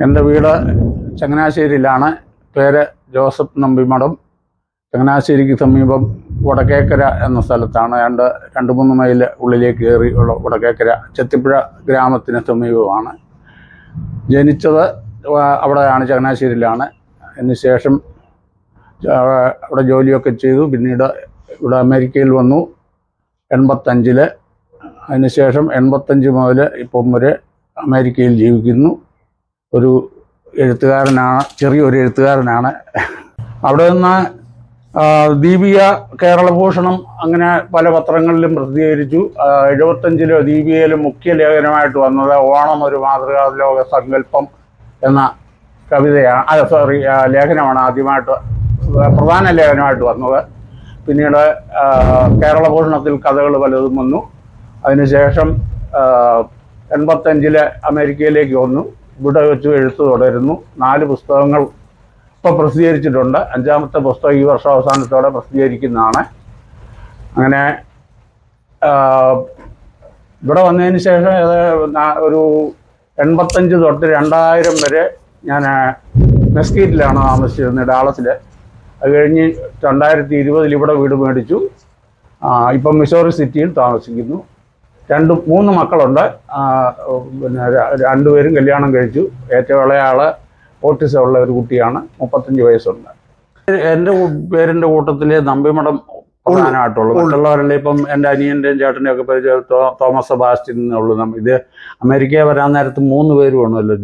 എൻ്റെ വീട് ചങ്ങനാശ്ശേരിയിലാണ്. പേര് ജോസഫ് നമ്പിമഠം. ചങ്ങനാശ്ശേരിക്ക് സമീപം വടക്കേക്കര എന്ന സ്ഥലത്താണ്. 2-3 മൈൽ ഉള്ളിലേക്ക് കയറി ഉള്ള വടക്കേക്കര ചെത്തിപ്പുഴ ഗ്രാമത്തിന് സമീപമാണ്. ജനിച്ചത് അവിടെയാണ്, ചങ്ങനാശ്ശേരിയിലാണ്. അതിനുശേഷം അവിടെ ജോലിയൊക്കെ ചെയ്തു. പിന്നീട് ഇവിടെ അമേരിക്കയിൽ വന്നു 85. അതിനുശേഷം 85 മുതൽ ഇപ്പം വരെ അമേരിക്കയിൽ ജീവിക്കുന്നു. ഒരു എഴുത്തുകാരനാണ്, ചെറിയൊരു എഴുത്തുകാരനാണ്. അവിടെ നിന്ന് ദീപിക, കേരളഭൂഷണം അങ്ങനെ പല പത്രങ്ങളിലും പ്രസിദ്ധീകരിച്ചു. 75 ദീപികയിലും മുഖ്യ ലേഖനമായിട്ട് വന്നത് ഓണം ഒരു മാതൃകാ ലോക സങ്കല്പം എന്ന കവിതയാണ്, ലേഖനമാണ് ആദ്യമായിട്ട് പ്രധാന ലേഖനമായിട്ട് വന്നത്. പിന്നീട് കേരളഭൂഷണത്തിൽ കഥകൾ പലതും വന്നു. അതിനുശേഷം 85 അമേരിക്കയിലേക്ക് വന്നു. ഇവിടെ വെച്ച് എഴുത്ത് തുടരുന്നു. 4 പുസ്തകങ്ങൾ ഇപ്പോൾ പ്രസിദ്ധീകരിച്ചിട്ടുണ്ട്. 5ാമത്തെ പുസ്തകം ഈ വർഷം അവസാനത്തോടെ പ്രസിദ്ധീകരിക്കുന്നതാണ്. അങ്ങനെ ഇവിടെ വന്നതിന് ശേഷം ഒരു 85 തൊട്ട് 2000 വരെ ഞാൻ മെസ്കീറ്റിലാണ് താമസിച്ചിരുന്നത്, ഡാളസിൽ. അത് കഴിഞ്ഞ് 2020 ഇവിടെ വീട് മേടിച്ചു. ഇപ്പം മിസോറി സിറ്റിയിൽ താമസിക്കുന്നു. 3 മക്കളുണ്ട്. പിന്നെ 2 പേരും കല്യാണം കഴിച്ചു. ഏറ്റവും ഇളയ ആള് ഓട്ടിസം ഉള്ള ഒരു കുട്ടിയാണ്, 35 വയസ്സുണ്ട്. എൻ്റെ പേരിൻ്റെ കൂട്ടത്തിൽ നമ്പിമഠം പ്രധാനമായിട്ടുള്ളൂ. മറ്റുള്ളവരെല്ലാം ഇപ്പം എൻ്റെ അനിയൻ്റെയും ചേട്ടൻ്റെയും ഒക്കെ പേര് തോമസ് സെബാസ്റ്റ്യൻ എന്നുള്ളൂ. ഇത് അമേരിക്ക വരാൻ നേരത്ത് 3 പേര് വേണമല്ലോ.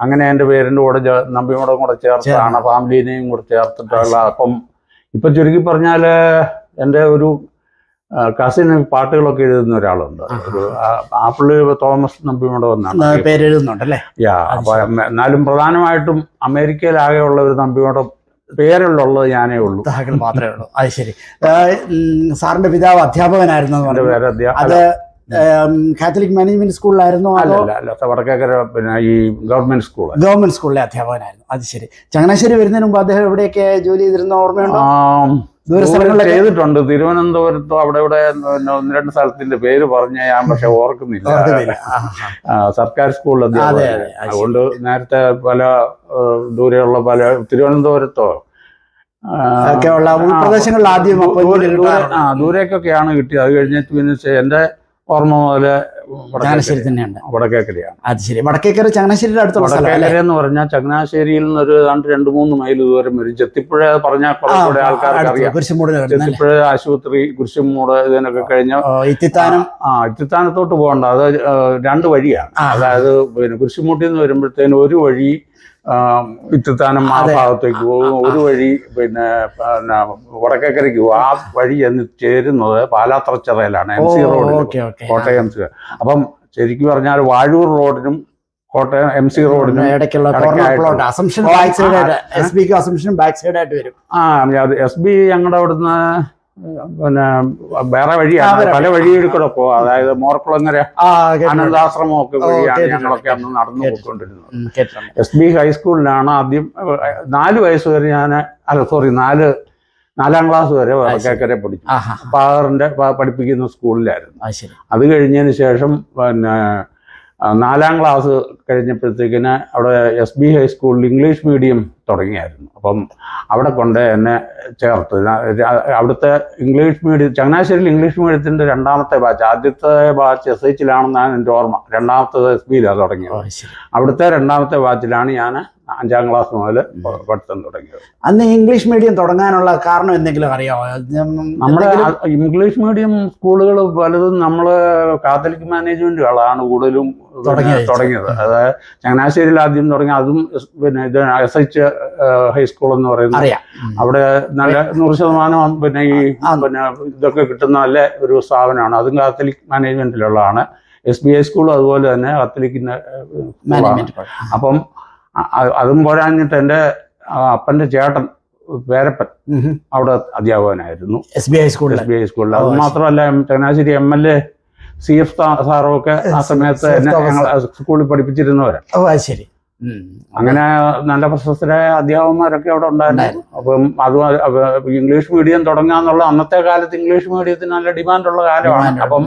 അങ്ങനെ എൻ്റെ പേരിൻ്റെ കൂടെ നമ്പിമഠം കൂടെ ചേർത്താണ്, ഫാമിലിനെയും കൂടെ ചേർത്തിട്ടുള്ള. അപ്പം ഇപ്പം ചുരുക്കി പറഞ്ഞാൽ എൻ്റെ ഒരു കസിന് പാട്ടുകളൊക്കെ എഴുതുന്ന ഒരാളുണ്ട്. പുള്ളി തോമസ് നമ്പിമഠം എന്നാണ് പേര് എഴുതുന്നുണ്ടല്ലേ. അപ്പൊ എന്നാലും പ്രധാനമായിട്ടും അമേരിക്കയിലാകെയുള്ള ഒരു നമ്പിമഠം പേരിലുള്ളത് ഞാനേ ഉള്ളൂ, മാത്രമേ ഉള്ളൂ. അത് ശരി. സാറിന്റെ പിതാവ് അധ്യാപകനായിരുന്നു. എൻ്റെ പേര് അത് കാത്തലിക് മാനേജ്മെന്റ് സ്കൂളിലായിരുന്നു? അല്ല, വടക്കേക്കര പിന്നെ ഈ ഗവൺമെന്റ് സ്കൂളിലെ അധ്യാപകനായിരുന്നു. അത് ശരി. ചങ്ങനാശ്ശേരി വരുന്നതിന് മുമ്പ് അദ്ദേഹം എവിടെയൊക്കെ ജോലി ചെയ്തിരുന്ന ഓർമ്മയുണ്ടോ? ദൂരസ്ഥലങ്ങളിലൊക്കെ ചെയ്തിട്ടുണ്ട്. തിരുവനന്തപുരത്തും അവിടെ ഇവിടെ 1-2 സ്ഥലത്തിന്റെ പേര് പറഞ്ഞ ഞാൻ പക്ഷെ ഓർക്കുന്നില്ല. സർക്കാർ സ്കൂളിൽ അധ്യാപകൻ. അതുകൊണ്ട് നേരത്തെ പല ദൂരെയുള്ള തിരുവനന്തപുരത്തോ ഉൾപ്രദേശങ്ങളിൽ ആദ്യം ദൂരേക്കൊക്കെയാണ് കിട്ടിയത്. അത് കഴിഞ്ഞിട്ട് പിന്നെ എന്റെ ഓർമ്മ മുതല് ചങ്ങനാശ്ശേരി തന്നെയാണ്, വടക്കേക്കരയാണ്. അത് ശരി. വടക്കേക്കര ചങ്ങനാശ്ശേരിയുടെ അടുത്തുള്ള വടക്കേക്കര എന്ന് പറഞ്ഞാൽ ചങ്ങനാശ്ശേരിയിൽ നിന്ന് ഒരു 2-3 മൈൽ ദൂരം വരും. ചെത്തിപ്പുഴ പറഞ്ഞാൽ കുറച്ചുകൂടെ ആൾക്കാർക്ക് അറിയാം. ചെത്തിപ്പുഴ ആശുപത്രി, കുരിശുമൂട്, ഇതിനൊക്കെ കഴിഞ്ഞ ഇത്തിത്താനത്തോട്ട് പോകണ്ട. അത് 2 വഴിയാണ്. അതായത് പിന്നെ കുരിശുമൂട്ടിൽ നിന്ന് വരുമ്പോഴത്തേനും ഒരു വഴി ഇത്തിത്താനം ആ ഭാഗത്തേക്ക് പോകും, ഒരു വഴി പിന്നെ വടക്കേക്കരയ്ക്ക് പോകും. ആ വഴി എന്ന് ചേരുന്നത് പാലാത്രച്ചിറയിലാണ്, MC റോഡിൽ, കോട്ടയം MC. അപ്പം ശരിക്കും പറഞ്ഞാൽ വാഴൂർ റോഡിനും കോട്ടയം MC റോഡിനും SB ഞങ്ങളുടെ അവിടുന്ന് പിന്നെ വേറെ വഴിയാണ്, പല വഴിയിൽ കൂടെ പോവാം. അതായത് മോർക്കുളങ്ങര ആനന്ദാശ്രമം ഒക്കെ വഴിയാണ് ഞങ്ങളൊക്കെ അന്ന് നടന്നു പോയിക്കൊണ്ടിരുന്നത്. SB ഹൈസ്കൂളിലാണ് ആദ്യം 4 വയസ്സ് വരെ നാലാം ക്ലാസ് വരെ വടക്കേക്കര പഠിച്ചു. ഫാദറിന്റെ പഠിപ്പിക്കുന്ന സ്കൂളിലായിരുന്നു. അത് കഴിഞ്ഞതിന് ശേഷം പിന്നെ 4ാം ക്ലാസ് കഴിഞ്ഞപ്പോഴത്തേക്കിന് അവിടെ SB ഹൈസ്കൂളിൽ ഇംഗ്ലീഷ് മീഡിയം തുടങ്ങിയായിരുന്നു. അപ്പം അവിടെ കൊണ്ട് എന്നെ ചേർത്ത്. അവിടുത്തെ ഇംഗ്ലീഷ് മീഡിയം, ചങ്ങനാശ്ശേരിയിൽ ഇംഗ്ലീഷ് മീഡിയത്തിന്റെ 2ാമത്തെ ബാച്ച്, ആദ്യത്തെ ബാച്ച് SHലാണെന്നാണ് എൻ്റെ ഓർമ്മ. 2ാമത്തത് SBയിലാണ് തുടങ്ങിയത്. അവിടുത്തെ 2ാമത്തെ ബാച്ചിലാണ് ഞാൻ 5ാം ക്ലാസ് മുതൽ പഠിത്തം തുടങ്ങിയത്. അന്ന് ഇംഗ്ലീഷ് മീഡിയം തുടങ്ങാനുള്ള കാരണം എന്തെങ്കിലും അറിയാമോ? നമ്മുടെ ഇംഗ്ലീഷ് മീഡിയം സ്കൂളുകൾ പലതും നമ്മള് കാത്തലിക് മാനേജ്മെന്റുകളാണ് കൂടുതലും തുടങ്ങിയത്. അതായത് ചങ്ങനാശ്ശേരിയിൽ ആദ്യം തുടങ്ങി. അതും പിന്നെ ഇത് SH ഹൈസ്കൂൾ എന്ന് പറയുന്നത്, അവിടെ നല്ല 100% പിന്നെ ഈ പിന്നെ ഇതൊക്കെ കിട്ടുന്ന നല്ല ഒരു സ്ഥാപനമാണ്. അതും കാത്തലിക് മാനേജ്മെന്റിലുള്ളതാണ്. SB ഹൈസ്കൂളും അതുപോലെ തന്നെ കാത്തലിക്കിന്റെ. അപ്പം അതും പോരാഞ്ഞിട്ട് എൻ്റെ അപ്പൻ്റെ ചേട്ടൻ പേരപ്പൻ അവിടെ അധ്യാപകനായിരുന്നു SB ഹൈസ്കൂളിൽ. അത് മാത്രമല്ല ചങ്ങനാശ്ശേരി MLA CF സാറും ഒക്കെ ആ സമയത്ത് ഞങ്ങൾ സ്കൂളിൽ പഠിപ്പിച്ചിരുന്നവരാണ്. ശരി. അങ്ങനെ നല്ല പ്രശസ്തരായ അധ്യാപകന്മാരൊക്കെ അവിടെ ഉണ്ടായിരുന്നു. അപ്പം അത് ഇംഗ്ലീഷ് മീഡിയം തുടങ്ങാന്നുള്ള, അന്നത്തെ കാലത്ത് ഇംഗ്ലീഷ് മീഡിയത്തിന് നല്ല ഡിമാൻഡുള്ള കാലമാണ്. അപ്പം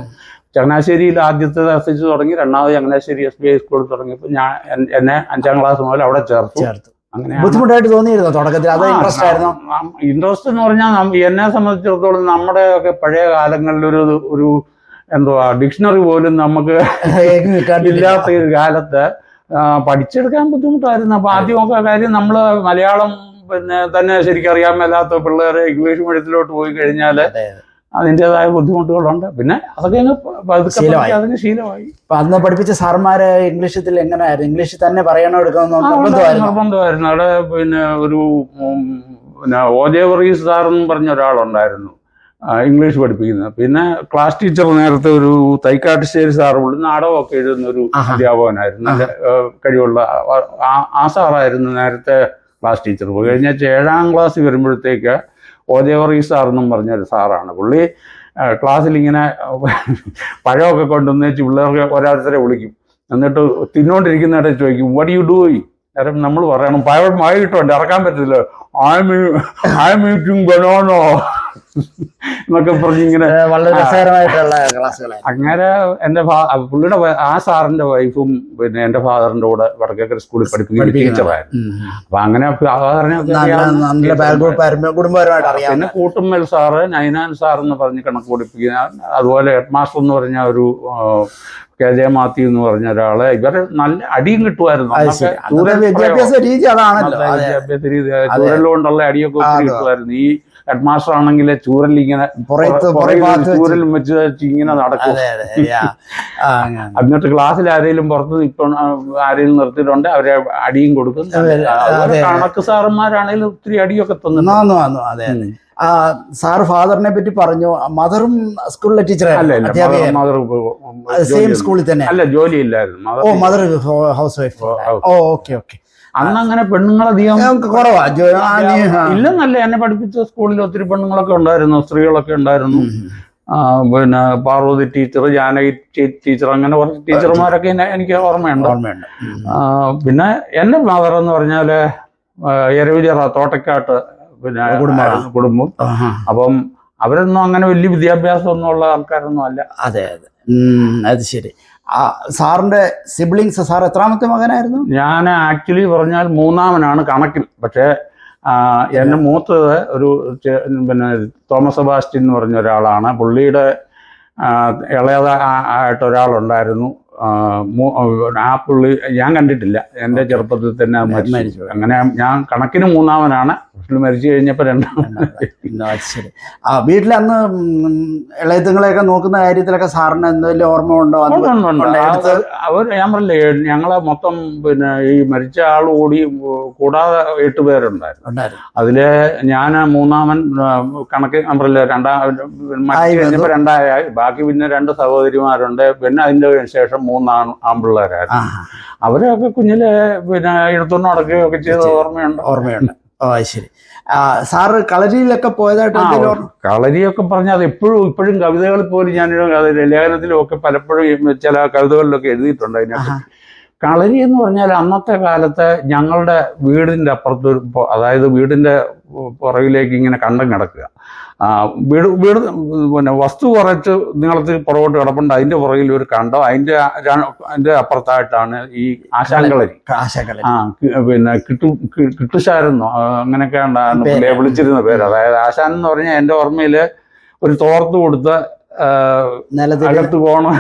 ചങ്ങനാശ്ശേരിയിൽ ആദ്യത്തെ എസ് തുടങ്ങി, രണ്ടാമത് ചങ്ങനാശ്ശേരി SBI സ്കൂളിൽ തുടങ്ങിയപ്പോൾ എന്നെ 5ാം ക്ലാസ് മുതൽ അവിടെ ചേർത്തു. അങ്ങനെ ബുദ്ധിമുട്ടായിട്ട് തോന്നിയിരുന്നു തുടക്കത്തിൽ? അത് ഇൻട്രസ്റ്റ് ആയിരുന്നു? ഇൻട്രസ്റ്റ് എന്ന് പറഞ്ഞാൽ എന്നെ സംബന്ധിച്ചിടത്തോളം നമ്മുടെ ഒക്കെ പഴയ കാലങ്ങളിൽ ഒരു എന്തുവാ ഡിക്ഷണറി പോലും നമുക്ക് ഇല്ലാത്ത ഒരു കാലത്ത് പഠിച്ചെടുക്കാൻ ബുദ്ധിമുട്ടായിരുന്നു. അപ്പൊ ആദ്യമൊക്കെ കാര്യം നമ്മള് മലയാളം തന്നെ ശരിക്കും അറിയാൻ മേലാത്ത പിള്ളേരെ ഇംഗ്ലീഷ് മീഡിയത്തിലോട്ട് പോയി കഴിഞ്ഞാൽ അതിൻ്റെതായ ബുദ്ധിമുട്ടുകളുണ്ട്. പിന്നെ അതൊക്കെ അതിന് ശീലമായി. അന്ന് പഠിപ്പിച്ച സാർമാര് ഇംഗ്ലീഷിൽ എങ്ങനെയായിരുന്നു? ഇംഗ്ലീഷിൽ തന്നെ പറയണോ നിർബന്ധമായിരുന്നു. അവിടെ ഒരു OJ വർഗീസ് സാർ എന്ന് പറഞ്ഞ ഒരാളുണ്ടായിരുന്നു ഇംഗ്ലീഷ് പഠിപ്പിക്കുന്നത്. പിന്നെ ക്ലാസ് ടീച്ചർ നേരത്തെ ഒരു തൈക്കാട്ടുശ്ശേരി സാർ നാടകമൊക്കെ എഴുതുന്ന ഒരു അധ്യാപകനായിരുന്നു. നല്ല കഴിവുള്ള ആ സാറായിരുന്നു നേരത്തെ ക്ലാസ് ടീച്ചർ. പോയി കഴിഞ്ഞാൽ 7ാം ക്ലാസ്സിൽ വരുമ്പോഴത്തേക്ക് OJ വർഗീസ് സാർ എന്നും പറഞ്ഞൊരു സാറാണ്. പുള്ളി ക്ലാസ്സിൽ ഇങ്ങനെ പഴമൊക്കെ കൊണ്ടുവന്ന് വെച്ച് പിള്ളേർക്ക് ഓരോരുത്തരെ വിളിക്കും. എന്നിട്ട് തിന്നോണ്ടിരിക്കുന്നിടത്ത് ചോദിക്കും വാട്ട് യു ഡൂയിങ്. കാരണം നമ്മൾ പറയണം പഴം വായിട്ടുണ്ട് ഇറക്കാൻ പറ്റില്ല. ഐ എം ഈറ്റിംഗ് ബനാന എന്നൊക്കെ പറഞ്ഞിങ്ങനെ വളരെ രസകരമായിട്ടുള്ള ക്ലാസ്സുകളാണ്. അങ്ങനെ എന്റെ പുള്ളിയുടെ ആ സാറിന്റെ വൈഫും പിന്നെ എന്റെ ഫാദറിന്റെ കൂടെ വടക്കേക്കര സ്കൂളിൽ പഠിപ്പിക്കുന്ന ടീച്ചറായിരുന്നു. അപ്പൊ അങ്ങനെ പിന്നെ കൂട്ടുമ്മൽ സാറ്, നൈനാൻ സാർ എന്ന് പറഞ്ഞ് കണക്ക് പഠിപ്പിക്കുന്ന, അതുപോലെ ഹെഡ് മാസ്റ്റർ എന്ന് പറഞ്ഞ ഒരു KJ മാത്യു എന്ന് പറഞ്ഞ ഒരാള്. ഇവരെ നല്ല അടിയും കിട്ടുമായിരുന്നു. വിദ്യാഭ്യാസ രീതി അതാണല്ലോ. വിദ്യാഭ്യാസ രീതി ചൂരലുകൊണ്ടുള്ള അടിയൊക്കെ ഒത്തിരി കിട്ടുമായിരുന്നു. ഈ ഹെഡ് മാസ്റ്റർ ആണെങ്കിൽ ചൂരലിങ്ങനെ ചൂരലും വെച്ച് ഇങ്ങനെ നടക്കും. എന്നിട്ട് ക്ലാസ്സിൽ ആരെങ്കിലും പുറത്ത് ഇപ്പൊ ആരെങ്കിലും നിർത്തിയിട്ടുണ്ട് അവരെ അടിയും കൊടുക്കും. കണക്ക് സാറന്മാരാണെങ്കിലും ഒത്തിരി അടിയൊക്കെ തന്നു. അതെ. സാർ ഫാദറിനെ പറ്റി പറഞ്ഞു. മദറും സ്കൂളിലെ ടീച്ചറായിരുന്നു. സെയിം സ്കൂളിൽ തന്നെ അല്ല, ജോലിയില്ലായിരുന്നു. ഓ, മദർ ഹൗസ് വൈഫ്. ഓക്കെ. അന്ന് അങ്ങനെ പെണ്ണുങ്ങളധികം കുറവാ. ഇല്ലെന്നല്ല, എന്നെ പഠിപ്പിച്ച സ്കൂളിൽ ഒത്തിരി പെണ്ണുങ്ങളൊക്കെ ഉണ്ടായിരുന്നു, സ്ത്രീകളൊക്കെ ഉണ്ടായിരുന്നു. പിന്നെ പാർവതി ടീച്ചർ, ജാനകി ടീച്ചർ, അങ്ങനെ കുറച്ച് ടീച്ചർമാരൊക്കെ എനിക്ക് ഓർമ്മയുണ്ട്. പിന്നെ എന്റെ മദർ എന്ന് പറഞ്ഞാല് എരവിചിറ തോട്ടക്കാട്ട് പിന്നെ കുടുംബം. അപ്പം അവരൊന്നും അങ്ങനെ വലിയ വിദ്യാഭ്യാസം ഒന്നും ഉള്ള ആൾക്കാരൊന്നും അല്ല. അതെ. അത് ശരി. സാറിന്റെ സിബ്ലിങ്സ്, സാർ എത്രാമത്തെ മകനായിരുന്നു? ഞാൻ ആക്ച്വലി പറഞ്ഞാൽ 3ാമനാണ് കണക്കിൽ. പക്ഷേ എന്നെ മൂത്തത് ഒരു പിന്നെ തോമസ് സെബാസ്റ്റ്യൻ എന്ന് പറഞ്ഞ ഒരാളാണ്. പുള്ളിയുടെ ഇളയതായിട്ട് ഒരാളുണ്ടായിരുന്നു. ആ പുള്ളി ഞാൻ കണ്ടിട്ടില്ല. എൻ്റെ ചെറുപ്പത്തിൽ തന്നെ മരിച്ചു. അങ്ങനെ ഞാൻ കണക്കിന് 3ാമനാണ്. മരിച്ചു കഴിഞ്ഞപ്പോൾ 2ാമൻ. ശരി. വീട്ടിൽ അന്ന് ഇളയത്തുങ്ങളെയൊക്കെ നോക്കുന്ന കാര്യത്തിലൊക്കെ സാറിന് എന്തെങ്കിലും ഓർമ്മ ഉണ്ടോ? അവർ ഞാൻ പറഞ്ഞില്ലേ, ഞങ്ങളെ മൊത്തം പിന്നെ ഈ മരിച്ച ആൾ കൂടാതെ 8 പേരുണ്ടായിരുന്നു. അതില് ഞാൻ 3ാമൻ. കണക്ക് ഞാൻ പറഞ്ഞില്ലേ, കഴിഞ്ഞപ്പോൾ 2ആയി. ബാക്കി പിന്നെ 2 സഹോദരിമാരുണ്ട്. പിന്നെ അതിന്റെ ശേഷം 3 ആൺപിള്ളേരായിരുന്നു. അവരൊക്കെ കുഞ്ഞിലെ പിന്നെ എടുത്തുകൊണ്ട് നടക്കുകയൊക്കെ ചെയ്ത ഓർമ്മയുണ്ട്. ശരി. സാറ് കളരിയിലൊക്കെ പോയതായിട്ട്? കളരിയൊക്കെ പറഞ്ഞാൽ അത് ഇപ്പോഴും കവിതകളിൽ പോലും ഞാൻ ലേഖനത്തിലും ഒക്കെ പലപ്പോഴും ചില കവിതകളിലൊക്കെ എഴുതിയിട്ടുണ്ട് അതിനകത്ത്. കളരി എന്ന് പറഞ്ഞാൽ അന്നത്തെ കാലത്ത് ഞങ്ങളുടെ വീടിന്റെ അപ്പുറത്ത്, അതായത് വീടിന്റെ പുറകിലേക്ക് ഇങ്ങനെ കണ്ടം കിടക്കുക. വീട് പിന്നെ വസ്തു കുറച്ച് നീളത്തിൽ പുറകോട്ട് കിടപ്പുണ്ട്. അതിന്റെ പുറകിൽ ഒരു കണ്ടം, അതിന്റെ അപ്പുറത്തായിട്ടാണ് ഈ ആശാങ്കളരി. പിന്നെ കിട്ടുശാരെന്നോ അങ്ങനെയൊക്കെ ഉണ്ടായിരുന്നു വിളിച്ചിരുന്ന പേര്. അതായത് ആശാൻ എന്ന് പറഞ്ഞാൽ എന്റെ ഓർമ്മയില് ഒരു തോർത്ത് കൊടുത്ത് അകത്ത് പോകണം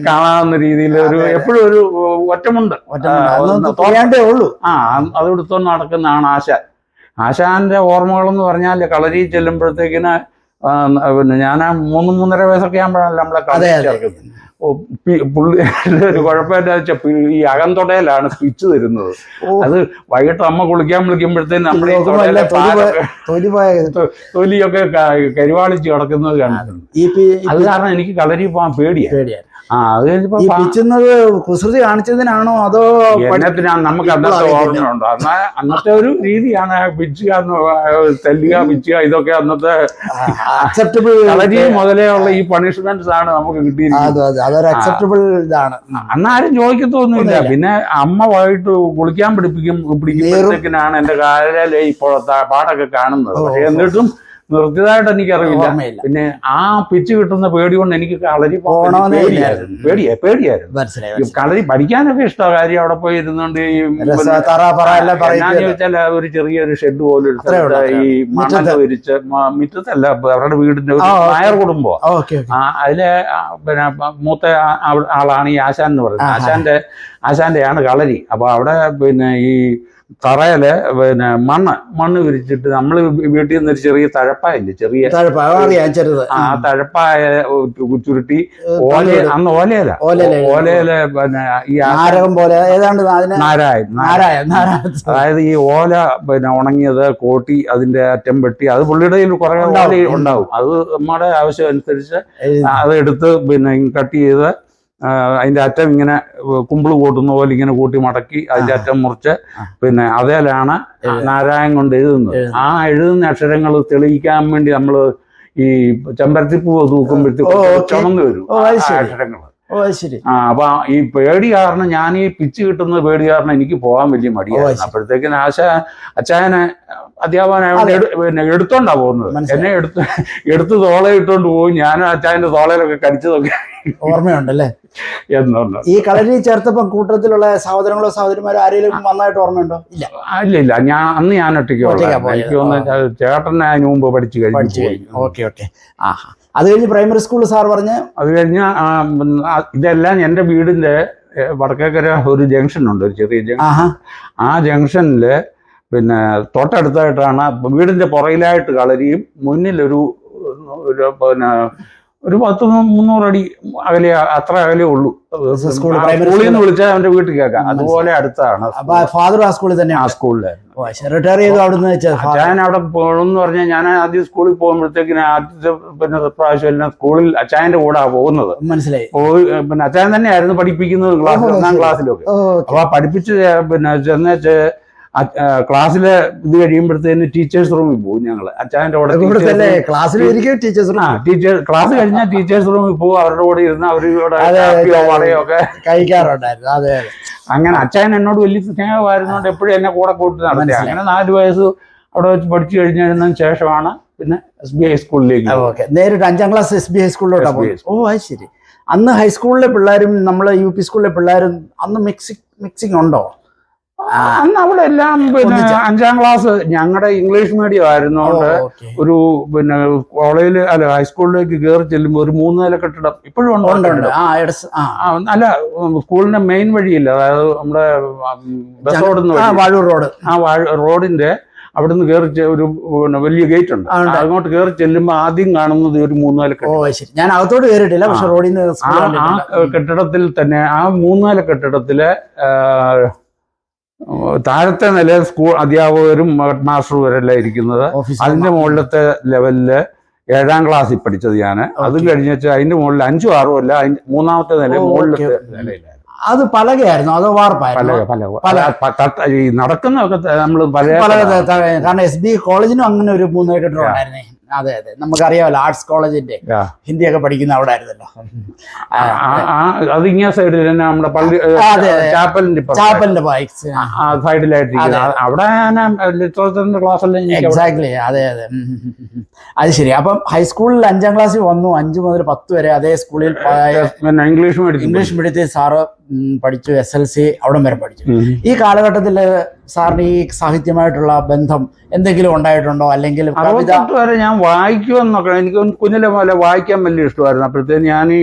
കാണാവുന്ന രീതിയിൽ എപ്പോഴും ഒരു ഒറ്റമുണ്ട് ഉള്ളൂ. അത് എടുത്തോണ്ട് നടക്കുന്നതാണ് ആശാൻ. ആശാന്റെ ഓർമ്മകളെന്ന് പറഞ്ഞാൽ കളരി ചെല്ലുമ്പോഴത്തേക്കിന് പിന്നെ ഞാൻ 3-3.5 വയസ്സൊക്കെ ആകുമ്പോഴാണല്ലോ നമ്മളെ കളരി ചേർക്കുന്നത്. പുള്ളി ഒരു കുഴപ്പമില്ല വെച്ചാൽ ഈ അകംതൊടയിലാണ് പിച്ച് തരുന്നത്. അത് വൈകിട്ട് അമ്മ കുളിക്കാൻ വിളിക്കുമ്പോഴത്തേന് നമ്മുടെ തൊലിയൊക്കെ കരിവാളിച്ച് കിടക്കുന്നത് കണ്ടിട്ടുണ്ട്. അത് കാരണം എനിക്ക് കളരി പോകാൻ പേടിയാണ്. അത് കഴിഞ്ഞപ്പോ കുസൃതി കാണിച്ചതിനാണോ അതോ നമുക്ക് അന്നത്തെ ഓർമ്മയുണ്ടോ? അന്നത്തെ ഒരു രീതിയാണ് പിച്ചുക, തല്ലുക, പിച്ചുക. ഇതൊക്കെ അന്നത്തെ അക്സെപ്റ്റബിൾ. കളരി മുതലേ ഉള്ള ഈ പണിഷ്മെന്റ്സ് ആണ് നമുക്ക് കിട്ടിയിരിക്കുന്നത്. അതൊരു അക്സെപ്റ്റബിൾ ഇതാണ്. അന്നാരും ചോദിക്കത്തൊന്നുമില്ല. പിന്നെ അമ്മ വൈകിട്ട് കുളിക്കാൻ പിടിപ്പിക്കുമ്പോഴത്തേക്കിനാണ് എന്റെ കാലിലെ ഇപ്പോഴത്തെ പാടൊക്കെ കാണുന്നത്. പക്ഷെ എന്നിട്ടും നിർത്തിയതായിട്ട് എനിക്കറിയില്ല. ഓർമ്മയില്ല. പിന്നെ ആ പിച്ച് കിട്ടുന്ന പേടി കൊണ്ട് എനിക്ക് കളരി പോണമെന്നേ പേടിയായിരുന്നു. പേടിയായിരുന്നു. മനസ്സിലായി. കളരി പഠിക്കാനൊക്കെ ഇഷ്ടമാണ്. കാര്യം അവിടെ പോയി ഇരുന്നുകൊണ്ട് ഈ എന്നാന്ന് ചോദിച്ചാൽ ഒരു ചെറിയൊരു ഷെഡ് പോലെ ഒരു സ്ഥലത്ത് ഈ മണ്ണെണ്ണ വിരിച്ച് മുറ്റത്തല്ല, അവരുടെ വീടിന്റെ ഒരു നായർ കുടുംബം. അതിലെ പിന്നെ മൂത്ത ആളാണ് ഈ ആശാൻ എന്ന് പറയുന്നത്. ആശാന്റെയാണ് കളരി. അപ്പൊ അവിടെ പിന്നെ ഈ തറയില് പിന്നെ മണ്ണ് വിരിച്ചിട്ട് നമ്മള് വീട്ടിൽ നിന്ന് ഒരു ചെറിയ തഴപ്പായില്ലേ, ചെറിയ ആ തഴപ്പായ ചുരുട്ടി അന്ന് ഓലയില പിന്നെ ഈ നാരായൺ, അതായത് ഈ ഓല പിന്നെ ഉണങ്ങിയത് കോട്ടി അതിന്റെ അറ്റം വെട്ടി, അത് പുള്ളിയുടെ കുറെ ഓല ഉണ്ടാവും. അത് നമ്മുടെ ആവശ്യം അനുസരിച്ച് അത് എടുത്ത് പിന്നെ കട്ട് ചെയ്ത് അതിന്റെ അറ്റം ഇങ്ങനെ കുമ്പിള് കൂട്ടുന്ന പോലെ ഇങ്ങനെ കൂട്ടി മടക്കി അതിന്റെ അറ്റം മുറിച്ച് പിന്നെ അതേലാണ് നാരായൺ കൊണ്ട് എഴുതുന്നത്. ആ എഴുതുന്ന അക്ഷരങ്ങൾ തെളിയിക്കാൻ വേണ്ടി നമ്മള് ഈ ചെമ്പരത്തിപ്പൂ തൂക്കുമ്പോഴത്തേക്ക് ചുമന്ന് വരും അക്ഷരങ്ങൾ. അപ്പൊ ഈ പേടി കാരണം, ഞാൻ ഈ പിച്ച് കിട്ടുന്ന പേടി കാരണം എനിക്ക് പോകാൻ വലിയ മടിയായിരുന്നു. അപ്പോഴത്തേക്കിന് അച്ചായനെ അധ്യാപകനായതുകൊണ്ട് പിന്നെ എടുത്തോണ്ടാ പോകുന്നത്. എന്നെ എടുത്ത് തോള ഇട്ടോണ്ട് പോകും. ഞാൻ അച്ചായന്റെ തോളയിലൊക്കെ കടിച്ചതൊക്കെ ഓർമ്മയുണ്ടല്ലേ? എന്നുണ്ട്. ഈ കളരി ചേർത്തപ്പം കൂട്ടത്തിലുള്ള സഹോദരങ്ങളോ സഹോദരിമാരോ ആരെങ്കിലും നന്നായിട്ട് ഓർമ്മയുണ്ടോ? ഇല്ല. അന്ന് ഞാൻ ഒറ്റയ്ക്ക് എനിക്ക് തോന്നുന്നു ചേട്ടനെ അതിന് മുമ്പ് പഠിച്ചു കഴിഞ്ഞു. ഓക്കെ. അത് കഴിഞ്ഞ് പ്രൈമറി സ്കൂളിൽ സാർ പറഞ്ഞ് അത് കഴിഞ്ഞ ഇതെല്ലാം എന്റെ വീടിന്റെ വടക്കേക്കര ഒരു ജംഗ്ഷൻ ഉണ്ട്, ഒരു ചെറിയ ജംഗ്ഷൻ. ആ ജംഗ്ഷനില് പിന്നെ തൊട്ടടുത്തായിട്ടാണ് വീടിന്റെ പുറയിലായിട്ട് കളരിയും, മുന്നിലൊരു പിന്നെ ഒരു 100-300 അടി അകലെ, അത്ര അകലേ ഉള്ളൂ. സ്കൂളിൽ നിന്ന് വിളിച്ചാൽ അവന്റെ വീട്ടിൽ കേൾക്കാം. അതുപോലെ അടുത്താണ്. ഫാദർ ആ സ്കൂളിൽ തന്നെ? ആ സ്കൂളിലായിരുന്നു. റിട്ടയർ ചെയ്തു അവിടുന്ന്? ഞാൻ അവിടെ പോകണമെന്ന് പറഞ്ഞാൽ ഞാൻ ആദ്യം സ്കൂളിൽ പോകുമ്പോഴത്തേക്കിന് ആദ്യത്തെ പിന്നെ പ്രാവശ്യം എല്ലാം സ്കൂളിൽ അച്ചായന്റെ കൂടെ പോകുന്നത്. മനസ്സിലായി. പിന്നെ അച്ചായൻ തന്നെയായിരുന്നു പഠിപ്പിക്കുന്നത് ക്ലാസ്സിൽ, 1ാം ക്ലാസ്സിലൊക്കെ. അപ്പൊ പഠിപ്പിച്ച് പിന്നെ ചെന്നേച്ച് ക്ലാസ്സില് ഇത് കഴിയുമ്പോഴത്തേന് ടീച്ചേഴ്സ് റൂമിൽ പോകും ഞങ്ങള്. അച്ചായന്റെ കൂടെ ക്ലാസ് കഴിഞ്ഞാൽ ടീച്ചേഴ്സ് റൂമിൽ പോകും. അവരുടെ കൂടെ ഇരുന്ന് അവരുടെ വടയൊക്കെ കഴിക്കാറുണ്ടായിരുന്നു. അതെ. അങ്ങനെ അച്ചായൻ എന്നോട് വലിയ സ്നേഹമായിരുന്നോണ്ട് എപ്പോഴും എന്നെ കൂടെ കൂട്ടി നടത്തി. അങ്ങനെ 4 വയസ്സ് അവിടെ വെച്ച് പഠിച്ചു കഴിഞ്ഞതിന് ശേഷമാണ് പിന്നെ SBI സ്കൂളിലേക്ക് നേരിട്ട് 5ാം ക്ലാസ് SBI സ്കൂളിലോട്ടാണ് പോയി. അത് ശരി. അന്ന് ഹൈസ്കൂളിലെ പിള്ളേരും നമ്മളെ UP സ്കൂളിലെ പിള്ളേരും അന്ന് മിക്സിംഗ് ഉണ്ടോ? അന്ന് അവിടെ എല്ലാം പിന്നെ 5ാം ക്ലാസ് ഞങ്ങളുടെ ഇംഗ്ലീഷ് മീഡിയം ആയിരുന്നോണ്ട് ഒരു പിന്നെ കോളേജിൽ അല്ല ഹൈസ്കൂളിലേക്ക് കയറി ചെല്ലുമ്പോൾ ഒരു 3 നില കെട്ടിടം ഇപ്പോഴും ഉണ്ട്. അല്ല, സ്കൂളിന്റെ മെയിൻ വഴിയില്ല, അതായത് നമ്മുടെ ബസ് റോഡ്, റോഡിന്റെ അവിടുന്ന് കയറി ഒരു വലിയ ഗേറ്റ് ഉണ്ട്. അങ്ങോട്ട് കയറി ചെല്ലുമ്പോ ആദ്യം കാണുന്നത് ഒരു 3 നില കെട്ടിടം. ഞാൻ അകത്തോട്ട് കയറിയിട്ടില്ല, പക്ഷെ റോഡിൽ ആ കെട്ടിടത്തിൽ തന്നെ ആ 3 നില കെട്ടിടത്തില് താഴത്തെ നില സ്കൂൾ അധ്യാപകരും മാസ്റ്ററും വരെല്ലാം ഇരിക്കുന്നത്. അതിന്റെ മുകളിലത്തെ ലെവലില് 7ാം ക്ലാസ്സിൽ പഠിച്ചത് ഞാൻ. അതും കഴിഞ്ഞിട്ട് അതിന്റെ മുകളിൽ 5ഉം 6ഉം അല്ല, അതിന്റെ 3ാമത്തെ നില മുകളിലത്തെ നിലയിലായിരുന്നു. അത് പലകയായിരുന്നു അതോ വാർപ്പായിരുന്നു? ഈ നടക്കുന്നതൊക്കെ നമ്മൾ കാരണം SBI കോളേജിനും അങ്ങനെ ഒരു 3 നില കെട്ടിടം ഉണ്ടായിരുന്നേ. അതെ, നമുക്കറിയാമല്ലോ, ആർട്സ് കോളേജിന്റെ ഹിന്ദിയൊക്കെ പഠിക്കുന്ന അവിടെ ആയിരുന്നല്ലോ. അത് ഇങ്ങനെ സൈഡിൽ തന്നെ നമ്മുടെ പള്ളി ചാപ്പലിന്റെ സൈഡിലായിട്ട് അവിടെ ലിറ്ററേച്ചറിന്റെ ക്ലാസ്. എക്സാക്ട്ലി. അതെ. അത് ശരി. അപ്പം ഹൈസ്കൂളിൽ 5ാം ക്ലാസ്സിൽ വന്നു. 5 മുതൽ 10 വരെ അതേ സ്കൂളിൽ ഇംഗ്ലീഷ് മീഡിയത്തിൽ സാറ് പഠിച്ചു. SLC അവിടം വരെ പഠിച്ചു. ഈ കാലഘട്ടത്തിൽ സാറിന് ഈ സാഹിത്യമായിട്ടുള്ള ബന്ധം എന്തെങ്കിലും ഉണ്ടായിട്ടുണ്ടോ? അല്ലെങ്കിൽ വരെ ഞാൻ വായിക്കുമെന്നൊക്കെ, എനിക്ക് കുഞ്ഞിലെ പോലെ വായിക്കാൻ വലിയ ഇഷ്ടമായിരുന്നു. അപ്പോഴത്തേന്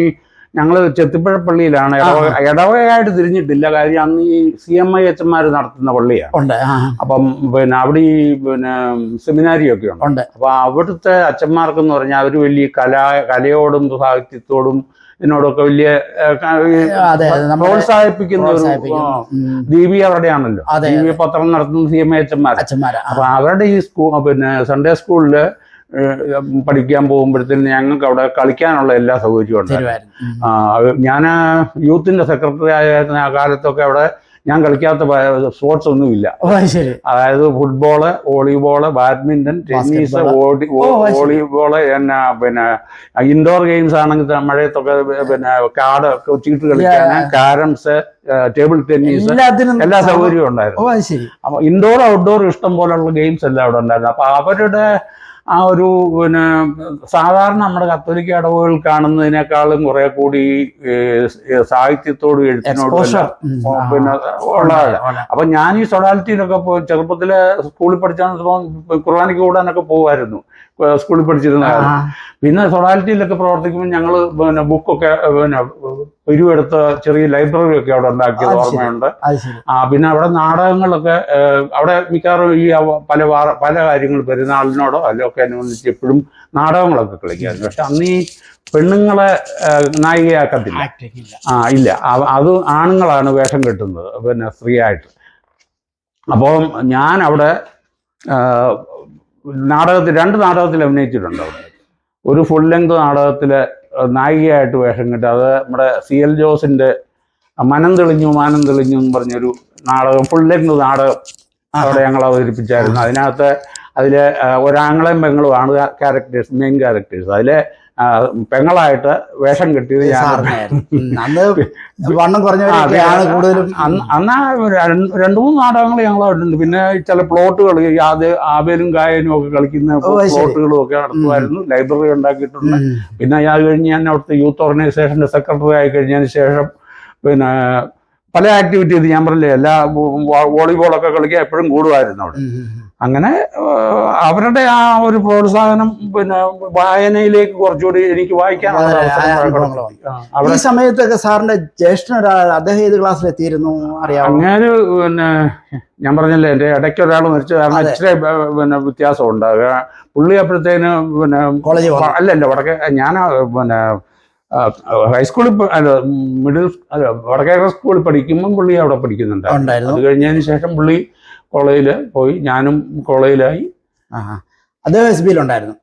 ഞങ്ങള് ചെത്തിപ്പുഴ പള്ളിയിലാണ്, ഇടവകയായിട്ട് തിരിഞ്ഞിട്ടില്ല. കാര്യം അന്ന് ഈ CMI അച്ഛന്മാർ നടത്തുന്ന പള്ളിയാണ്. അപ്പം പിന്നെ അവിടെ ഈ പിന്നെ സെമിനാരിയൊക്കെ ഉണ്ട്. അപ്പൊ അവിടുത്തെ അച്ഛന്മാർക്കെന്ന് പറഞ്ഞാൽ അവര് വലിയ കലയോടും സാഹിത്യത്തോടും ഇതിനോടൊക്കെ വലിയ പ്രോത്സാഹിപ്പിക്കുന്ന ഒരു ദീപി അവിടെയാണല്ലോ. ദീപി പത്രം നടത്തുന്ന CMI അച്ഛന്മാർ. അപ്പൊ അവരുടെ ഈ പിന്നെ സൺഡേ സ്കൂളില് പഠിക്കാൻ പോകുമ്പോഴത്തേന് ഞങ്ങൾക്ക് അവിടെ കളിക്കാനുള്ള എല്ലാ സൗകര്യവും ഉണ്ട്. ഞാൻ യൂത്തിന്റെ സെക്രട്ടറി ആയിരുന്ന ആ കാലത്തൊക്കെ അവിടെ ഞാൻ കളിക്കാത്ത സ്പോർട്സ് ഒന്നുമില്ല. അതായത് football, volleyball, badminton, tennis, volleyball, പിന്നെ ഇൻഡോർ ഗെയിംസ് ആണെങ്കിൽ മഴയത്തൊക്കെ പിന്നെ കാർഡ് ചീട്ട് കളിക്കാന്, കാരംസ്, ടേബിൾ ടെന്നീസ്, എല്ലാ സൗകര്യവും ഉണ്ടായിരുന്നു. അപ്പൊ ഇൻഡോർ ഔട്ട്ഡോർ ഇഷ്ടം പോലുള്ള ഗെയിംസ് എല്ലാം അവിടെ ഉണ്ടായിരുന്നു. അപ്പൊ അവരുടെ ആ ഒരു പിന്നെ സാധാരണ നമ്മുടെ കത്തോലിക്ക ഇടവുകൾ കാണുന്നതിനേക്കാളും കുറെ കൂടി സാഹിത്യത്തോടും എഴുത്തിനോടും പിന്നെ ഉള്ളതാണ്. അപ്പൊ ഞാൻ ഈ സൊഡാലിറ്റിയിലൊക്കെ ചെറുപ്പത്തിലെ സ്കൂളിൽ പഠിച്ചാൽ കുർബാനയ്ക്ക് കൂടാനൊക്കെ പോകുമായിരുന്നു, സ്കൂളിൽ പഠിച്ചിരുന്ന കാലം. പിന്നെ സൊഡാലിറ്റിയിലൊക്കെ പ്രവർത്തിക്കുമ്പോൾ ഞങ്ങൾ പിന്നെ ബുക്കൊക്കെ പിന്നെ പിരിവെടുത്ത ചെറിയ ലൈബ്രറി ഒക്കെ അവിടെ ഉണ്ടാക്കിയത് ഓർമ്മയുണ്ട്. പിന്നെ അവിടെ നാടകങ്ങളൊക്കെ അവിടെ മിക്കവാറും ഈ പല കാര്യങ്ങൾ പെരുന്നാളിനോടോ അതിലൊക്കെ അനുബന്ധിച്ച് എപ്പോഴും നാടകങ്ങളൊക്കെ കളിക്കായിരുന്നു. പക്ഷെ അന്ന് ഈ പെണ്ണുങ്ങളെ നായികയാക്കത്തില്ല. ഇല്ല, അത് ആണുങ്ങളാണ് വേഷം കെട്ടുന്നത്, പിന്നെ സ്ത്രീയായിട്ട്. അപ്പോൾ ഞാൻ അവിടെ രണ്ട് നാടകത്തിൽ അഭിനയിച്ചിട്ടുണ്ട്. അവിടെ ഒരു ഫുൾ ലെങ്ത് നാടകത്തിലെ നായികയായിട്ട് വേഷം കിട്ടുക. അത് നമ്മുടെ CL ജോസിന്റെ മനം തെളിഞ്ഞു മാനം തെളിഞ്ഞു എന്ന് പറഞ്ഞൊരു നാടകം, ഫുൾ ലെങ്ത് നാടകം അവിടെ ഞങ്ങൾ അവതരിപ്പിച്ചായിരുന്നു. അതിലെ ഒരാങ്ങളെയും പെങ്ങളുമാണ് ക്യാരക്ടേഴ്സ്, മെയിൻ ക്യാരക്ടേഴ്സ്. അതിലെ പെങ്ങളായിട്ട് വേഷം കിട്ടിയത് അന്ന് 2-3 നാടകങ്ങൾ ഞങ്ങളായിട്ടുണ്ട്. പിന്നെ ചില പ്ലോട്ടുകൾ ആബേലും ഗായനും ഒക്കെ കളിക്കുന്ന പ്ലോട്ടുകളും ഒക്കെ നടത്തുമായിരുന്നു. ലൈബ്രറി ഉണ്ടാക്കിയിട്ടുണ്ട്. പിന്നെ അത് കഴിഞ്ഞ് ഞാൻ അവിടുത്തെ യൂത്ത് ഓർഗനൈസേഷന്റെ സെക്രട്ടറി ആയി കഴിഞ്ഞതിന് ശേഷം പിന്നെ പല ആക്ടിവിറ്റീസ് ഞാൻ പറഞ്ഞില്ലേ, എല്ലാ വോളിബോളൊക്കെ കളിക്കാൻ എപ്പോഴും കൂടുമായിരുന്നു അവിടെ. അങ്ങനെ അവരുടെ ആ ഒരു പ്രോത്സാഹനം പിന്നെ വായനയിലേക്ക് കുറച്ചുകൂടി എനിക്ക് വായിക്കാനുള്ള ഈ സമയത്തൊക്കെ സാറിന്റെ ജ്യേഷ്ഠൻ ഒരാൾ, അദ്ദേഹം ഏത് ക്ലാസ്സിൽ എത്തിയിരുന്നു അറിയാം? അങ്ങനെ പിന്നെ ഞാൻ പറഞ്ഞില്ലേ, എൻ്റെ ഇടയ്ക്ക് ഒരാൾ മരിച്ചു കാരണം ഇച്ചിരി പിന്നെ വ്യത്യാസം ഉണ്ടാകുക. പുള്ളി അപ്പോഴത്തേന് പിന്നെ അല്ലല്ല വടക്കേ ഞാൻ പിന്നെ ഹൈസ്കൂളിൽ വടക്കേക്കര സ്കൂളിൽ പഠിക്കുമ്പം പുള്ളി അവിടെ പഠിക്കുന്നുണ്ടായിരുന്നു. അത് കഴിഞ്ഞതിന് ശേഷം പുള്ളി കോളേജിൽ പോയി, ഞാനും കോളേജിലായി. അദ്ദേഹം SB ഉണ്ടായിരുന്നു.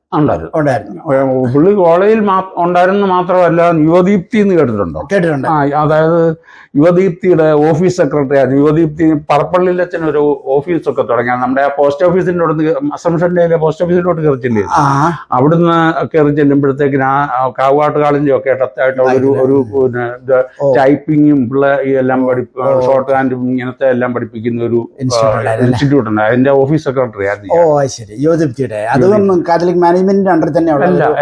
പുള്ളി കോളേജിൽ ഉണ്ടായിരുന്നു മാത്രമല്ല, യുവദീപ്തി എന്ന് കേട്ടിട്ടുണ്ടോ? കേട്ടിട്ടുണ്ട്. അതായത് യുവദീപ്തിയുടെ ഓഫീസ് സെക്രട്ടറി ആയിരുന്നു. യുവദീപ്തി പറപ്പള്ളിയിൽ അച്ഛൻ ഒരു ഓഫീസൊക്കെ തുടങ്ങിയ നമ്മുടെ ആ പോസ്റ്റ് ഓഫീസിന്റെ അടുത്ത് അസംഷന്റെ പോസ്റ്റ് ഓഫീസിലോട്ട് കയറി ചെല്ലേ, അവിടുന്ന് കയറി ചെല്ലുമ്പോഴത്തേക്കിന് ആ കാവാട്ട് കാളിന്റെ ഒക്കെ ഇടത്തായിട്ടുള്ള ഒരു ടൈപ്പിങ്ങും എല്ലാം ഷോർട്ട് ഹാൻഡും ഇങ്ങനത്തെ എല്ലാം പഠിപ്പിക്കുന്ന ഒരു ഇൻസ്റ്റിറ്റ്യൂട്ട് ഉണ്ട്. അതിന്റെ ഓഫീസ് സെക്രട്ടറി ആയിരുന്നു യുവദീപ്തിയുടെ. അതൊന്നും കാത്തലിക് മാനേജ്മെന്റിന്റെ അണ്ടർ തന്നെ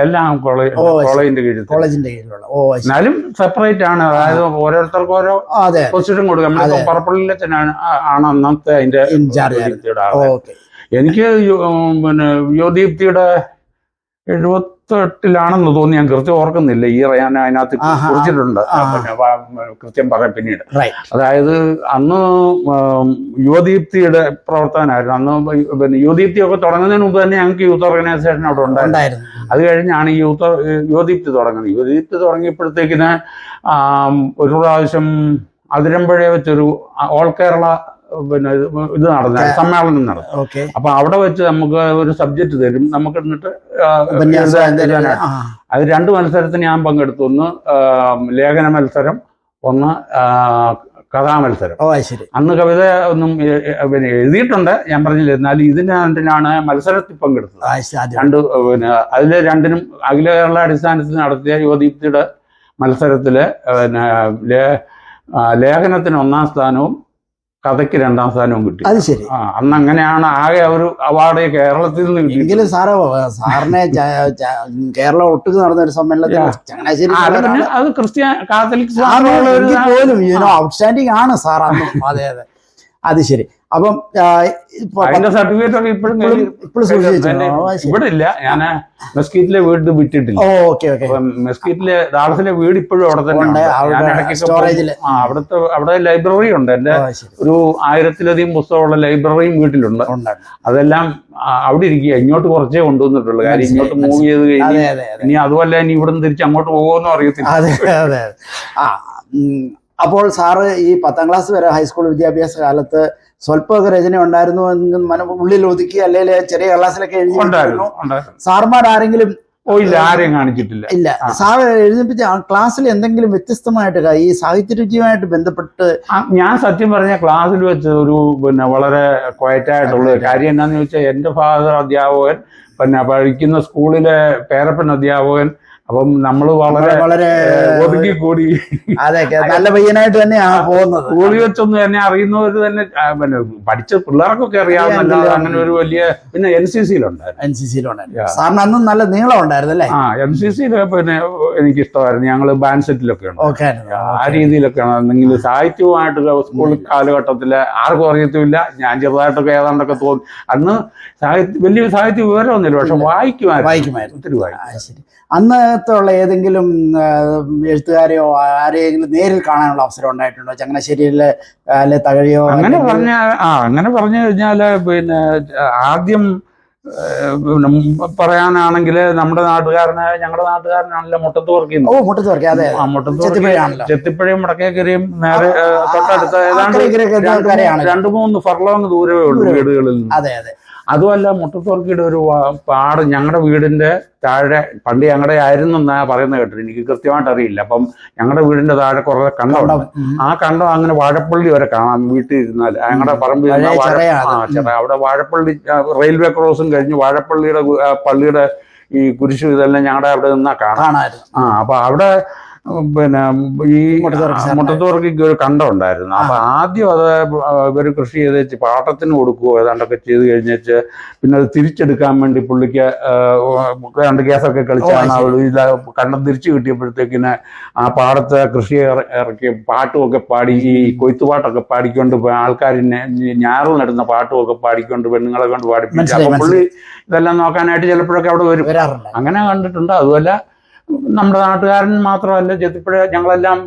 എല്ലാം കോളേജിന്റെ കീഴിലുള്ള. എന്നാലും സെപ്പറേറ്റ് ആണ്. അതായത് ഓരോരുത്തർക്കും ഓരോ പൊസിഷൻ കൊടുക്കും. നമ്മളിപ്പോ പറപ്പള്ളിയിലെ ആണ് അന്നത്തെ അതിന്റെ എനിക്ക് പിന്നെ യുവദീപ്തിയുടെ 78-ലാണെന്ന് തോന്നി, ഞാൻ കൃത്യം ഓർക്കുന്നില്ല. ഈ ഞാൻ അതിനകത്ത് കുറിച്ചിട്ടുണ്ട്, കൃത്യം പറയാം പിന്നീട്. അതായത് അന്ന് യുവദീപ്തിയുടെ പ്രവർത്തനമായിരുന്നു. അന്ന് പിന്നെ യുവദീപ്തിയൊക്കെ തുടങ്ങുന്നതിന് മുമ്പ് തന്നെ ഞങ്ങൾക്ക് യൂത്ത് ഓർഗനൈസേഷൻ അവിടെ ഉണ്ടായിരുന്നു. അത് കഴിഞ്ഞാണ് യുവദീപ്തി തുടങ്ങുന്നത്. യുവദീപ്തി തുടങ്ങിയപ്പോഴത്തേക്കിന് ഒരു പ്രാവശ്യം അതിരമ്പുഴ വെച്ചൊരു ഓൾ കേരള പിന്നെ ഇത് നടന്നു, സമ്മേളനം നടന്നു. അപ്പൊ അവിടെ വെച്ച് നമുക്ക് ഒരു സബ്ജക്റ്റ് തരും, നമുക്ക് എന്നിട്ട് അത് 2 മത്സരത്തിന് ഞാൻ പങ്കെടുത്തു. ഒന്ന് ലേഖന മത്സരം, ഒന്ന് കഥാമത്സരം. അന്ന് കവിത ഒന്നും പിന്നെ എഴുതിയിട്ടുണ്ട്, ഞാൻ പറഞ്ഞില്ല. എന്നാലും ഇതിനാണ് മത്സരത്തിൽ പങ്കെടുത്തത്. 2 പിന്നെ അതിൽ 2നും അഖില കേരള അടിസ്ഥാനത്തിൽ നടത്തിയ യുവദീപ്തിയുടെ മത്സരത്തില് പിന്നെ ലേഖനത്തിന് 1ാം സ്ഥാനവും കഥയ്ക്ക് 2ാം സ്ഥാനവും കിട്ടി. അത് ശരി. അന്ന് അങ്ങനെയാണ് ആകെ ഒരു അവാർഡ് കേരളത്തിൽ നിന്ന് കിട്ടി. എങ്കിലും സാറിനെ കേരളം ഒട്ടുക്ക് നടന്ന ഒരു സമ്മേളനത്തിൽ അത് ക്രിസ്ത്യൻ കാത്തലിക് പോലും ഔട്ട്സ്റ്റാൻഡിങ് ആണ് സാർ അന്ന്. അതെ അതെ, അത് ശരി. അപ്പം അതിന്റെ സർട്ടിഫിക്കറ്റ് ഒക്കെ ഇപ്പോഴും ഇവിടെ ഇല്ല. ഞാൻ മെസ്കീറ്റിലെ വീട് വിട്ടിട്ടില്ല. മെസ്കീറ്റിലെ ഡാളസിലെ വീട് ഇപ്പോഴും അവിടെ തന്നെ. ഞാൻ ഇടയ്ക്കൊക്കെ അവിടെ ലൈബ്രറി ഉണ്ട്. എന്റെ ഒരു 1000-ലധികം പുസ്തകമുള്ള ലൈബ്രറിയും വീട്ടിലുണ്ട്. അതെല്ലാം അവിടെ ഇരിക്കുക. ഇങ്ങോട്ട് കുറച്ചേ കൊണ്ടുവന്നിട്ടുള്ളൂ. കാര്യം ഇങ്ങോട്ട് മൂവ് ചെയ്ത് കഴിഞ്ഞ് ഇനി അതുമല്ല ഇനി ഇവിടെ നിന്ന് തിരിച്ച് അങ്ങോട്ട് പോകുമെന്നും അറിയത്തില്ല. അപ്പോൾ സാറ് ഈ 10ാം ക്ലാസ് വരെ ഹൈസ്കൂൾ വിദ്യാഭ്യാസ കാലത്ത് സ്വല്പമൊക്കെ രചന ഉണ്ടായിരുന്നു എന്ന് ഉള്ളിൽ ഒതുക്കി, അല്ലെങ്കിൽ ചെറിയ ക്ലാസ്സിലൊക്കെ എഴുതി സാർമാർ ആരെങ്കിലും? ഇല്ല, ആരെയും കാണിച്ചിട്ടില്ല. ഇല്ല, സാർ എഴുതിപ്പിച്ച ക്ലാസ്സിൽ എന്തെങ്കിലും വ്യത്യസ്തമായിട്ട് ഈ സാഹിത്യരുചിയുമായിട്ട് ബന്ധപ്പെട്ട്? ഞാൻ സത്യം പറഞ്ഞ ക്ലാസ്സിൽ വെച്ച് ഒരു പിന്നെ വളരെ ക്വയറ്റായിട്ടുള്ള കാര്യം എന്താണെന്ന് ചോദിച്ചാൽ, എൻ്റെ ഫാദർ അധ്യാപകൻ, പിന്നെ പഠിക്കുന്ന സ്കൂളിലെ പേരപ്പൻ അധ്യാപകൻ, അപ്പം നമ്മൾ വളരെ ഒതുക്കി കൂടി അതെ നല്ല പയ്യനായിട്ട് തന്നെയാണ് പോകുന്നത്. സ്കൂളിൽ വെച്ചൊന്നും എന്നെ അറിയുന്നവർ തന്നെ പിന്നെ പഠിച്ച പിള്ളേർക്കൊക്കെ അറിയാവുന്ന അങ്ങനെ ഒരു വലിയ പിന്നെ NCC-യിലുണ്ടായിരുന്നു. സാറിന് അന്നും നല്ല നീളം ഉണ്ടായിരുന്നു അല്ലേ? NCC-യിൽ പിന്നെ എനിക്ക് ഇഷ്ടമായിരുന്നു. ഞങ്ങള് ബാൻഡ് സെറ്റിലൊക്കെ ഉണ്ട്. ആ രീതിയിലൊക്കെയാണ്. എന്തെങ്കിലും സാഹിത്യവുമായിട്ട് സ്കൂൾ കാലഘട്ടത്തില് ആർക്കും അറിയത്തുമില്ല. ഞാൻ ചെറുതായിട്ടൊക്കെ ഏതാണ്ടൊക്കെ തോന്നി. അന്ന് വലിയ സാഹിത്യ വിവരമൊന്നുമില്ല, പക്ഷെ വായിക്കുമായിരുന്നു. ഒത്തിരി വായിക്കും. ശരി. അന്നത്തെ ഉള്ള ഏതെങ്കിലും എഴുത്തുകാരെയോ ആരെയെങ്കിലും നേരിൽ കാണാനുള്ള അവസരം ഉണ്ടായിട്ടുണ്ടോ? ചങ്ങനാശ്ശേരിയിലെ അല്ലെ തകഴിയോ? അങ്ങനെ പറഞ്ഞു കഴിഞ്ഞാല് പിന്നെ ആദ്യം പറയാനാണെങ്കിൽ ഞങ്ങളുടെ നാട്ടുകാരനാണല്ലോ മുട്ടത്തുവർക്കി. ചെത്തിപ്പുഴയും മുടക്കേക്കരയും നേരെ തൊട്ടടുത്ത ഏതാണ്ട് 2-3 ഫർലോങ് ദൂരമേ ഉള്ളൂ വീടുകളിൽ. അതുമല്ല, മുട്ടത്തുവർക്കിയുടെ ഒരു പാട് ഞങ്ങളുടെ വീടിന്റെ താഴെ പണ്ട് ഞങ്ങളുടെ ആയിരുന്നു എന്നാ പറയുന്നത് കേട്ടത്. എനിക്ക് കൃത്യമായിട്ട് അറിയില്ല. അപ്പം ഞങ്ങളുടെ വീടിന്റെ താഴെ കുറെ കണ്ടമുണ്ട്. ആ കണ്ടം അങ്ങനെ വാഴപ്പള്ളി വരെ കാണാം വീട്ടിൽ ഇരുന്നാൽ. ഞങ്ങളുടെ പറമ്പിൽ അവിടെ വാഴപ്പള്ളി റെയിൽവേ ക്രോസും കഴിഞ്ഞ് പള്ളിയുടെ ഈ കുരിശു ഇതെല്ലാം ഞങ്ങളുടെ അവിടെ നിന്നാ കാണാം. അപ്പൊ അവിടെ പിന്നെ ഈ മുട്ടത്തുവർക്കിക്ക് ഒരു കണ്ടം ഉണ്ടായിരുന്നു. അപ്പൊ ആദ്യം അത് ഇവര് കൃഷി ചെയ്ത് വെച്ച് പാട്ടത്തിന് കൊടുക്കുകയോ ഏതാണ്ടൊക്കെ ചെയ്ത് കഴിഞ്ഞേച്ച് പിന്നെ അത് തിരിച്ചെടുക്കാൻ വേണ്ടി പുള്ളിക്ക് 2 കേസൊക്കെ കളിച്ചാണ് കണ്ടം തിരിച്ചു കിട്ടിയപ്പോഴത്തേക്കിന് ആ പാടത്തെ കൃഷി ഇറക്കി പാട്ടുമൊക്കെ പാടി ഈ കൊയ്ത്തുപാട്ടൊക്കെ പാടിക്കൊണ്ട് ആൾക്കാരിനെ ഞാറിൽ നടുന്ന പാട്ടുമൊക്കെ പാടിക്കൊണ്ട് പെണ്ണുങ്ങളെ കൊണ്ട് പാടിപ്പിച്ചു. അപ്പൊ പുള്ളി ഇതെല്ലാം നോക്കാനായിട്ട് ചിലപ്പോഴൊക്കെ അവിടെ വരും. അങ്ങനെ കണ്ടിട്ടുണ്ട്. അതുമല്ല, നമ്മുടെ നാട്ടുകാരൻ മാത്രമല്ല, ചെത്തിപ്പുഴ ഞങ്ങളെല്ലാം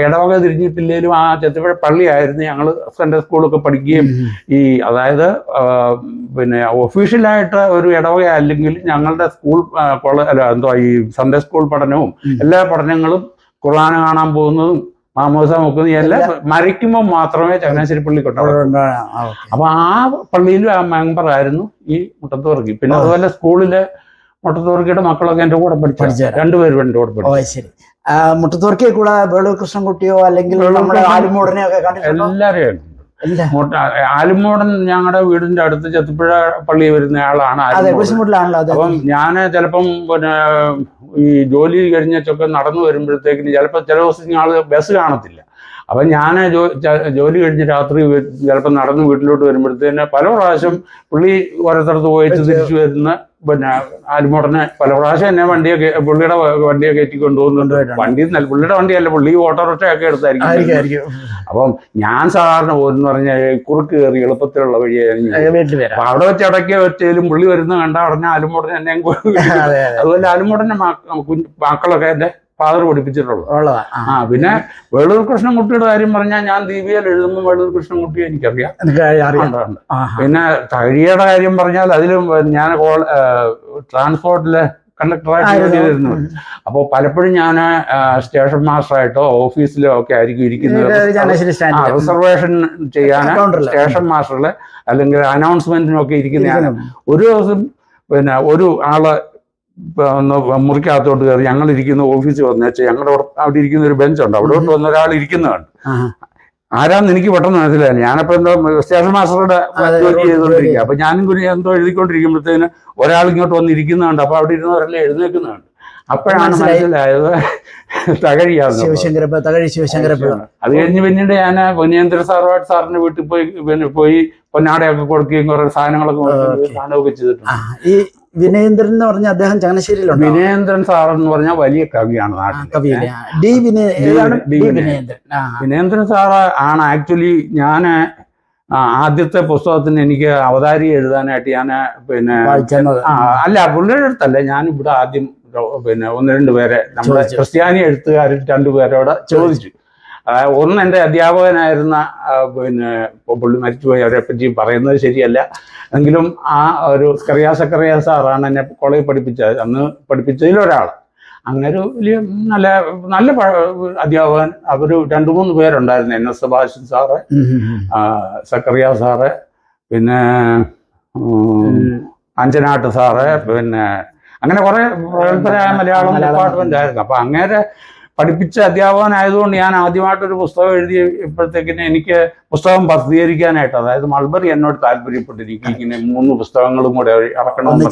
ഇടവക തിരിഞ്ഞിട്ടില്ലേലും ആ ചെത്തിപ്പുഴ പള്ളിയായിരുന്നു ഞങ്ങൾ സെൻട്രൽ സ്കൂളൊക്കെ പഠിക്കുകയും അതായത് പിന്നെ ഒഫീഷ്യലായിട്ട് ഒരു ഇടവക അല്ലെങ്കിൽ ഞങ്ങളുടെ സ്കൂൾ ഈ സൺഡേ സ്കൂൾ പഠനവും എല്ലാ പഠനങ്ങളും ഖുർആൻ കാണാൻ പോകുന്നതും മാമോസ നോക്കുന്നതും എല്ലാം മരിക്കുമ്പോൾ മാത്രമേ ചങ്ങനാശ്ശേരി പള്ളി കൊണ്ടുപോകും. അപ്പൊ ആ പള്ളിയിലും ആ മെമ്പറായിരുന്നു ഈ മുട്ടത്തുവർക്കി. പിന്നെ അതുപോലെ സ്കൂളിലെ മുട്ടത്തുവർക്കിയുടെ മക്കളൊക്കെ എന്റെ കൂടെ പഠിച്ചു. 2 പേരും എന്റെ കൂടെ പഠിച്ചു. ശരി. മുട്ടത്തുവർക്കിയെ കൂടെ വേളൂർ കൃഷ്ണൻകുട്ടിയോ അല്ലെങ്കിൽ ആലുമൂടനെയോ ഒക്കെ കണ്ടിട്ടുണ്ടോ? എല്ലാരെയും. ആലുമൂടൻ ഞങ്ങളുടെ വീടിന്റെ അടുത്ത് ചെത്തിപ്പുഴ പള്ളി വരുന്ന ആളാണ്. അപ്പം ഞാൻ ചിലപ്പം പിന്നെ ഈ ജോലി കഴിഞ്ഞൊക്കെ നടന്നു വരുമ്പോഴത്തേക്കിന് ചിലപ്പോൾ ചില ദിവസം ബസ് കാണത്തില്ല. അപ്പൊ ഞാൻ ജോലി കഴിഞ്ഞ് രാത്രി ചിലപ്പോൾ നടന്ന് വീട്ടിലോട്ട് വരുമ്പോഴത്തേന് പല പ്രാവശ്യം പുള്ളി ഓരോരുത്തരത്ത് പോയിട്ട് തിരിച്ചു വരുന്ന പിന്നെ ആലുമൂടനെ പല പ്രാവശ്യം എന്നെ പുള്ളിയുടെ വണ്ടിയെ കയറ്റി കൊണ്ടുപോകുന്നുണ്ട്. പുള്ളിയുടെ വണ്ടിയല്ല, പുള്ളി ഓട്ടോറിക്ഷയൊക്കെ എടുത്തായിരിക്കും. അപ്പം ഞാൻ സാധാരണ പോകുന്ന പറഞ്ഞാൽ കുറുക്ക് കയറി എളുപ്പത്തിലുള്ള വഴിയായിരുന്നു. അപ്പൊ അവിടെ വെച്ച് ഇടയ്ക്ക് വെച്ചാലും പുള്ളി വരുന്ന കണ്ട ഉടനെ ആലുമൂടൻ എന്നെ. അതുപോലെ ആലുമൂടന്റെ മക്കളൊക്കെ എന്റെ ഫാദർ പഠിപ്പിച്ചിട്ടുള്ളൂ. പിന്നെ വേളൂർ കൃഷ്ണൻകുട്ടിയുടെ കാര്യം പറഞ്ഞാൽ ഞാൻ ദീപികയിൽ എഴുതുമ്പോൾ വേളൂർ കൃഷ്ണൻകുട്ടിയെ എനിക്കറിയാം. പിന്നെ തകഴിയുടെ കാര്യം പറഞ്ഞാൽ അതിലും ഞാൻ ട്രാൻസ്പോർട്ടിലെ കണ്ടക്ടറായിട്ട് ചെയ്തിരുന്നു. അപ്പോൾ പലപ്പോഴും ഞാൻ സ്റ്റേഷൻ മാസ്റ്ററായിട്ടോ ഓഫീസിലോ ഒക്കെ ആയിരിക്കും ഇരിക്കുന്നത്. റിസർവേഷൻ ചെയ്യാൻ സ്റ്റേഷൻ മാസ്റ്ററില് അല്ലെങ്കിൽ അനൗൺസ്മെന്റിനൊക്കെ ഇരിക്കുന്നതാണ്. ഒരു ദിവസം പിന്നെ ഒരു ആള് മുറിക്കകത്തോട്ട് കയറി ഞങ്ങൾ ഇരിക്കുന്ന ഓഫീസിൽ വന്നേച്ച് ഞങ്ങളുടെ അവിടെ ഇരിക്കുന്ന ഒരു ബെഞ്ചുണ്ട്, അവിടോട്ട് വന്ന ഒരാൾ ഇരിക്കുന്നതാണ്. ആരാന്ന് എനിക്ക് പെട്ടെന്ന് മനസ്സിലായി. ഞാനപ്പോ എന്തോ സ്റ്റേഷൻ മാസ്റ്ററുടെ ജോലി ചെയ്തുകൊണ്ടിരിക്കുക. അപ്പൊ ഞാനും എന്തോ എഴുതിക്കൊണ്ടിരിക്കുമ്പോഴത്തേന് ഒരാൾ ഇങ്ങോട്ട് വന്നിരിക്കുന്നുണ്ട്. അപ്പൊ അവിടെ ഇരുന്നവരെല്ലാം എഴുന്നേക്കുന്നുണ്ട്. അപ്പോഴാണ് മനസ്സിലായത് തകഴിയാണ്. അത് കഴിഞ്ഞ് പിന്നീട് ഞാൻ പൊന്നിയേന്ദ്ര സാറിന്റെ വീട്ടിൽ പോയി പൊന്നാടയൊക്കെ കൊടുക്കുകയും കുറെ സാധനങ്ങളൊക്കെ ചെയ്തിട്ടുണ്ട്. വിനയേന്ദ്രൻ എന്ന് പറഞ്ഞ അദ്ദേഹം ചങ്ങനാശ്ശേരിയിലുണ്ട്. വിനയേന്ദ്രൻ സാർ എന്ന് പറഞ്ഞാൽ വലിയ കവിയാണ് നാട്ടിൽ. വിനയേന്ദ്രൻ സാറ് ആണ് ആക്ച്വലി ഞാൻ ആദ്യത്തെ പുസ്തകത്തിന് എനിക്ക് അവതാരി എഴുതാനായിട്ട് ഞാൻ പിന്നെ അല്ല പുള്ളിയുടെ അടുത്തല്ല, ഞാൻ ഇവിടെ ആദ്യം പിന്നെ 1-2 പേരെ നമ്മുടെ ക്രിസ്ത്യാനി എഴുത്തുകാരിൽ 2 പേരോട് ചോദിച്ചു. ഒന്ന് എൻ്റെ അധ്യാപകനായിരുന്ന പിന്നെ പുള്ളി മരിച്ചുപോയി, അവരെ പറ്റി പറയുന്നത് ശരിയല്ല എങ്കിലും ആ ഒരു സ്കറിയ സാറാണ് എന്നെ കോളേജിൽ പഠിപ്പിച്ചത്. അന്ന് പഠിപ്പിച്ചതിലൊരാൾ. അങ്ങനെ ഒരു വലിയ നല്ല അധ്യാപകൻ. അവര് 2-3 പേരുണ്ടായിരുന്നു. NS Subhashan sir, Zacharia sir, പിന്നെ അഞ്ചനാട്ട് സാറ്, പിന്നെ അങ്ങനെ കുറെ പ്രഗത്ഭരായ മലയാളം ഡിപ്പാർട്ട്മെന്റ് ആയിരുന്നു. അപ്പൊ അങ്ങേരെ പഠിപ്പിച്ച അധ്യാപകനായതുകൊണ്ട് ഞാൻ ആദ്യമായിട്ടൊരു പുസ്തകം എഴുതിയപ്പോഴത്തേക്കിന് എനിക്ക് പുസ്തകം പ്രസിദ്ധീകരിക്കാനായിട്ട്, അതായത് മൾബറി എന്നോട് താല്പര്യപ്പെട്ടിരിക്കും ഇങ്ങനെ 3 പുസ്തകങ്ങളും കൂടെ ഇറക്കണമെന്ന്.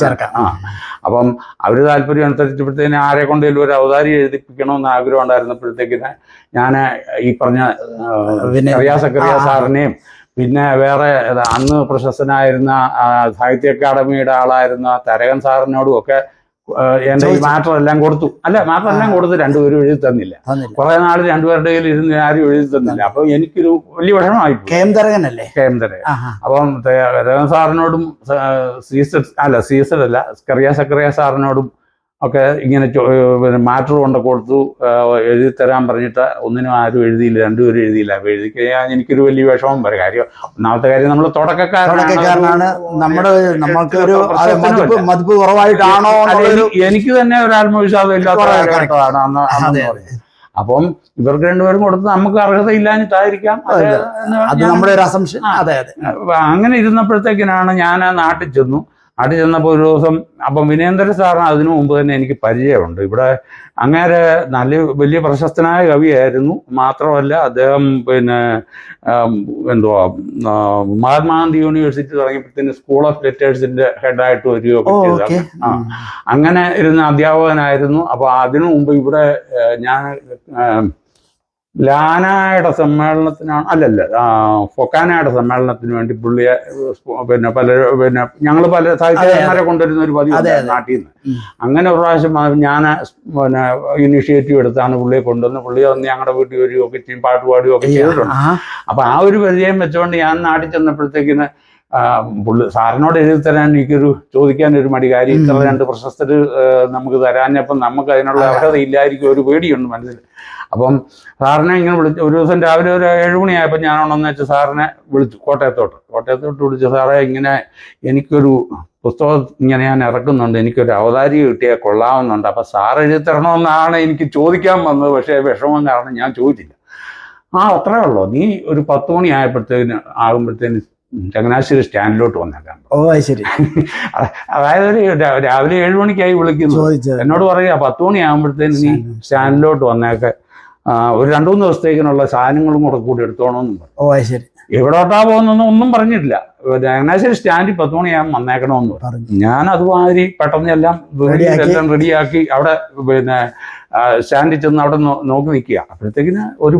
അപ്പം അവര് താല്പര്യം അനുസരിച്ചപ്പോഴത്തേന് ആരെ കൊണ്ടേലും ഒരു അവതാരി എഴുതിപ്പിക്കണമെന്ന് ആഗ്രഹം ഉണ്ടായിരുന്നപ്പോഴത്തേക്കിന് ഞാൻ ഈ പറഞ്ഞ സക്കറിയ സാറിനെയും പിന്നെ വേറെ അന്ന് പ്രശസ്തനായിരുന്ന സാഹിത്യ അക്കാദമിയുടെ ആളായിരുന്ന തരകൻ സാറിനോടും ഒക്കെ എന്റെ ഈ മാറ്റർ എല്ലാം കൊടുത്തു. മാറ്റർ എല്ലാം കൊടുത്ത് രണ്ടുപേരും എഴുതി തന്നില്ല. കുറെ നാൾ രണ്ടുപേരുടെ കയ്യിൽ ഇരുന്ന് ആരും എഴുതി തന്നില്ല. അപ്പൊ എനിക്കൊരു വലിയ വിഷമമായി. KM തരകൻ. അപ്പം തരകൻ സാറിനോടും സക്കറിയ സാറിനോടും ഒക്കെ ഇങ്ങനെ മാറ്റർ കൊണ്ട് കൊടുത്തു, എഴുതി തരാൻ പറഞ്ഞിട്ട് ഒന്നിനും ആരും എഴുതിയില്ല, രണ്ടുപേരും എഴുതിയില്ല. അപ്പൊ എഴുതി കഴിഞ്ഞാൽ എനിക്കൊരു വലിയ വിഷമം വരും. കാര്യം ഒന്നാമത്തെ കാര്യം നമ്മൾ തുടക്കക്കാരനാണ്, മതിപ്പ് കുറവായിട്ടാണോ, എനിക്ക് തന്നെ ഒരു ആത്മവിശ്വാസം ഇല്ലാത്ത കാലഘട്ടമാണ് അന്ന്. അപ്പം ഇവർക്ക് രണ്ടുപേരും കൊടുത്ത് നമുക്ക് അർഹതയില്ലാഞ്ഞിട്ടായിരിക്കാം, അത് നമ്മുടെ ഒരു അസംഷൻ. അങ്ങനെ ഇരുന്നപ്പോഴത്തേക്കിനാണ് ഞാൻ നാട്ടിൽ ചെന്നു. നാട്ടിൽ ചെന്നപ്പോൾ ഒരു ദിവസം അപ്പം വിനേന്ദ്ര സാറിന് അതിനു മുമ്പ് തന്നെ എനിക്ക് പരിചയമുണ്ട്. ഇവിടെ അങ്ങേരെ വലിയ പ്രശസ്തനായ കവിയായിരുന്നു. മാത്രമല്ല അദ്ദേഹം പിന്നെ മഹാത്മാഗാന്ധി യൂണിവേഴ്സിറ്റി തുടങ്ങിയപ്പോഴത്തേന് സ്കൂൾ ഓഫ് ലെറ്റേഴ്സിന്റെ ഹെഡായിട്ട് വരികയൊക്കെ ചെയ്തതാണ്. അങ്ങനെ ഇരുന്ന അധ്യാപകനായിരുന്നു. അപ്പൊ അതിനു മുമ്പ് ഇവിടെ ഞാൻ ലാനായുടെ സമ്മേളനത്തിനാണ് ഫൊക്കാനയുടെ സമ്മേളനത്തിന് വേണ്ടി പുള്ളിയെ ഞങ്ങൾ പല സാഹിത്യകാരന്മാരെ കൊണ്ടുവരുന്ന ഒരു പതിവ് നാട്ടിൽ നിന്ന്. അങ്ങനെ ഒരു പ്രാവശ്യം ഞാൻ ഇനിഷ്യേറ്റീവ് എടുത്താണ് പുള്ളിയെ കൊണ്ടുവന്ന്. പുള്ളി വന്ന് ഞങ്ങളുടെ വീട്ടിൽ വരികയൊക്കെ ചെയ്യും, പാട്ട് പാടുകയൊക്കെ ചെയ്തിട്ടുണ്ട്. അപ്പൊ ആ ഒരു പരിചയം വെച്ചുകൊണ്ട് ഞാൻ നാട്ടിൽ ചെന്നപ്പോഴത്തേക്കിന് പുള്ളി സാറിനോട് എഴുതി തരാൻ ചോദിക്കാനൊരു മടി. കാര്യം ഇത്ര 2 പ്രശസ്തര് നമുക്ക് തരാഞ്ഞപ്പം നമുക്ക് അതിനുള്ള അർഹത ഇല്ലായിരിക്കും, ഒരു പേടിയുണ്ട് മനസ്സിൽ. അപ്പം സാറിനെ ഇങ്ങനെ വിളിച്ചു. ഒരു ദിവസം രാവിലെ ഒരു 7 മണിയായപ്പോൾ ഞാൻ ഉണ്ടെന്ന് വെച്ച് സാറിനെ വിളിച്ചു, കോട്ടയത്തോട്ട് വിളിച്ചു. സാറേ, ഇങ്ങനെ എനിക്കൊരു പുസ്തകം ഇങ്ങനെ ഞാൻ ഇറക്കുന്നുണ്ട്, എനിക്കൊരു അവതാരി കിട്ടിയാൽ കൊള്ളാവുന്നുണ്ട്. അപ്പം സാർ എഴുതി തരണമെന്നാണ് എനിക്ക് ചോദിക്കാൻ വന്നത്. പക്ഷേ വിഷമം കാരണം ഞാൻ ചോദിച്ചില്ല. അത്രേ ഉള്ളൂ, നീ ഒരു 10 മണി ആകുമ്പോഴത്തേന് ചങ്ങനാശ്ശേരി സ്റ്റാൻഡിലോട്ട് വന്നേക്കാം. ശരി. അതായത് രാവിലെ 7 മണിക്കായി വിളിക്കുന്നു. എന്നോട് പറയുക 10 മണി ആകുമ്പോഴത്തേന് നീ സ്റ്റാൻഡിലോട്ട് വന്നേക്കെ, ഒരു 2-3 ദിവസത്തേക്കിനുള്ള സാധനങ്ങളും കൂടി എടുത്തോണമെന്നും പറഞ്ഞു. എവിടോട്ടാ പോകുന്നൊന്നും ഒന്നും പറഞ്ഞിട്ടില്ല. ചങ്ങനാശ്ശേരി സ്റ്റാൻഡിൽ 10 മണിയാകുമ്പോൾ വന്നേക്കണമെന്ന് പറഞ്ഞു. ഞാൻ അതുമാതിരി പെട്ടെന്ന് എല്ലാം റെഡിയാക്കി അവിടെ പിന്നെ സ്റ്റാൻഡിൽ ചെന്ന് അവിടെ നോക്കി നിൽക്കുക. അപ്പോഴത്തേക്കിന് ഒരു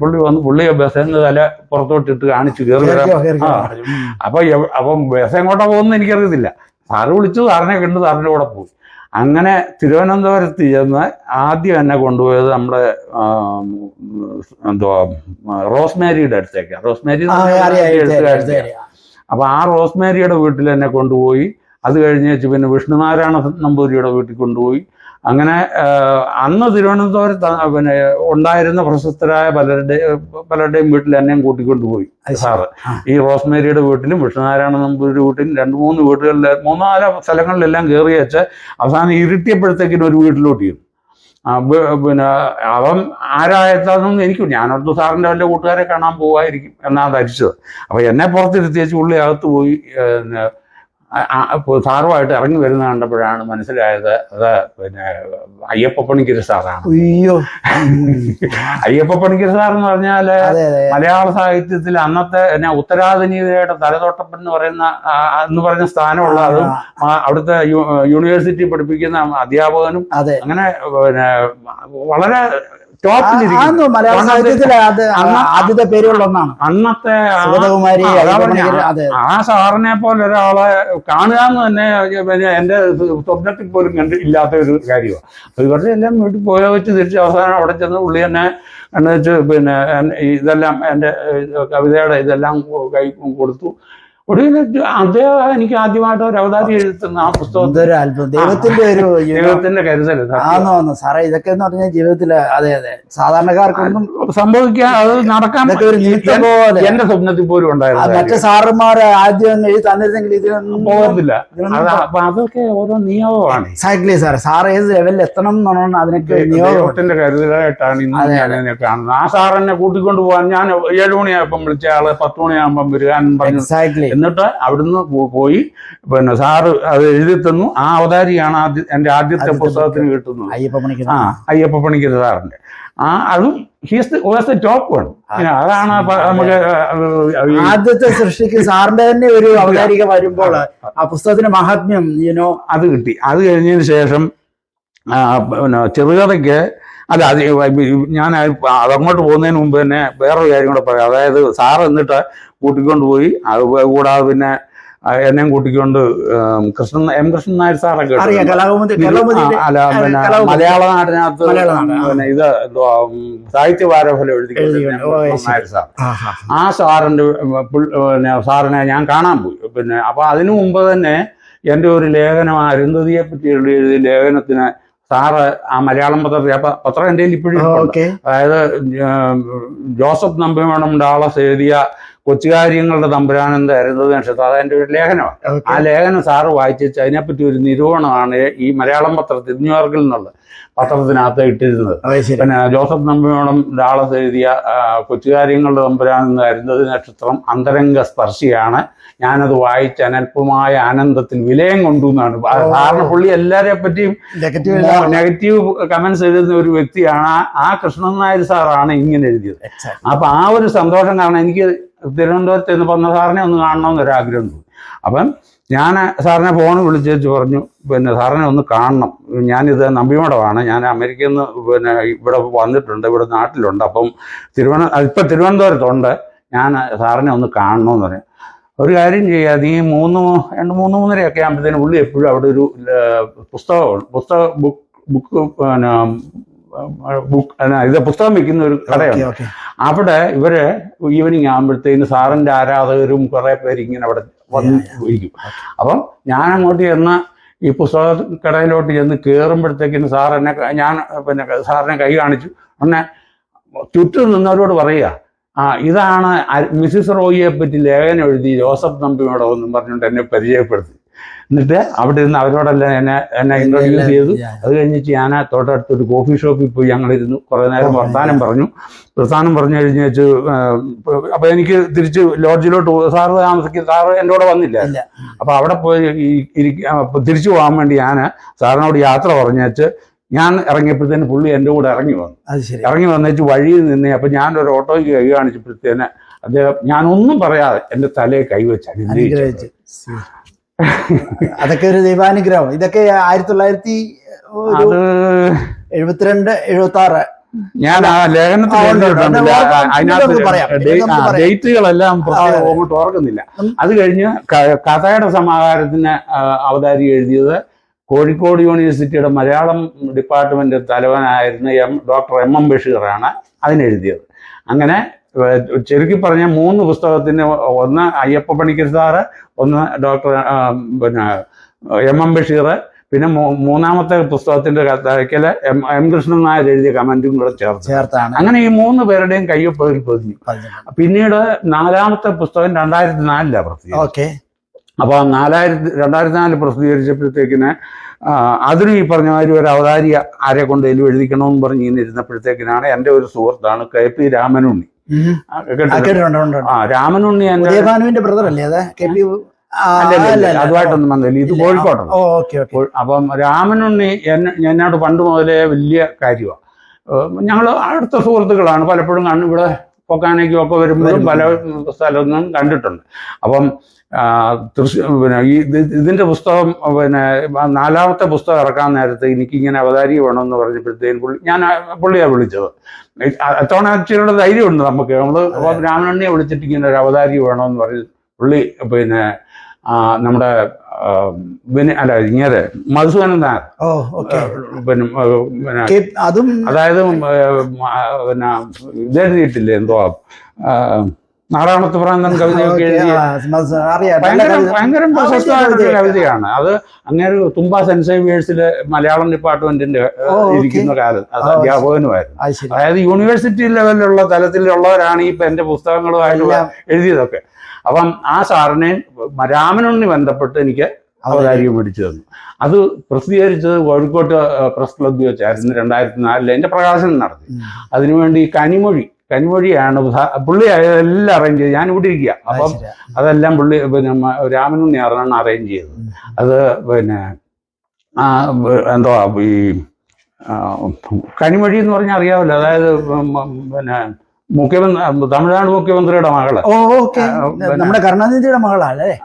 പുള്ളി വന്ന് പുള്ളിയെ ബസ്സിന് തല പുറത്തോട്ടിട്ട് കാണിച്ചു കയറി വരാം. അപ്പം ബസ് എങ്ങോട്ടാ പോകുന്നത് എനിക്കറിയത്തില്ല. സാറ് വിളിച്ചു, സാറിനെ കണ്ടു, സാറിൻ്റെ കൂടെ പോയി. അങ്ങനെ തിരുവനന്തപുരത്ത് ചെന്ന് ആദ്യം എന്നെ കൊണ്ടുപോയത് നമ്മുടെ റോസ്മേരിയുടെ അടുത്തേക്കാണ്. റോസ്മേരി അപ്പൊ ആ റോസ്മേരിയുടെ വീട്ടിൽ എന്നെ കൊണ്ടുപോയി. അത് കഴിഞ്ഞ് പിന്നെ വിഷ്ണുനാരായണ നമ്പൂതിരിയുടെ വീട്ടിൽ കൊണ്ടുപോയി. അങ്ങനെ അന്ന് തിരുവനന്തപുരത്ത് പിന്നെ ഉണ്ടായിരുന്ന പ്രശസ്തരായ പലരുടെയും വീട്ടിൽ എന്നെയും കൂട്ടിക്കൊണ്ടുപോയി സാറ്. ഈ റോസ്മേരിയുടെ വീട്ടിലും വിഷ്ണുനാരായണ നമ്പൂതിരി വീട്ടിലും 2-3 വീടുകളിൽ 3-4 സ്ഥലങ്ങളിലെല്ലാം കയറി വെച്ച് അവസാനം ഇരുട്ടിയപ്പോഴത്തേക്കിനും ഒരു വീട്ടിലോട്ട് ചെയ്യും. പിന്നെ അവൻ ആരായെത്താന്നൊന്നും ഞാനടുത്ത് സാറിൻ്റെ വല്ല കൂട്ടുകാരെ കാണാൻ പോവായിരിക്കും എന്നാണ് ധരിച്ചത്. അപ്പൊ എന്നെ പുറത്തിരുത്തിയേച്ച് പുള്ളി അകത്ത് പോയി സാറുമായിട്ട് ഇറങ്ങി വരുന്ന കണ്ടപ്പോഴാണ് മനസ്സിലായത് അത് പിന്നെ അയ്യപ്പ പണിക്കർ സാറാണ്. അയ്യപ്പ പണിക്കർ സാർ എന്ന് പറഞ്ഞാല് മലയാള സാഹിത്യത്തിൽ അന്നത്തെ ഉത്തരാധുനികതയുടെ തലതൊട്ടപ്പൻ എന്ന് പറഞ്ഞ സ്ഥാനമുള്ള അതും അവിടുത്തെ യൂണിവേഴ്സിറ്റി പഠിപ്പിക്കുന്ന അധ്യാപകനും അങ്ങനെ പിന്നെ വളരെ ആദ്യത്തെ പേരുള്ള ഒന്നാണ് അന്നത്തെ ആ സാറിനെ പോലെ ഒരാളെ കാണുക എന്ന് തന്നെ എന്റെ സ്വപ്നത്തിൽ പോലും ഇല്ലാത്ത ഒരു കാര്യമാണ്. അപ്പൊ ഇവരുടെ എല്ലാം വീട്ടിൽ പോയ വെച്ച് തിരിച്ച് അവസാനം അവിടെ ചെന്ന് പുള്ളി തന്നെ എന്നു വെച്ച് പിന്നെ ഇതെല്ലാം എന്റെ കവിതയുടെ ഇതെല്ലാം കൈ കൊടുത്തു. ഒടുവിൽ അദ്ദേഹം എനിക്ക് ആദ്യമായിട്ട് ഒരു അവതാരി എഴുതുന്ന ആ പുസ്തകം ദൈവത്തിന്റെ കരുതൽ സാറേ. ഇതൊക്കെ എന്ന് പറഞ്ഞാൽ ജീവിതത്തില് സാധാരണക്കാർക്കൊന്നും സംഭവിക്കാൻ അത് നടക്കാൻ എന്റെ സ്വപ്നത്തിൽ പോലും ഉണ്ടായിരുന്നു. മറ്റു സാറന്മാര് ആദ്യം എഴുതി തന്നിരുന്നെങ്കിൽ ഇതിനൊന്നും പോകത്തില്ല. അപ്പൊ അതൊക്കെ ഓരോ നിയോഗമാണ്. Exactly sir. സാർ ഏത് ലെവലിൽ എത്തണം എന്നാണ് അതിനൊക്കെ ദൈവത്തിന്റെ കരുതലായിട്ടാണ് ഇന്ന് ഞാൻ അതിനെ കാണുന്നത്. ആ സാർ എന്നെ കൂട്ടിക്കൊണ്ട് പോകാൻ ഞാൻ 7 മണിയായപ്പം വിളിച്ച ആള് 10 മണിയാകുമ്പം വരിക പറഞ്ഞു. എന്നിട്ട് അവിടുന്ന് പോയി പിന്നെ സാറ് അത് എഴുതി തന്നു. ആ അവതാരിയാണ് എൻ്റെ ആദ്യത്തെ പുസ്തകത്തിന് കിട്ടുന്നത്. അയ്യപ്പ പണിക്കർ സാറിന്റെ അതും വാസ് ദ ടോപ്പ് വൺ. അതാണ് നമുക്ക് ആദ്യത്തെ സൃഷ്ടിക്ക് സാറിന്റെ തന്നെ ഒരു അവതാരിക വരുമ്പോൾ ആ പുസ്തകത്തിന്റെ മഹാത്മ്യം അത് കിട്ടി. അത് കഴിഞ്ഞതിന് ശേഷം പിന്നെ ചെറുകഥയ്ക്ക് അല്ല, അത് ഞാൻ അതങ്ങോട്ട് പോകുന്നതിന് മുമ്പ് തന്നെ വേറൊരു കാര്യം കൂടെ പറയാം. അതായത് സാറ് എന്നിട്ട് കൂട്ടിക്കൊണ്ട് പോയി, അത് കൂടാതെ പിന്നെ എന്നെയും കൂട്ടിക്കൊണ്ട് എം കൃഷ്ണൻ നായർ സാറൊക്കെ അല്ല പിന്നെ മലയാള നാടിനകത്ത് പിന്നെ ഇത് സാഹിത്യ വാരഫലം എഴുതിക്കൊണ്ട് നായർ സാർ, ആ സാറിനെ ഞാൻ കാണാൻ പോയി. പിന്നെ അപ്പൊ അതിനു മുമ്പ് തന്നെ എൻ്റെ ഒരു ലേഖനം അരുന്ധതിയെ പറ്റി എഴുതിയ ലേഖനത്തിന് സാറ് ആ മലയാളം പത്രം എൻ്റെ ഇപ്പോഴും, അതായത് ജോസഫ് നമ്പിമേണം ഡാളസ് എഴുതിയ കൊച്ചുകാര്യങ്ങളുടെ തമ്പുരാനന്ദ അരുന്ധതി നക്ഷത്രം, അതെൻ്റെ ഒരു ലേഖനമാണ്. ആ ലേഖനം സാറ് വായിച്ചു അതിനെപ്പറ്റി ഒരു നിരൂപണമാണ് ഈ മലയാളം പത്രത്തിൽ ന്യൂയോർക്കിൽ നിന്നുള്ള പത്രത്തിനകത്ത് ഇട്ടിരുന്നത്. പിന്നെ ജോസഫ് നമ്പിമേണം ഡാളസ് എഴുതിയ കൊച്ചുകാര്യങ്ങളുടെ തമ്പുരാനന്ദ അരുന്ധതി നക്ഷത്രം അന്തരംഗ സ്പർശിയാണ്. ഞാനത് വായിച്ച് അനൽപമായ ആനന്ദത്തിൽ വിലയം കൊണ്ടു എന്നാണ് സാറിന്. പുള്ളി എല്ലാവരെ പറ്റിയും നെഗറ്റീവ് കമന്റ്സ് എഴുതുന്ന ഒരു വ്യക്തിയാണ്. ആ കൃഷ്ണൻ നായർ സാറാണ് ഇങ്ങനെ എഴുതിയത്. അപ്പൊ ആ ഒരു സന്തോഷം കാരണം എനിക്ക് തിരുവനന്തപുരത്ത് നിന്ന് വന്ന സാറിനെ ഒന്ന് കാണണമെന്നൊരാഗ്രഹം തോന്നി. അപ്പം ഞാൻ സാറിനെ ഫോൺ വിളിച്ചു പറഞ്ഞു, പിന്നെ സാറിനെ ഒന്ന് കാണണം, ഞാനിത് നമ്പിമഠമാണ്, ഞാൻ അമേരിക്കയിൽ നിന്ന് പിന്നെ ഇവിടെ വന്നിട്ടുണ്ട്, ഇവിടെ നാട്ടിലുണ്ട്, അപ്പം ഇപ്പം തിരുവനന്തപുരത്തുണ്ട്, ഞാൻ സാറിനെ ഒന്ന് കാണണമെന്ന് പറഞ്ഞു. ഒരു കാര്യം ചെയ്യാം, നീ 3:30 ആകുമ്പോഴത്തേനും പുള്ളി എപ്പോഴും അവിടെ ഒരു പുസ്തകം വിൽക്കുന്ന ഒരു കടയുണ്ട്. അവിടെ ഇവര് ഈവനിങ് ആകുമ്പോഴത്തേന് സാറിന്റെ ആരാധകരും കുറെ പേര് ഇങ്ങനെ അവിടെ വന്ന് ഇരിക്കും. അപ്പം ഞാൻ അങ്ങോട്ട് ചെന്ന് ഈ പുസ്തക കടയിലോട്ട് ചെന്ന് കയറുമ്പോഴത്തേക്കിന് സാർ എന്നെ പിന്നെ സാറിനെ കൈ കാണിച്ചു. അങ്ങനെ ചുറ്റും നിന്നവരോട് പറയുക, ഇതാണ് മിസ്സിസ് റോയിയെ പറ്റി ലേഖനം എഴുതി ജോസഫ് നമ്പിമേടം എന്നും പറഞ്ഞുകൊണ്ട് എന്നെ പരിചയപ്പെടുത്തി. എന്നിട്ട് അവിടെ നിന്ന് അവരോടെല്ലാം എന്നെ ഇൻട്രൊഡ്യൂസ് ചെയ്തു. അത് കഴിഞ്ഞിട്ട് ഞാൻ തൊട്ടടുത്തൊരു കോഫി ഷോപ്പിൽ പോയി ഞങ്ങളിരുന്നു, കുറേ നേരം വർത്താനം പറഞ്ഞു കഴിഞ്ഞ് വെച്ച് അപ്പൊ എനിക്ക് തിരിച്ച് ലോഡ്ജിലോട്ട് സാറ് താമസിക്കും, സാറ് എൻ്റെ കൂടെ വന്നില്ല. അപ്പൊ അവിടെ പോയി തിരിച്ചു പോകാൻ വേണ്ടി ഞാൻ സാറിനോട് യാത്ര പറഞ്ഞേച്ച് ഞാൻ ഇറങ്ങിയപ്പോഴത്തേന് പുള്ളി എൻ്റെ കൂടെ ഇറങ്ങി വന്നേച്ച് വഴിയിൽ നിന്നേ. അപ്പൊ ഞാൻ ഒരു ഓട്ടോയ്ക്ക് കൈ കാണിച്ചപ്പോഴത്തേന് അദ്ദേഹം ഞാനൊന്നും പറയാതെ എൻ്റെ തലയെ കൈവച്ച് അനുഗ്രഹിച്ചു. അതൊക്കെ ഒരു ദൈവാനുഗ്രഹം. ഇതൊക്കെ 1972-76 ഞാൻ ആ ലേഖനത്തിൽ അതിനകത്ത് ഡേറ്റുകളെല്ലാം അങ്ങോട്ട് ഓർക്കുന്നില്ല. അത് കഴിഞ്ഞ് കഥയുടെ സമാഹാരത്തിന് അവതാരി എഴുതിയത് കോഴിക്കോട് യൂണിവേഴ്സിറ്റിയുടെ മലയാളം ഡിപ്പാർട്ട്മെന്റ് തലവനായിരുന്ന ഡോക്ടർ എം ബഷീറാണ് അതിനെഴുതിയത്. അങ്ങനെ ചുരുക്കി പറഞ്ഞ 3 പുസ്തകത്തിന്, ഒന്ന് അയ്യപ്പ പണിക്കർ സാറ്, ഒന്ന് ഡോക്ടർ പിന്നെ എം ബഷീർ, പിന്നെ മൂന്നാമത്തെ പുസ്തകത്തിന്റെ കഥയ്ക്കല് എം കൃഷ്ണൻ നായർ എഴുതിയ കമന്റും കൂടെ ചേർത്താണ്. അങ്ങനെ ഈ 3 പേരുടെയും കയ്യൊപ്പ് പൊതിഞ്ഞു. പിന്നീട് 4ാമത്തെ പുസ്തകം 2004 പ്രസിദ്ധീകരിച്ചു. അപ്പൊ 2004 പ്രസിദ്ധീകരിച്ചപ്പോഴത്തേക്കിന് അതിനും ഈ പറഞ്ഞ മാതിരി ഒരു അവതാരി ആരെ കൊണ്ട് എഴുതിക്കണമെന്ന് പറഞ്ഞ് ഇങ്ങനെ ഇരുന്നപ്പോഴത്തേക്കിനാണ് എൻ്റെ ഒരു സുഹൃത്താണ് KP രാമനുണ്ണി. രാമനുണ്ണി എന്റെ ബ്രദർ അല്ലേ? അതുമായിട്ടൊന്നും വന്നില്ല, ഇത് കോഴിക്കോട്ടാണ്. അപ്പം രാമനുണ്ണി എന്നോട് പണ്ട് മുതലേ വലിയ കാര്യമാണ്. ഞങ്ങൾ അടുത്ത സുഹൃത്തുക്കളാണ്, പലപ്പോഴും ഇവിടെ പൊക്കാനേക്കും ഒക്കെ വരുമ്പോഴും പല സ്ഥലത്തും കണ്ടിട്ടുണ്ട്. അപ്പം പിന്നെ ഇതിന്റെ പുസ്തകം പിന്നെ 4ാമത്തെ പുസ്തകം ഇറക്കാൻ നേരത്തെ എനിക്കിങ്ങനെ അവതാരി വേണമെന്ന് പറഞ്ഞപ്പോഴത്തേക്കും പുള്ളിയാണ് വിളിച്ചത്. അത്തവണ ഇച്ചിരിയുടെ ധൈര്യമുണ്ട് നമുക്ക്. രാമനുണ്ണിയെ വിളിച്ചിട്ട് ഇങ്ങനെ ഒരു അവതാരി വേണമെന്ന് പറഞ്ഞ് പുള്ളി പിന്നെ നമ്മുടെ ഇങ്ങനെ മധുസൂദനൻ നായർ പിന്നെ അതായത് പിന്നെ ഇതെഴുതിയിട്ടില്ലേ, എന്തോ നാരായണത്ത് പ്രാന്തൻ കവിതയൊക്കെ എഴുതിയ ഭയങ്കര പ്രശസ്തമായിട്ടുള്ള കവിതയാണ് അത്. അങ്ങനെ തുമ്പ സെന്റ് സേവിയേഴ്സിലെ മലയാളം ഡിപ്പാർട്ട്മെന്റിന്റെ ഇരിക്കുന്ന കാലത്ത് അത് അധ്യാപകനുമായിരുന്നു. അതായത് യൂണിവേഴ്സിറ്റി ലെവലിലുള്ള തലത്തിലുള്ളവരാണ് ഈ എന്റെ പുസ്തകങ്ങളുമായിട്ട് എഴുതിയതൊക്കെ. അപ്പം ആ സാറിനെ രാമനുണ്ണി ബന്ധപ്പെട്ട് എനിക്ക് അവതാരിക മേടിച്ചു തന്നു. അത് പ്രസിദ്ധീകരിച്ചത് കോഴിക്കോട്ട് പ്രസ് ക്ലബ്ബിൽ വെച്ചായിരുന്നു 2004 എന്റെ പ്രകാശനം നടത്തി. അതിനുവേണ്ടി കനിമൊഴി കനിമൊഴിയാണ് പുള്ളി എല്ലാം അറേഞ്ച് ചെയ്ത്. ഞാൻ ഇവിടെ ഇരിക്കുക, അപ്പം അതെല്ലാം പുള്ളി പിന്നെ രാമനും നേറാണ് അറേഞ്ച് ചെയ്തത്. അത് പിന്നെ എന്തുവാ ഈ കനിമൊഴി എന്ന് പറഞ്ഞാൽ അറിയാമല്ലോ, അതായത് പിന്നെ തമിഴ്നാട് മുഖ്യമന്ത്രിയുടെ മകള്. നമ്മുടെ കരുണാനിധിയുടെ മകളാണല്ലേ?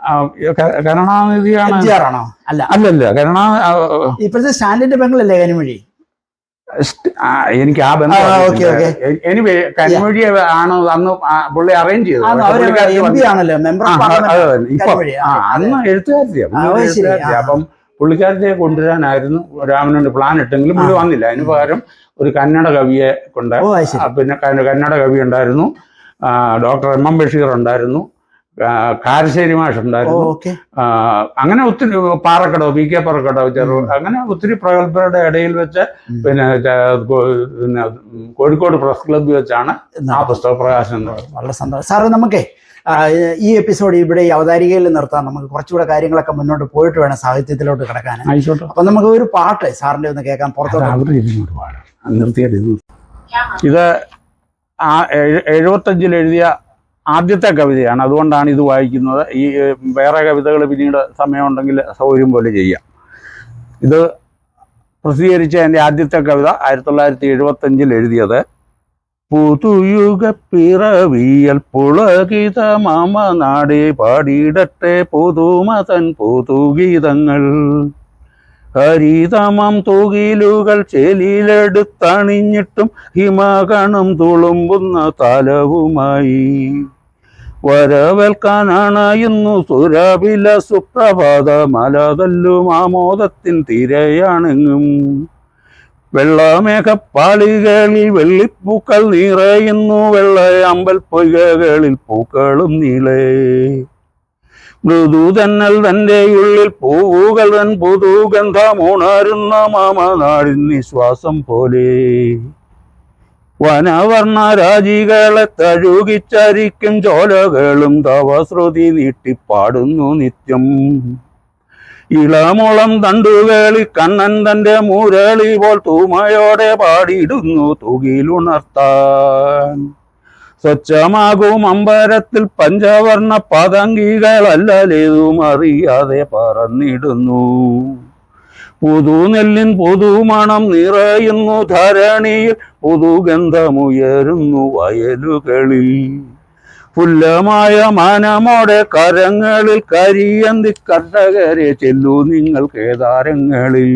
കരുണാനിധിയാണോ? അല്ലല്ല, ഇപ്പോഴത്തെ സ്റ്റാലിന്റെ പെങ്ങളല്ലേ കനിമൊഴി? എനിക്ക് ആ ബന്ധം. എനിവേ കനിമൊഴി ആണ് അന്ന് പുള്ളി അറേഞ്ച് ചെയ്തത്. അന്ന് എഴുത്തുകാരിയാണ്. അപ്പം പുള്ളിക്കാരത്തെ കൊണ്ടുവരാനായിരുന്നു രാമനുണ്ട് പ്ലാൻ ഇട്ടെങ്കിലും പുള്ളി വന്നില്ല. അതിന് പകരം ഒരു കന്നഡ കവിയെ കൊണ്ട്, പിന്നെ കന്നഡ കവി ഉണ്ടായിരുന്നു, ഡോക്ടർ MM ബഷീർ ഉണ്ടായിരുന്നു, കാരശ്ശേരി മാഷ് ഉണ്ടായിരുന്നു, അങ്ങനെ ഒത്തിരി പാറക്കടവ്, PK പാറക്കടവ്, അങ്ങനെ ഒത്തിരി പ്രഗത്ഭരുടെ ഇടയിൽ വെച്ച് പിന്നെ കോഴിക്കോട് പ്രസ് ക്ലബ്ബിൽ വെച്ചാണ് ആ പുസ്തക പ്രകാശനം. വളരെ സന്തോഷം സാറ്. നമുക്കേ ഈ എപ്പിസോഡ് ഇവിടെ ഈ അവതാരികയിൽ നിർത്താൻ, നമുക്ക് കുറച്ചുകൂടെ കാര്യങ്ങളൊക്കെ മുന്നോട്ട് പോയിട്ട് വേണം സാഹിത്യത്തിലോട്ട് കിടക്കാൻ. അപ്പൊ നമുക്ക് ഒരു പാട്ട് സാറിന്റെ ഒന്ന് കേൾക്കാൻ പുറത്തോട്ട്. ഇത് 75 എഴുതിയ ആദ്യത്തെ കവിതയാണ്, അതുകൊണ്ടാണ് ഇത് വായിക്കുന്നത്. ഈ വേറെ കവിതകൾ പിന്നീട് സമയമുണ്ടെങ്കിൽ സൗകര്യം പോലെ ചെയ്യാം. ഇത് പ്രസിദ്ധീകരിച്ച എൻ്റെ ആദ്യത്തെ കവിത 1975 എഴുതിയത്. പുതുയുഗ പിറവിയൽ പുളകിത മാമ നാടേ പാടിയിടട്ടെ പുതുമതൻ പുതുഗീതങ്ങൾ. ഹരിതമം തുകിലുകൾ ചെലിയിലെടുത്തണിഞ്ഞിട്ടും ഹിമകണം തുളുമ്പുന്ന താലവുമായി വരവേൽക്കാനണയുന്നു സുരഭില സുപ്രഭാത മലതല്ലും ആമോദത്തിൻ തിരയാണെങ്ങും. വെള്ളമേഘപ്പാളികളിൽ വെള്ളിപ്പൂക്കൾ നിറയുന്നു, വെള്ളയമ്പൽ പൊയ്കകളിൽ പൂക്കളും നീളേ. മൃദുതന്നൽ തന്റെ ഉള്ളിൽ പൂവുകൾ തൻ പുതുഗന്ധമുണരുന്ന മാമനാടിൻ നിശ്വാസം പോലെ. വനവർണ്ണ രാജികളെ തഴുകിച്ചരിക്കും ചോലകളും തവശ്രുതി നീട്ടിപ്പാടുന്നു നിത്യം. ഇളമുളം തണ്ടുകളിൽ കണ്ണൻ തന്റെ മുരളി പോൽ തൂമയോടെ പാടിയിടുന്നു തുകിലുണർത്താൻ. സ്വച്ഛമാകും അമ്പരത്തിൽ പഞ്ചവർണ്ണ പതംഗികളല്ലേതും അറിയാതെ പറന്നിടുന്നു. പുതുനെല്ലിൻ പുതുമണം നിറയുന്നു ധരണിയിൽ, പുതുഗന്ധമുയരുന്നു വയലുകളിൽ. പുല്ലമായ മാനമോടെ കരങ്ങളിൽ കരിയന്തി കർഷകരെ ചെല്ലു നിങ്ങൾ കേദാരങ്ങളിൽ.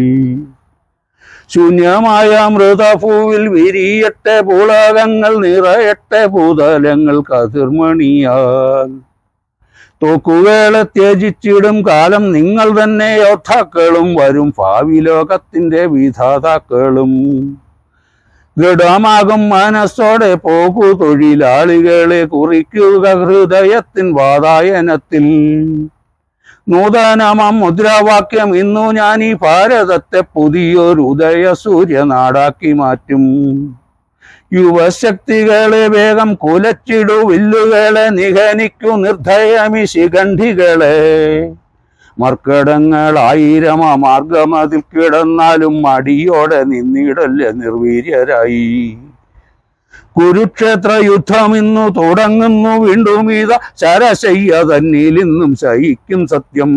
ശൂന്യമായ മൃതഭൂവിൽ വിരിയട്ടെ പുളകങ്ങൾ, നിറയട്ടെ ഭൂതലങ്ങൾ കതിർമണിയാൽ. തോക്കുവേള ത്യജിച്ചിടും കാലം നിങ്ങൾ തന്നെ യോദ്ധാക്കളും, വരും ഭാവി ലോകത്തിന്റെ വിധാതാക്കളും. ദൃഢമാകും മനസ്സോടെ പോകൂ തൊഴിലാളികളെ, കുറിക്കുക ഹൃദയത്തിൻ വാതായനത്തിൽ. നൂതനമാം മുദ്രാവാക്യം ഇന്നു ഞാൻ ഈ ഭാരതത്തെ പുതിയൊരു ഉദയ സൂര്യനാടാക്കി മാറ്റും. യുവശക്തികളെ വേഗം കുലച്ചിടു വില്ലുകളെ, നിഹനിക്കൂ നിർദ്ധയമി ശിഖണ്ഡികളെ. മർക്കടങ്ങൾ 1000 മാർഗമതിൽ കിടന്നാലും മടിയോടെ നിന്നിടല്ലേ നിർവീര്യരായി. കുരുക്ഷേത്ര യുദ്ധം ഇന്നു തുടങ്ങുന്നു വീണ്ടും, ഇത ശരശയ്യ തന്നിൽ ഇന്നും ശയിക്കും സത്യം.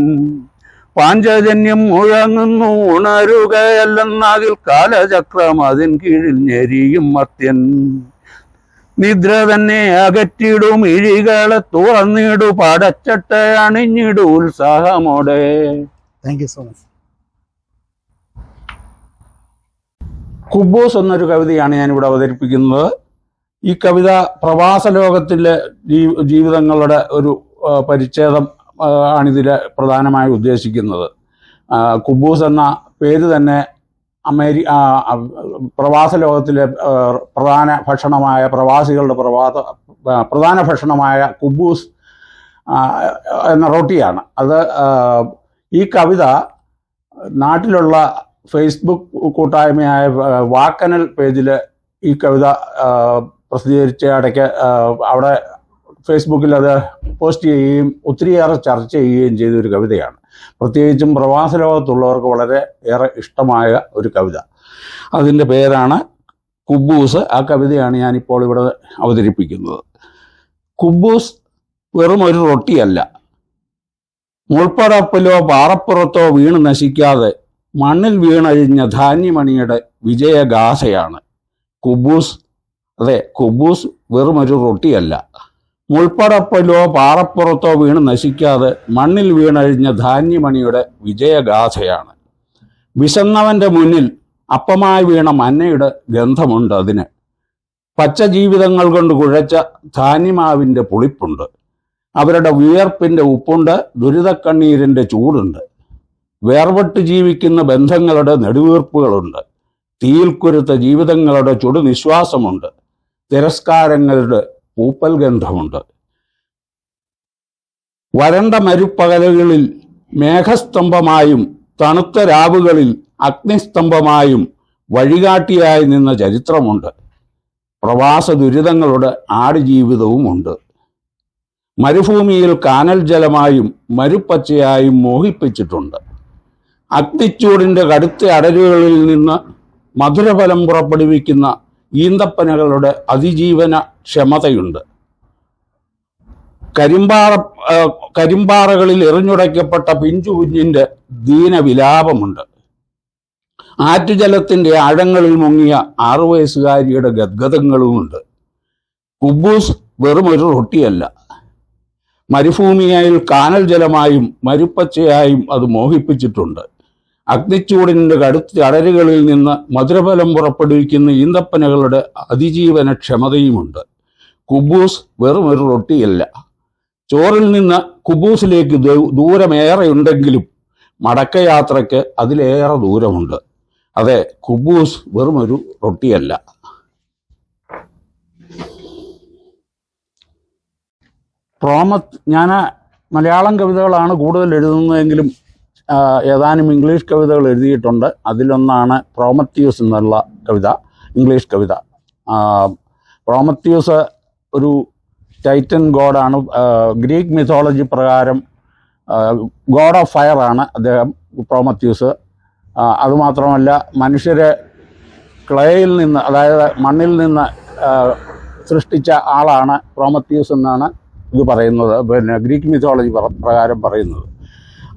പാഞ്ചജന്യം മുഴങ്ങുന്നു ഉണരുകയല്ലെന്നാകിൽ കാലചക്രം അതിൻ കീഴിൽ ഞെരിയും മർത്യൻ. നിദ്ര തന്നെ അകറ്റിടും ഇഴികളെ തുറന്നിടു, പടച്ചട്ട അണിഞ്ഞിടു ഉത്സാഹമോടെ. Thank you so much. കുബൂസ് എന്നൊരു കവിതയാണ് ഞാനിവിടെ അവതരിപ്പിക്കുന്നത്. ഈ കവിത പ്രവാസ ലോകത്തിലെ ജീവിതങ്ങളുടെ ഒരു പരിച്ഛേദം ആണിതിൽ പ്രധാനമായി ഉദ്ദേശിക്കുന്നത്. കുബൂസ് എന്ന പേര് തന്നെ പ്രവാസ ലോകത്തിലെ പ്രധാന ഭക്ഷണമായ പ്രവാസികളുടെ പ്രധാന ഭക്ഷണമായ കുബൂസ് എന്ന റൊട്ടിയാണ്. അത് ഈ കവിത നാട്ടിലുള്ള ഫേസ്ബുക്ക് കൂട്ടായ്മയായ വാക്കനൽ പേജിൽ ഈ കവിത പ്രസിദ്ധീകരിച്ച ഇടയ്ക്ക് അവിടെ ഫേസ്ബുക്കിൽ അത് പോസ്റ്റ് ചെയ്യുകയും ഒത്തിരിയേറെ ചർച്ച ചെയ്യുകയും ചെയ്തൊരു കവിതയാണ്. പ്രത്യേകിച്ചും പ്രവാസ ലോകത്തുള്ളവർക്ക് വളരെ ഏറെ ഇഷ്ടമായ ഒരു കവിത. അതിൻ്റെ പേരാണ് കുബൂസ്. ആ കവിതയാണ് ഞാനിപ്പോൾ ഇവിടെ അവതരിപ്പിക്കുന്നത്. കുബൂസ് വെറും ഒരു റൊട്ടിയല്ല. മുൾപ്പടപ്പിലോ പാറപ്പുറത്തോ വീണ് നശിക്കാതെ മണ്ണിൽ വീണഴിഞ്ഞ ധാന്യമണിയുടെ വിജയഗാഥയാണ് കുബൂസ്. അതെ, കുബൂസ് വെറും ഒരു റൊട്ടിയല്ല. മുൾപ്പടപ്പിലോ പാറപ്പുറത്തോ വീണ് നശിക്കാതെ മണ്ണിൽ വീണഴിഞ്ഞ ധാന്യമണിയുടെ വിജയഗാഥയാണ്. വിശന്നവന്റെ മുന്നിൽ അപ്പമായി വീണ മന്നയുടെ ഗന്ധമുണ്ട് അതിന്. പച്ച ജീവിതങ്ങൾ കൊണ്ട് കുഴച്ച ധാന്യമാവിൻ്റെ പുളിപ്പുണ്ട്. അവരുടെ വിയർപ്പിൻ്റെ ഉപ്പുണ്ട്. ദുരിതക്കണ്ണീരിൻ്റെ ചൂടുണ്ട്. വേർപെട്ട് ജീവിക്കുന്ന ബന്ധങ്ങളുടെ നെടുവീർപ്പുകളുണ്ട്. തീയിൽ കുരുത്ത ജീവിതങ്ങളുടെ ചുടുനിശ്വാസമുണ്ട്. തിരസ്കാരങ്ങളുടെ പൂപ്പൽ ഗന്ധമുണ്ട്. വരണ്ട മരുപ്പകലുകളിൽ മേഘസ്തംഭമായും തണുത്ത രാവുകളിൽ അഗ്നിസ്തംഭമായും വഴികാട്ടിയായി നിന്ന ചരിത്രമുണ്ട്. പ്രവാസ ദുരിതങ്ങളുടെ ആടുജീവിതവുമുണ്ട്. മരുഭൂമിയിൽ കാനൽ ജലമായും മരുപ്പച്ചയായും മോഹിപ്പിച്ചിട്ടുണ്ട്. അഗ്നിച്ചൂടിൻ്റെ കടുത്ത അടരുകളിൽ നിന്ന് മധുരഫലം പുറപ്പെടുവിക്കുന്ന ഈന്തപ്പനകളുടെ അതിജീവന ക്ഷമതയുണ്ട്. കരിമ്പാറകളിൽ എറിഞ്ഞുടയ്ക്കപ്പെട്ട പിഞ്ചു കുഞ്ഞിൻ്റെ ദീനവിലാപമുണ്ട്. ആറ്റുജലത്തിൻ്റെ ആഴങ്ങളിൽ മുങ്ങിയ 6 വയസ്സുകാരിയുടെ ഗദ്ഗതങ്ങളുമുണ്ട്. കുബൂസ് വെറും ഒരു റൊട്ടിയല്ല. മരുഭൂമിയായിൽ കാനൽ ജലമായും മരുപ്പച്ചയായും അത് മോഹിപ്പിച്ചിട്ടുണ്ട്. അഗ്നിച്ചൂടിൻ്റെ കടുത്ത അടരുകളിൽ നിന്ന് മധുരഫലം പുറപ്പെടുവിക്കുന്ന ഈന്തപ്പനകളുടെ അതിജീവന ക്ഷമതയുമുണ്ട്. കുബൂസ് വെറും ഒരു റൊട്ടിയല്ല. ചോറിൽ നിന്ന് കുബൂസിലേക്ക് ദൂരമേറെയുണ്ടെങ്കിലും മടക്കയാത്രയ്ക്ക് അതിലേറെ ദൂരമുണ്ട്. അതെ, കുബൂസ് വെറും ഒരു റൊട്ടിയല്ല. ഞാൻ മലയാളം കവിതകളാണ് കൂടുതൽ എഴുതുന്നതെങ്കിലും ഏതാനും ഇംഗ്ലീഷ് കവിതകൾ എഴുതിയിട്ടുണ്ട്. അതിലൊന്നാണ് പ്രോമത്യൂസ് എന്നുള്ള കവിത, ഇംഗ്ലീഷ് കവിത. പ്രോമത്യൂസ് ഒരു ടൈറ്റൻ ഗോഡാണ്. ഗ്രീക്ക് മിഥോളജി പ്രകാരം ഗോഡ് ഓഫ് ഫയർ ആണ് അദ്ദേഹം, പ്രോമത്യൂസ്. അതുമാത്രമല്ല, മനുഷ്യരെ ക്ലേയിൽ നിന്ന്, അതായത് മണ്ണിൽ നിന്ന് സൃഷ്ടിച്ച ആളാണ് പ്രോമത്യൂസ് എന്നാണ് ഇത് പറയുന്നത്, ഗ്രീക്ക് മിഥോളജി പ്രകാരം പറയുന്നത്.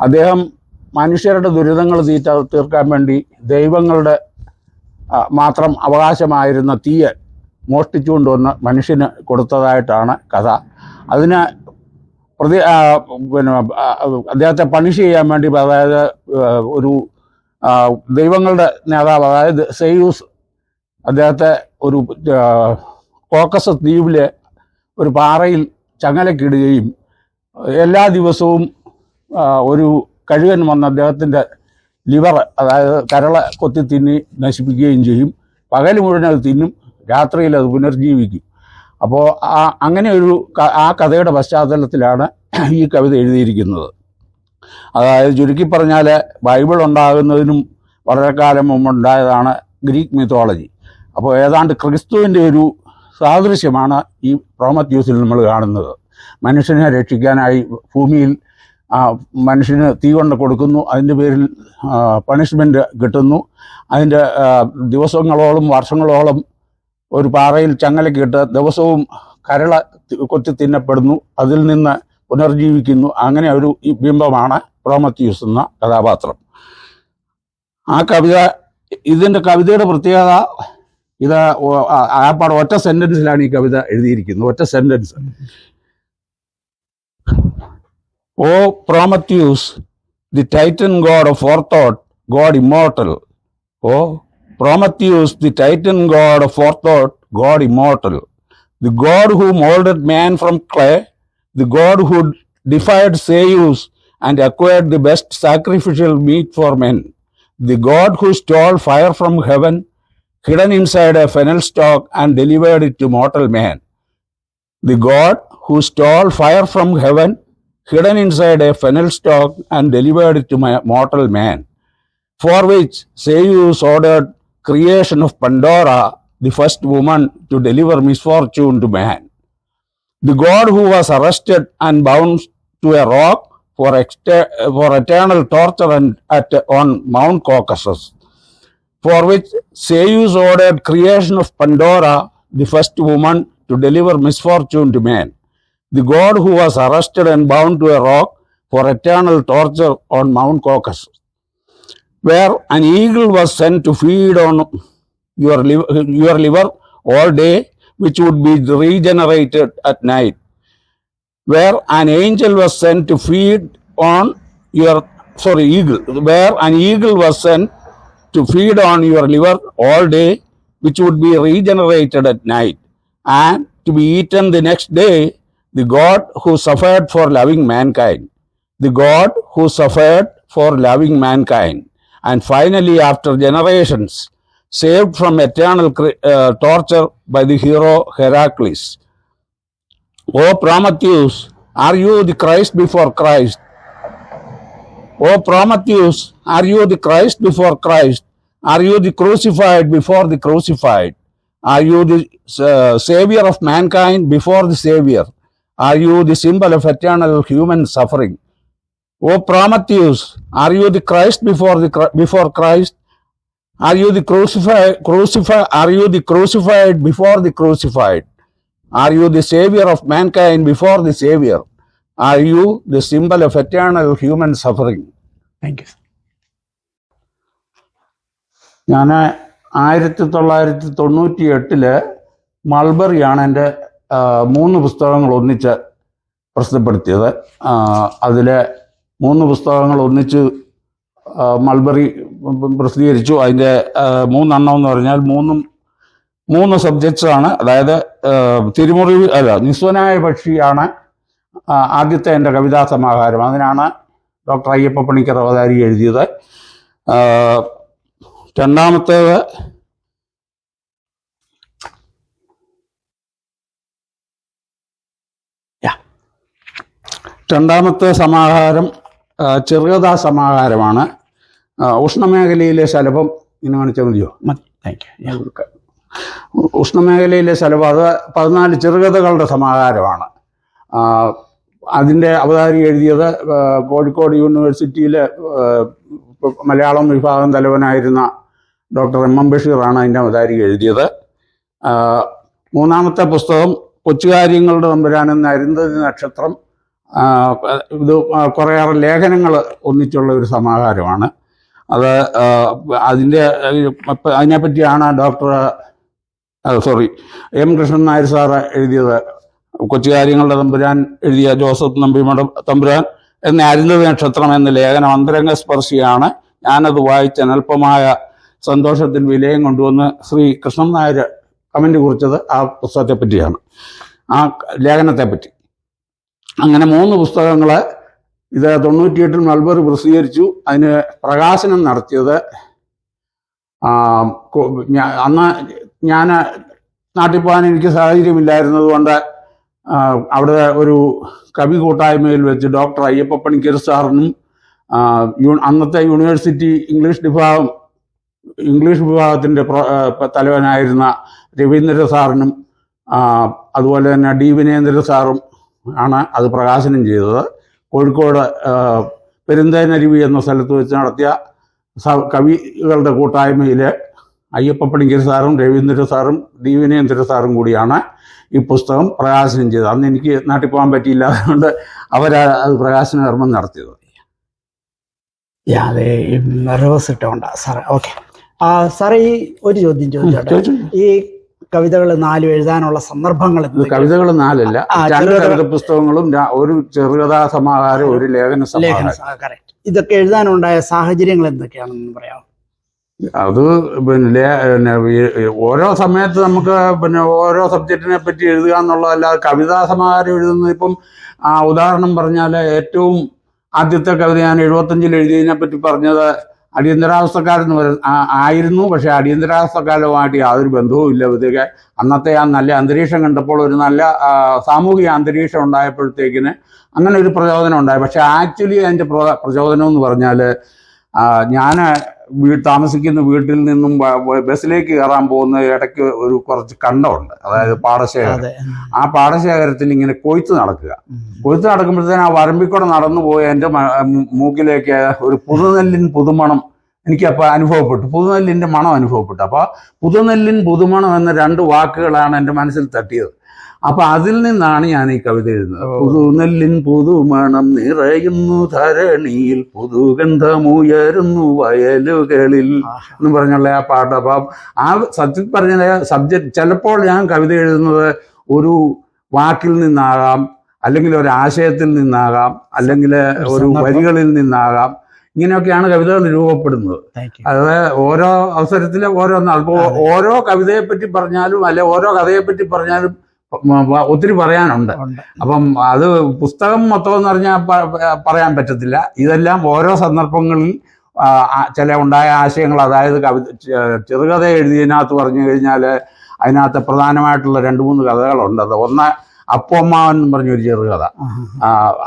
അദ്ദേഹം മനുഷ്യരുടെ ദുരിതങ്ങൾ തീർക്കാൻ വേണ്ടി ദൈവങ്ങളുടെ മാത്രം അവകാശമായിരുന്ന തീയെ മോഷ്ടിച്ചുകൊണ്ടുവന്ന് മനുഷ്യന് കൊടുത്തതായിട്ടാണ് കഥ. അതിന് അദ്ദേഹത്തെ പണിഷ് ചെയ്യാൻ വേണ്ടി, അതായത് ഒരു ദൈവങ്ങളുടെ നേതാവ്, അതായത് സെയൂസ്, അദ്ദേഹത്തെ ഒരു കോക്കസ് ദ്വീപിലെ ഒരു പാറയിൽ ചങ്ങലക്കിടുകയും എല്ലാ ദിവസവും ഒരു കഴുകൻ വന്ന് അദ്ദേഹത്തിൻ്റെ ലിവർ, അതായത് കരള കൊത്തി തിന്നി നശിപ്പിക്കുകയും ചെയ്യും. പകൽ മുഴുവൻ അത് തിന്നും, രാത്രിയിൽ അത് പുനർജീവിക്കും. അപ്പോൾ അങ്ങനെ ആ കഥയുടെ പശ്ചാത്തലത്തിലാണ് ഈ കവിത എഴുതിയിരിക്കുന്നത്. അതായത് ചുരുക്കി പറഞ്ഞാൽ, ബൈബിൾ ഉണ്ടാകുന്നതിനും വളരെ കാലം മുമ്പുണ്ടായതാണ് ഗ്രീക്ക് മിത്തോളജി. അപ്പോൾ ഏതാണ്ട് ക്രിസ്തുവിൻ്റെ ഒരു സാദൃശ്യമാണ് ഈ പ്രോമത്യൂസിൽ നമ്മൾ കാണുന്നത്. മനുഷ്യനെ രക്ഷിക്കാനായി ഭൂമിയിൽ മനുഷ്യന് തീ കൊണ്ട് കൊടുക്കുന്നു, അതിൻ്റെ പേരിൽ പണിഷ്മെൻ്റ് കിട്ടുന്നു. അതിൻ്റെ ദിവസങ്ങളോളം വർഷങ്ങളോളം ഒരു പാറയിൽ ചങ്ങലക്കിട്ട് ദിവസവും കരള കൊത്തി തിന്നപ്പെടുന്നു, അതിൽ നിന്ന് പുനർജീവിക്കുന്നു. അങ്ങനെ ഒരു ബിംബമാണ് പ്രോമത്യൂസ് എന്ന കഥാപാത്രം. ആ കവിത, ഇതിൻ്റെ കവിതയുടെ പ്രത്യേകത, ഇത് ആപ്പാട് ഒറ്റ സെൻറ്റൻസിലാണ് ഈ കവിത എഴുതിയിരിക്കുന്നത്. ഒറ്റ sentence. O Prometheus, the Titan god of forethought, God immortal. O Prometheus, the Titan god of forethought, God immortal. The god who molded man from clay, the god who defied Zeus and acquired the best sacrificial meat for men. The god who stole fire from heaven, hidden inside a fennel stalk and delivered it to mortal man. The god who stole fire from heaven, hidden inside a fennel stalk and delivered it to mortal man, for which Zeus ordered creation of Pandora, the first woman, to deliver misfortune to man. The god who was arrested and bound to a rock for eternal torture on Mount Caucasus, for which Zeus ordered creation of Pandora, the first woman to deliver misfortune to man. The god who was arrested and bound to a rock for eternal torture on Mount Caucasus, where an eagle was sent to feed on your liver all day, which would be regenerated at night, where an angel was sent to feed on where an eagle was sent to feed on your liver all day, which would be regenerated at night, and to be eaten the next day, the God who suffered for loving mankind. The God who suffered for loving mankind. And finally, after generations, saved from eternal torture by the hero Heracles. O Prometheus, are you the Christ before Christ? O Prometheus, are you the Christ before Christ? Are you the crucified before the crucified? Are you the savior of mankind before the savior? Are you the symbol of eternal human suffering? O Prometheus, are you the Christ before Christ? Are you the crucified before the crucified? Are you the savior of mankind before the savior? Are you the symbol of eternal human suffering? Thank you. ഞാൻ 1998 മൾബറിയാണ് എൻ്റെ 3 പുസ്തകങ്ങൾ ഒന്നിച്ച് പ്രസിദ്ധപ്പെടുത്തിയത്. അതിൽ 3 പുസ്തകങ്ങൾ ഒന്നിച്ച് mulberry പ്രസിദ്ധീകരിച്ചു. അതിൻ്റെ 3 എണ്ണം എന്ന് പറഞ്ഞാൽ 3 സബ്ജക്ട്സാണ്. അതായത് നിസ്വനായ പക്ഷിയാണ് ആദ്യത്തെ എൻ്റെ കവിതാ സമാഹാരം. അതിനാണ് ഡോക്ടർ അയ്യപ്പ പണിക്കർ അവതാരി എഴുതിയത്. രണ്ടാമത്തെ സമാഹാരം ചെറുകഥാ സമാഹാരമാണ്. ഉഷ്ണമേഖലയിലെ ശലഭം. ഇങ്ങനെ കാണിച്ചാൽ മതിയോ? Thank you. ഉഷ്ണമേഖലയിലെ ശലഭം അത് 14 ചെറുകഥകളുടെ സമാഹാരമാണ്. അതിൻ്റെ അവതാരി എഴുതിയത് കോഴിക്കോട് യൂണിവേഴ്സിറ്റിയിലെ മലയാളം വിഭാഗം തലവനായിരുന്ന ഡോക്ടർ M.M. ബഷീറാണ് അതിൻ്റെ അവതാരി എഴുതിയത്. 3-ാമത്തെ പുസ്തകം കൊച്ചുകാര്യങ്ങളുടെ തമ്പുരാൻ എന്ന അരുന്ധതി നക്ഷത്രം. ഇത് കുറേയേറെ ലേഖനങ്ങൾ ഒന്നിച്ചുള്ള ഒരു സമാഹാരമാണ്. അതിനെപ്പറ്റിയാണ് M. കൃഷ്ണൻ നായർ സാറ് എഴുതിയത്. കൊച്ചുകാര്യങ്ങളുടെ തമ്പുരാൻ എഴുതിയ ജോസഫ് നമ്പിമഠം തമ്പുരാൻ എന്ന അരുന്ധതി നക്ഷത്രം എന്ന ലേഖനം അന്തരംഗ സ്പർശിയാണ്. ഞാനത് വായിച്ച് അനൽപമായ സന്തോഷത്തിൽ വിലയം കൊണ്ടുവന്ന് ശ്രീ കൃഷ്ണൻ നായർ കമൻ്റ് കുറിച്ചത് ആ പുസ്തകത്തെ പറ്റിയാണ്, ആ ലേഖനത്തെപ്പറ്റി. അങ്ങനെ 3 പുസ്തകങ്ങൾ ഇത് 98 മൾബറി പ്രസിദ്ധീകരിച്ചു. അതിന് പ്രകാശനം നടത്തിയത് അന്ന് ഞാൻ നാട്ടിൽ പോകാൻ എനിക്ക് സാഹചര്യമില്ലായിരുന്നത് കൊണ്ട് അവിടെ ഒരു കവി കൂട്ടായ്മയിൽ വെച്ച് ഡോക്ടർ അയ്യപ്പ പണിക്കർ സാറിനും അന്നത്തെ യൂണിവേഴ്സിറ്റി ഇംഗ്ലീഷ് വിഭാഗത്തിൻ്റെ തലവനായിരുന്ന രവീന്ദ്ര സാറിനും അതുപോലെ തന്നെ D. വിനേന്ദ്ര സാറും ആണ് അത് പ്രകാശനം ചെയ്തത്. കോഴിക്കോട് പെരുന്തേനരുവി എന്ന സ്ഥലത്ത് വെച്ച് നടത്തിയ കവികളുടെ കൂട്ടായ്മയിൽ അയ്യപ്പ പണിക്കർ സാറും രവീന്ദ്ര സാറും D. വിനേന്ദ്ര സാറും കൂടിയാണ് ഈ പുസ്തകം പ്രകാശനം ചെയ്തത്. അന്ന് എനിക്ക് നാട്ടിൽ പോകാൻ പറ്റിയില്ല, അതുകൊണ്ട് അത് പ്രകാശന കർമ്മം നടത്തിയത്. അതെ, റിവേഴ്സ് ഇട്ടുകൊണ്ടാ സാറേ. ഓക്കെ സാറേ, ഈ ഒരു ചോദ്യം ചോദിച്ചോട്ടെ. ഈ കവിതകൾ 4 എഴുതാനുള്ള സന്ദർഭങ്ങൾ? കവിതകൾ 4 അല്ല, 2 കവിത പുസ്തകങ്ങളും ഒരു ചെറുകഥാ സമാഹാരം, ഒരു ലേഖന സമാഹാരം. കറക്റ്റ്. ഇതൊക്കെ എഴുതാനുണ്ടായ സാഹചര്യങ്ങൾ എന്തൊക്കെയാണെന്ന് പറയാമോ? അത് പിന്നെ ഓരോ സമയത്ത് നമുക്ക് ഓരോ സബ്ജക്റ്റിനെ പറ്റി എഴുതുക എന്നുള്ളതല്ലാതെ കവിതാ സമാഹാരം എഴുതുന്നത് ഇപ്പം ഉദാഹരണം പറഞ്ഞാൽ ഏറ്റവും ആദ്യത്തെ കവിത ഞാൻ 75 എഴുതിയതിനെ പറ്റി പറഞ്ഞത് അടിയന്തരാവസ്ഥക്കാരെന്ന് ആയിരുന്നു. പക്ഷെ അടിയന്തരാവസ്ഥക്കാരുമായിട്ട് യാതൊരു ബന്ധവും ഇല്ല. ഇതൊക്കെ അന്നത്തെ ആ നല്ല അന്തരീക്ഷം കണ്ടപ്പോൾ, ഒരു നല്ല സാമൂഹിക അന്തരീക്ഷം ഉണ്ടായപ്പോഴത്തേക്കിന് അങ്ങനെ ഒരു പ്രചോദനം ഉണ്ടായി. പക്ഷെ ആക്ച്വലി അതിൻ്റെ പ്രചോദനം എന്ന് പറഞ്ഞാൽ ഞാൻ താമസിക്കുന്ന വീട്ടിൽ നിന്നും ബസ്സിലേക്ക് കയറാൻ പോകുന്ന ഇടയ്ക്ക് കുറച്ച് കണ്ടമുണ്ട്, അതായത് പാടശേഖരം. ആ പാടശേഖരത്തിൽ ഇങ്ങനെ കൊയ്ത്ത് നടക്കുമ്പോഴത്തേന് ആ വരമ്പിക്കൂടെ നടന്നു പോയി എൻ്റെ മൂക്കിലേക്ക് ഒരു പുതുനെല്ലിൻ പുതുമണം എനിക്കപ്പോൾ അനുഭവപ്പെട്ടു. പുതുനെല്ലിൻ്റെ മണം അനുഭവപ്പെട്ടു. അപ്പോൾ പുതുനെല്ലിൻ പുതുമണം എന്ന 2 വാക്കുകളാണ് എൻ്റെ മനസ്സിൽ തട്ടിയത്. അപ്പം അതിൽ നിന്നാണ് ഞാൻ ഈ കവിത എഴുതുന്നത്. പുതുനെല്ലിൻ പുതുമണം നിറയുന്നു ധരണിയിൽ, പുതുഗന്ധമുയരുന്നു വയലുകളിൽ എന്ന് പറഞ്ഞുള്ള ആ പാട്ട്. അപ്പം ആ സത്യം പറഞ്ഞ സബ്ജക്റ്റ് ചിലപ്പോൾ ഞാൻ കവിത എഴുതുന്നത് ഒരു വാക്കിൽ നിന്നാകാം, അല്ലെങ്കിൽ ഒരു ആശയത്തിൽ നിന്നാകാം, അല്ലെങ്കിൽ ഒരു വരികളിൽ നിന്നാകാം. ഇങ്ങനെയൊക്കെയാണ് കവിതകൾ രൂപപ്പെടുന്നത്. അതായത് ഓരോ അവസരത്തിൽ ഓരോന്ന്. അപ്പോൾ ഓരോ കവിതയെപ്പറ്റി പറഞ്ഞാലും അല്ലെ ഓരോ കഥയെപ്പറ്റി പറഞ്ഞാലും ഒത്തിരി പറയാനുണ്ട്. അപ്പം അത് പുസ്തകം മൊത്തം എന്ന് പറഞ്ഞാൽ പറയാൻ പറ്റത്തില്ല. ഇതെല്ലാം ഓരോ സന്ദർഭങ്ങളിൽ ചില ഉണ്ടായ ആശയങ്ങൾ, അതായത് ചെറുകഥ എഴുതിയതിനകത്ത് പറഞ്ഞു കഴിഞ്ഞാൽ അതിനകത്ത് പ്രധാനമായിട്ടുള്ള 2-3 കഥകളുണ്ട്. അത് ഒന്ന് അപ്പോമ്മാവൻ എന്ന് പറഞ്ഞൊരു ചെറുകഥ.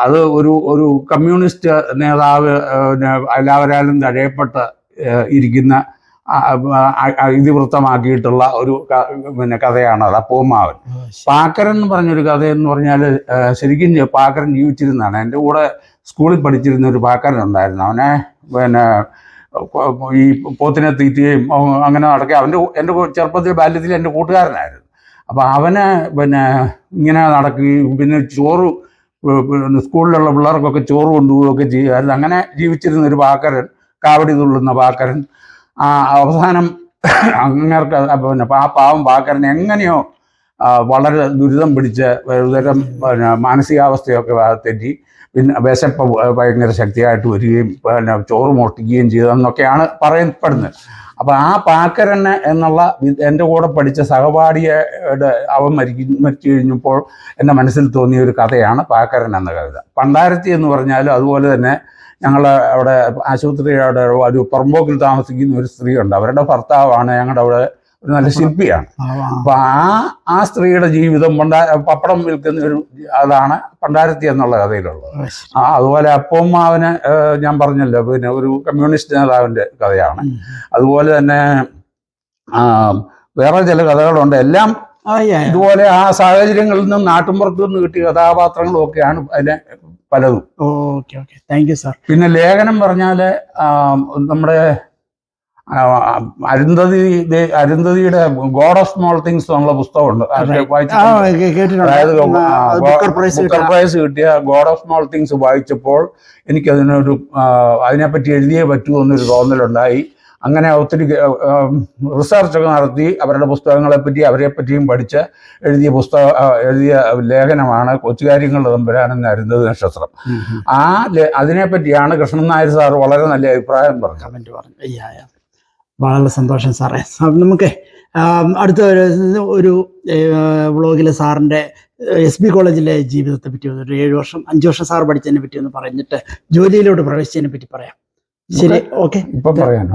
അത് ഒരു കമ്മ്യൂണിസ്റ്റ് നേതാവ് എല്ലാവരാലും തഴയപ്പെട്ട് ഇരിക്കുന്ന ഇതിവൃത്തമാക്കിയിട്ടുള്ള ഒരു കഥയാണ് അത്, അപ്പോമ്മാവൻ. പാക്കരൻ എന്ന് പറഞ്ഞൊരു കഥയെന്ന് പറഞ്ഞാൽ ശരിക്കും പാക്കരൻ ജീവിച്ചിരുന്നതാണ്. എൻ്റെ കൂടെ സ്കൂളിൽ പഠിച്ചിരുന്ന ഒരു പാക്കരൻ ഉണ്ടായിരുന്നു. അവനെ ഈ പോത്തിനെ തീറ്റുകയും അങ്ങനെ നടക്കുക. എൻ്റെ ചെറുപ്പത്തിൽ ബാല്യത്തിൽ എൻ്റെ കൂട്ടുകാരനായിരുന്നു. അപ്പം അവന് ഇങ്ങനെ നടക്കുകയും പിന്നെ ചോറ് സ്കൂളിലുള്ള പിള്ളേർക്കൊക്കെ ചോറ് കൊണ്ടുപോവുകയൊക്കെ ചെയ്യുമായിരുന്നു. അങ്ങനെ ജീവിച്ചിരുന്ന ഒരു പാക്കരൻ, കാവടി തുള്ളുന്ന പാക്കരൻ. അവസാനം അങ്ങേർക്ക് ആ പാവം പാക്കരൻ എങ്ങനെയോ വളരെ ദുരിതം പിടിച്ച് ഒരുതരം മാനസികാവസ്ഥയൊക്കെ തെറ്റി പിന്നെ വിശപ്പ് ഭയങ്കര ശക്തിയായിട്ട് വരികയും ചോറ് മോഷ്ടിക്കുകയും ചെയ്തതെന്നൊക്കെയാണ് പറയപ്പെടുന്നത്. അപ്പം ആ പാക്കരന് എന്നുള്ള എൻ്റെ കൂടെ പഠിച്ച സഹപാഠിയുടെ അവൻ മരിച്ചു കഴിഞ്ഞപ്പോൾ എൻ്റെ മനസ്സിൽ തോന്നിയ ഒരു കഥയാണ് പാക്കരൻ എന്ന കവിത. പണ്ടാരത്തി എന്ന് പറഞ്ഞാലും അതുപോലെ തന്നെ ഞങ്ങൾ അവിടെ ആശുപത്രിയുടെ ഒരു പുറമ്പോക്കിൽ താമസിക്കുന്ന ഒരു സ്ത്രീയുണ്ട്. അവരുടെ ഭർത്താവാണ് ഞങ്ങളുടെ അവിടെ ഒരു നല്ല ശില്പിയാണ്. അപ്പൊ ആ സ്ത്രീയുടെ ജീവിതം പപ്പടം വിൽക്കുന്ന ഒരു അതാണ് പണ്ടാരത്തി എന്നുള്ള കഥയിലുള്ളത്. അതുപോലെ അപ്പോമ്മാവന് ഞാൻ പറഞ്ഞല്ലോ പിന്നെ ഒരു കമ്മ്യൂണിസ്റ്റ് നേതാവിന്റെ കഥയാണ്. അതുപോലെ തന്നെ വേറെ ചില കഥകളുണ്ട്. എല്ലാം ഇതുപോലെ ആ സാഹചര്യങ്ങളിൽ നിന്നും നാട്ടുമ്പുറത്തു നിന്ന് കിട്ടിയ കഥാപാത്രങ്ങളും ഒക്കെയാണ് അതിലെ പലതും. Thank you sir. പിന്നെ ലേഖനം പറഞ്ഞാല് നമ്മുടെ അരുന്ധതിയുടെ ഗോഡ് ഓഫ് സ്മോൾ തിങ്സ് എന്നുള്ള പുസ്തകമുണ്ട്. അതായത് ബുക്കർ പ്രൈസ് കിട്ടിയ ഗോഡ് ഓഫ് സ്മോൾ തിങ്സ് വായിച്ചപ്പോൾ അതിനെപ്പറ്റി എഴുതിയേ പറ്റൂ എന്നൊരു തോന്നലുണ്ടായി. അങ്ങനെ ഒത്തിരി റിസർച്ചൊക്കെ നടത്തി അവരുടെ പുസ്തകങ്ങളെപ്പറ്റി അവരെപ്പറ്റിയും പഠിച്ച് എഴുതിയ ലേഖനമാണ് കൊച്ചുകാര്യങ്ങളുടെ തമ്പുരാനെന്ന് അരുന്ധതി നക്ഷത്രം. അതിനെപ്പറ്റിയാണ് കൃഷ്ണൻ നായർ സാർ വളരെ നല്ല അഭിപ്രായം പറഞ്ഞു. വളരെ സന്തോഷം സാറേ. നമുക്ക് അടുത്ത ഒരു വ്ളോഗിൽ സാറിൻ്റെ SB കോളേജിലെ ജീവിതത്തെ പറ്റി ഒരു 5 വർഷം സാർ പഠിച്ചതിനെ പറ്റി ഒന്ന് പറഞ്ഞിട്ട് ജോലിയിലോട്ട് പ്രവേശിച്ചതിനെ പറ്റി പറയാം. ശരി, ഓക്കെ. ഇപ്പം പറയാം.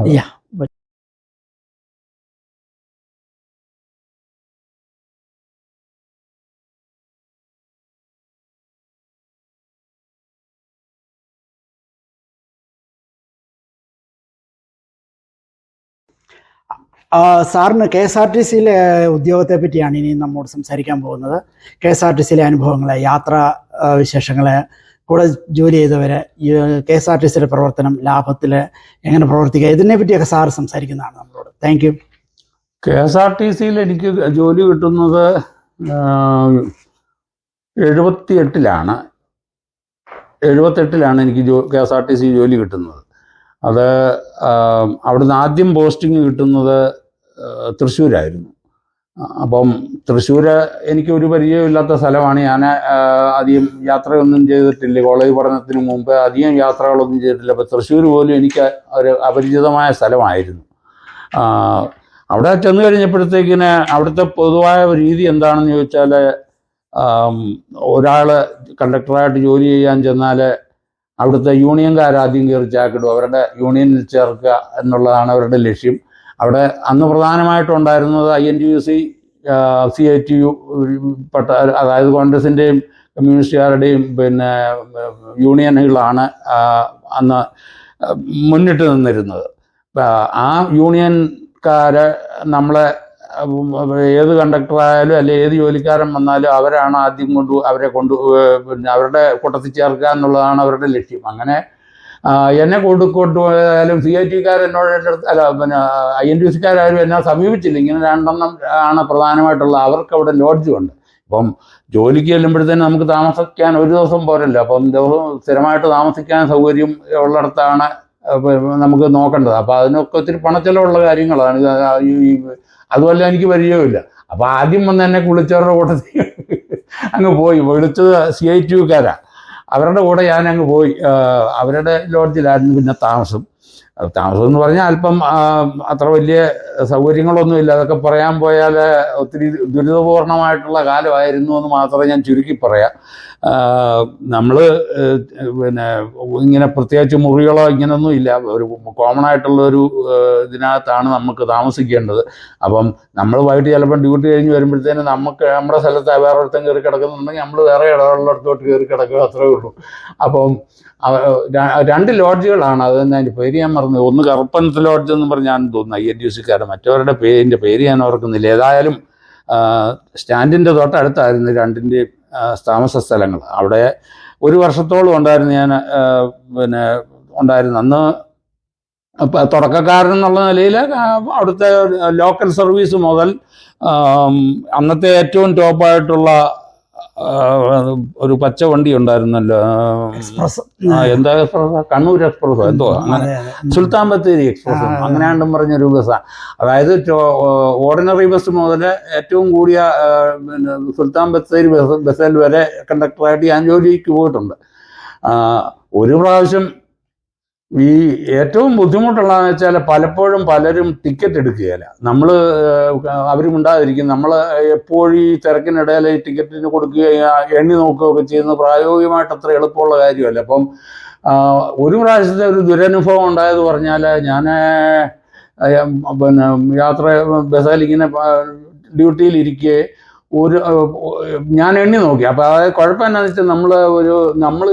സാറിന് KSRTCയിലെ ഉദ്യോഗത്തെ പറ്റിയാണ് ഇനി നമ്മോട് സംസാരിക്കാൻ പോകുന്നത്. KSRTCയിലെ അനുഭവങ്ങൾ, യാത്രാ വിശേഷങ്ങൾ, കൂടെ ജോലി ചെയ്തവരെ, KSRTCയിലെ പ്രവർത്തനം, ലാഭത്തിൽ എങ്ങനെ പ്രവർത്തിക്കുക, ഇതിനെ പറ്റിയൊക്കെ സാർ സംസാരിക്കുന്നതാണ് നമ്മളോട്. Thank you. KSRTCയിൽ എനിക്ക് ജോലി കിട്ടുന്നത് 78-ലാണ് എനിക്ക് KSRTC ജോലി കിട്ടുന്നത്. അത് അവിടുന്ന് ആദ്യം പോസ്റ്റിംഗ് കിട്ടുന്നത് തൃശ്ശൂരായിരുന്നു. അപ്പം തൃശ്ശൂർ എനിക്ക് ഒരു പരിചയമില്ലാത്ത സ്ഥലമാണ്. ഞാൻ അധികം യാത്രയൊന്നും ചെയ്തിട്ടില്ല. കോളേജ് പഠനത്തിന് മുമ്പ് അധികം യാത്രകളൊന്നും ചെയ്തിട്ടില്ല. അപ്പോൾ തൃശ്ശൂർ പോലും എനിക്ക് ഒരു അപരിചിതമായ സ്ഥലമായിരുന്നു. അവിടെ ചെന്ന് കഴിഞ്ഞപ്പോഴത്തേക്കിന് അവിടുത്തെ പൊതുവായ രീതി എന്താണെന്ന് ചോദിച്ചാൽ, ഒരാൾ കണ്ടക്ടറായിട്ട് ജോലി ചെയ്യാൻ ചെന്നാൽ അവിടുത്തെ യൂണിയൻകാരാദ്യം കയറി ചാക്കിടും. അവരുടെ യൂണിയനിൽ ചേർക്കുക എന്നുള്ളതാണ് അവരുടെ ലക്ഷ്യം. അവിടെ അന്ന് പ്രധാനമായിട്ടുണ്ടായിരുന്നത് INTUC, CITU അതായത് കോൺഗ്രസിൻ്റെയും കമ്മ്യൂണിസ്റ്റുകാരുടെയും പിന്നെ യൂണിയനുകളാണ് അന്ന് മുന്നിട്ട് നിന്നിരുന്നത്. ആ യൂണിയൻകാര് നമ്മളെ ഏത് കണ്ടക്ടറായാലും അല്ലെ ഏത് ജോലിക്കാരൻ വന്നാലും അവരാണ് ആദ്യം അവരെ പിന്നെ അവരുടെ കൂട്ടത്തിൽ ചേർക്കുക എന്നുള്ളതാണ് അവരുടെ ലക്ഷ്യം. അങ്ങനെ എന്നെ കൊണ്ടുപോയാലും CIT-കാർ എന്നോട് എൻ്റെ അടുത്ത് അല്ല പിന്നെ INTC-കാരും എന്നെ സമീപിച്ചില്ല. ഇങ്ങനെ 2 എണ്ണം ആണ് പ്രധാനമായിട്ടുള്ള. അവർക്ക് അവിടെ ലോഡ്ജും ഉണ്ട്. ഇപ്പം ജോലിക്ക് ചെല്ലുമ്പോഴത്തേനും നമുക്ക് താമസിക്കാൻ ഒരു ദിവസം പോരല്ലോ. അപ്പം സ്ഥിരമായിട്ട് താമസിക്കാൻ സൗകര്യം ഉള്ളിടത്താണ് നമുക്ക് നോക്കേണ്ടത്. അപ്പം അതിനൊക്കെ ഒത്തിരി പണച്ചെലവുള്ള കാര്യങ്ങളാണ്. അതുപോലെ എനിക്ക് പരിചയമില്ല. അപ്പം ആദ്യം വന്ന് എന്നെ കുളിച്ചവരുടെ കൂട്ടത്തിൽ അങ്ങ് പോയി. വിളിച്ചത് CIT-കാരാ. അവരുടെ കൂടെ ഞാൻ അങ്ങ് പോയി. അവരുടെ ലോഡ്ജിലായിരുന്നു പിന്നെ താമസം എന്ന് പറഞ്ഞാൽ അല്പം അത്ര വലിയ സൗകര്യങ്ങളൊന്നുമില്ല. അതൊക്കെ പറയാൻ പോയാൽ ഒത്തിരി ദുരിതപൂർണമായിട്ടുള്ള കാലമായിരുന്നു എന്ന് മാത്രമേ ഞാൻ ചുരുക്കി പറയാം. നമ്മൾ പിന്നെ ഇങ്ങനെ പ്രത്യേകിച്ച് മുറികളോ ഇങ്ങനെയൊന്നും ഇല്ല. ഒരു കോമൺ ആയിട്ടുള്ളൊരു ഇതിനകത്താണ് നമുക്ക് താമസിക്കേണ്ടത്. അപ്പം നമ്മൾ വൈകിട്ട് ചിലപ്പം ഡ്യൂട്ടി കഴിഞ്ഞ് വരുമ്പോഴത്തേനും നമുക്ക് നമ്മുടെ സ്ഥലത്ത് വേറെ ഒരുത്തം കയറി കിടക്കുന്നുണ്ടെങ്കിൽ നമ്മൾ വേറെ ഇടകളിടത്തോട്ട് കയറി കിടക്കുക, അത്രേ ഉള്ളൂ. അപ്പം 2 ലോഡ്ജുകളാണ്. അത് തന്നെ അതിൻ്റെ പേര് ഞാൻ മറന്നു. ഒന്ന് കറുപ്പനത്ത് ലോഡ്ജ് എന്ന് പറഞ്ഞാൽ തോന്നുന്നു INTC-കാരുടെ. മറ്റവരുടെ പേര് ഞാൻ ഓർക്കുന്നില്ല. ഏതായാലും സ്റ്റാൻഡിൻ്റെ തൊട്ടടുത്തായിരുന്നു 2ൻ്റെയും താമസ സ്ഥലങ്ങൾ. അവിടെ 1 വർഷത്തോളം ഉണ്ടായിരുന്നു ഞാൻ പിന്നെ ഉണ്ടായിരുന്നു. അന്ന് തുടക്കക്കാരൻ എന്നുള്ള നിലയിൽ അവിടുത്തെ ലോക്കൽ സർവീസ് മുതൽ അന്നത്തെ ഏറ്റവും ടോപ്പായിട്ടുള്ള ഒരു പച്ച വണ്ടി ഉണ്ടായിരുന്നല്ലോ, എന്താ എക്സ്പ്രസ്, കണ്ണൂർ എക്സ്പ്രസോ എന്തോ അങ്ങനെ, സുൽത്താൻ ബത്തേരി എക്സ്പ്രസ് അങ്ങനെയാണ്ടും പറഞ്ഞൊരു ബസ്സാണ്. അതായത് ഓർഡിനറി ബസ് മുതൽ ഏറ്റവും കൂടിയ സുൽത്താൻ ബത്തേരി ബസ്സിൽ വരെ കണ്ടക്ടറായിട്ട് ഞാൻ ജോലിക്ക് പോയിട്ടുണ്ട്. ഒരു പ്രാവശ്യം ഈ ഏറ്റവും ബുദ്ധിമുട്ടുള്ളതെന്ന് വെച്ചാൽ പലപ്പോഴും പലരും ടിക്കറ്റ് എടുക്കുകയില്ല. നമ്മൾ അവരും ഉണ്ടാതിരിക്കും. നമ്മൾ എപ്പോഴും ഈ തിരക്കിനിടയിൽ ഈ ടിക്കറ്റിന് കൊടുക്കുകയും എണ്ണി നോക്കുകയൊക്കെ ചെയ്യുന്നത് പ്രായോഗികമായിട്ട് അത്ര എളുപ്പമുള്ള കാര്യമല്ല. അപ്പം ഒരു പ്രാവശ്യത്തെ ഒരു ദുരനുഭവം ഉണ്ടായത് പറഞ്ഞാൽ, ഞാൻ പിന്നെ ബസ്സിൽ ഇങ്ങനെ ഡ്യൂട്ടിയിലിരിക്കെ ഞാൻ എണ്ണി നോക്കി. അപ്പോൾ അതായത് കുഴപ്പം എന്നാന്ന് വെച്ചാൽ നമ്മൾ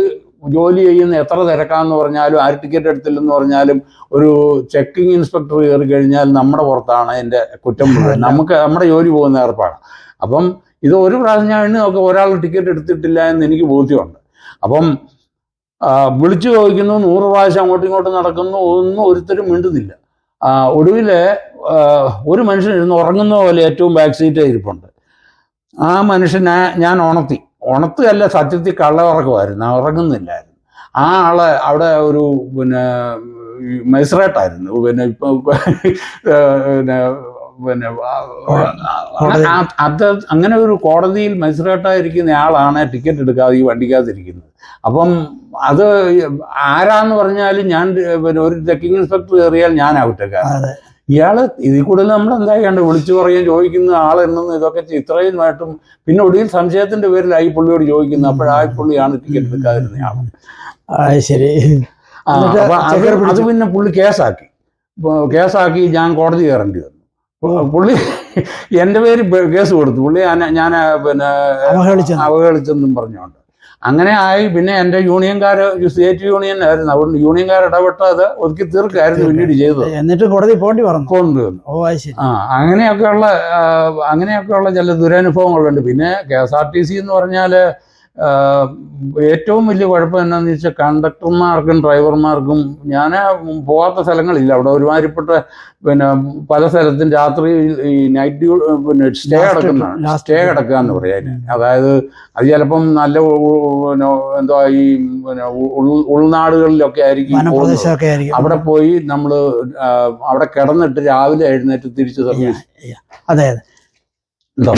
ജോലി ചെയ്യുന്ന എത്ര തിരക്കാന്ന് പറഞ്ഞാലും ആര് ടിക്കറ്റ് എടുത്തില്ലെന്ന് പറഞ്ഞാലും ഒരു ചെക്കിംഗ് ഇൻസ്പെക്ടർ കയറി കഴിഞ്ഞാൽ നമ്മുടെ പുറത്താണ് എൻ്റെ കുറ്റം മുഴുവൻ. നമ്മുടെ ജോലി പോകുന്ന ഏർപ്പാടാണ്. അപ്പം ഇത് ഒരു പ്രാവശ്യം ഞാൻ എണ്ണി നോക്കുക, ഒരാൾ ടിക്കറ്റ് എടുത്തിട്ടില്ല എന്ന് എനിക്ക് ബോധ്യമുണ്ട്. അപ്പം വിളിച്ചു ചോദിക്കുന്നു, 100 പ്രാവശ്യം അങ്ങോട്ടും ഇങ്ങോട്ടും നടക്കുന്നു, ഒന്നും ഒരുത്തരും മിണ്ടുന്നില്ല. ഒടുവിൽ ഒരു മനുഷ്യൻ ഇരുന്ന് ഉറങ്ങുന്ന പോലെ ഏറ്റവും ബാക്ക് സീറ്റ് ഇരിപ്പുണ്ട്. ആ മനുഷ്യനെ ഞാൻ ഉണത്തുകയല്ല, സത്യത്തിൽ കള്ളയുറക്കമായിരുന്നു, ഉറങ്ങുന്നില്ലായിരുന്നു. ആ ആള് അവിടെ ഒരു പിന്നെ മജിസ്ട്രേറ്റായിരുന്നു. അത് അങ്ങനെ ഒരു കോടതിയിൽ മജിസ്ട്രേറ്റായിരിക്കുന്ന ആളാണ് ടിക്കറ്റ് എടുക്കാതെ ഈ വണ്ടിക്കകത്തിരിക്കുന്നത്. അപ്പം അത് ആരാന്ന് പറഞ്ഞാലും ഞാൻ ഒരു ചെക്കിംഗ് ഇൻസ്പെക്ടർ കയറിയാൽ ഞാൻ ഔട്ടേക്കാണ്. ഇയാള് ഇതിൽ കൂടുതൽ നമ്മൾ എന്താ ചെയ്യണ്ട, വിളിച്ചു പറയാൻ ചോദിക്കുന്ന ആളെന്നും ഇതൊക്കെ ഇത്രയുമായിട്ടും പിന്നെ ഒടുവിൽ സംശയത്തിന്റെ പേരിലായി പുള്ളിയോട് ചോദിക്കുന്നത്. അപ്പോഴാ പുള്ളിയാണ് ടിക്കറ്റ് എടുക്കാതിരുന്ന ആള്. ശരി. അത് പിന്നെ പുള്ളി കേസാക്കി ഞാൻ കോടതി കയറേണ്ടി വന്നു. പുള്ളി എൻ്റെ പേര് കേസ് കൊടുത്തു. പുള്ളി ഞാൻ പിന്നെ അവഹേളിച്ചെന്നും പറഞ്ഞുകൊണ്ട് അങ്ങനെ ആയി. പിന്നെ എൻ്റെ യൂണിയൻകാർ CIT യൂണിയൻ ആയിരുന്നു. അതുകൊണ്ട് യൂണിയൻകാർ ഇടപെട്ട് അത് ഒതുക്കി തീർക്കായിരുന്നു പിന്നീട് ചെയ്തത്. എന്നിട്ട് കോടതി പോണ്ടി വന്നു. അങ്ങനെയൊക്കെയുള്ള ചില ദുരനുഭവങ്ങളുണ്ട്. പിന്നെ KSRTC എന്ന് പറഞ്ഞാൽ ഏറ്റവും വലിയ കുഴപ്പം എന്താണെന്ന് വെച്ചാൽ കണ്ടക്ടർമാർക്കും ഡ്രൈവർമാർക്കും, ഞാൻ പോകാത്ത സ്ഥലങ്ങളില്ല. അവിടെ ഒരുമാതിരിപ്പെട്ട പിന്നെ പല സ്ഥലത്തും രാത്രി ഈ നൈറ്റ് പിന്നെ സ്റ്റേ കിടക്കുക എന്ന് പറയാൻ. അതായത് അത് ചിലപ്പം നല്ല പിന്നെ എന്തോ ഈ പിന്നെ ഉൾനാടുകളിലൊക്കെ ആയിരിക്കും പോകുന്നത്. അവിടെ പോയി നമ്മൾ അവിടെ കിടന്നിട്ട് രാവിലെ എഴുന്നേറ്റ് തിരിച്ച് സർവീസ് എന്തോ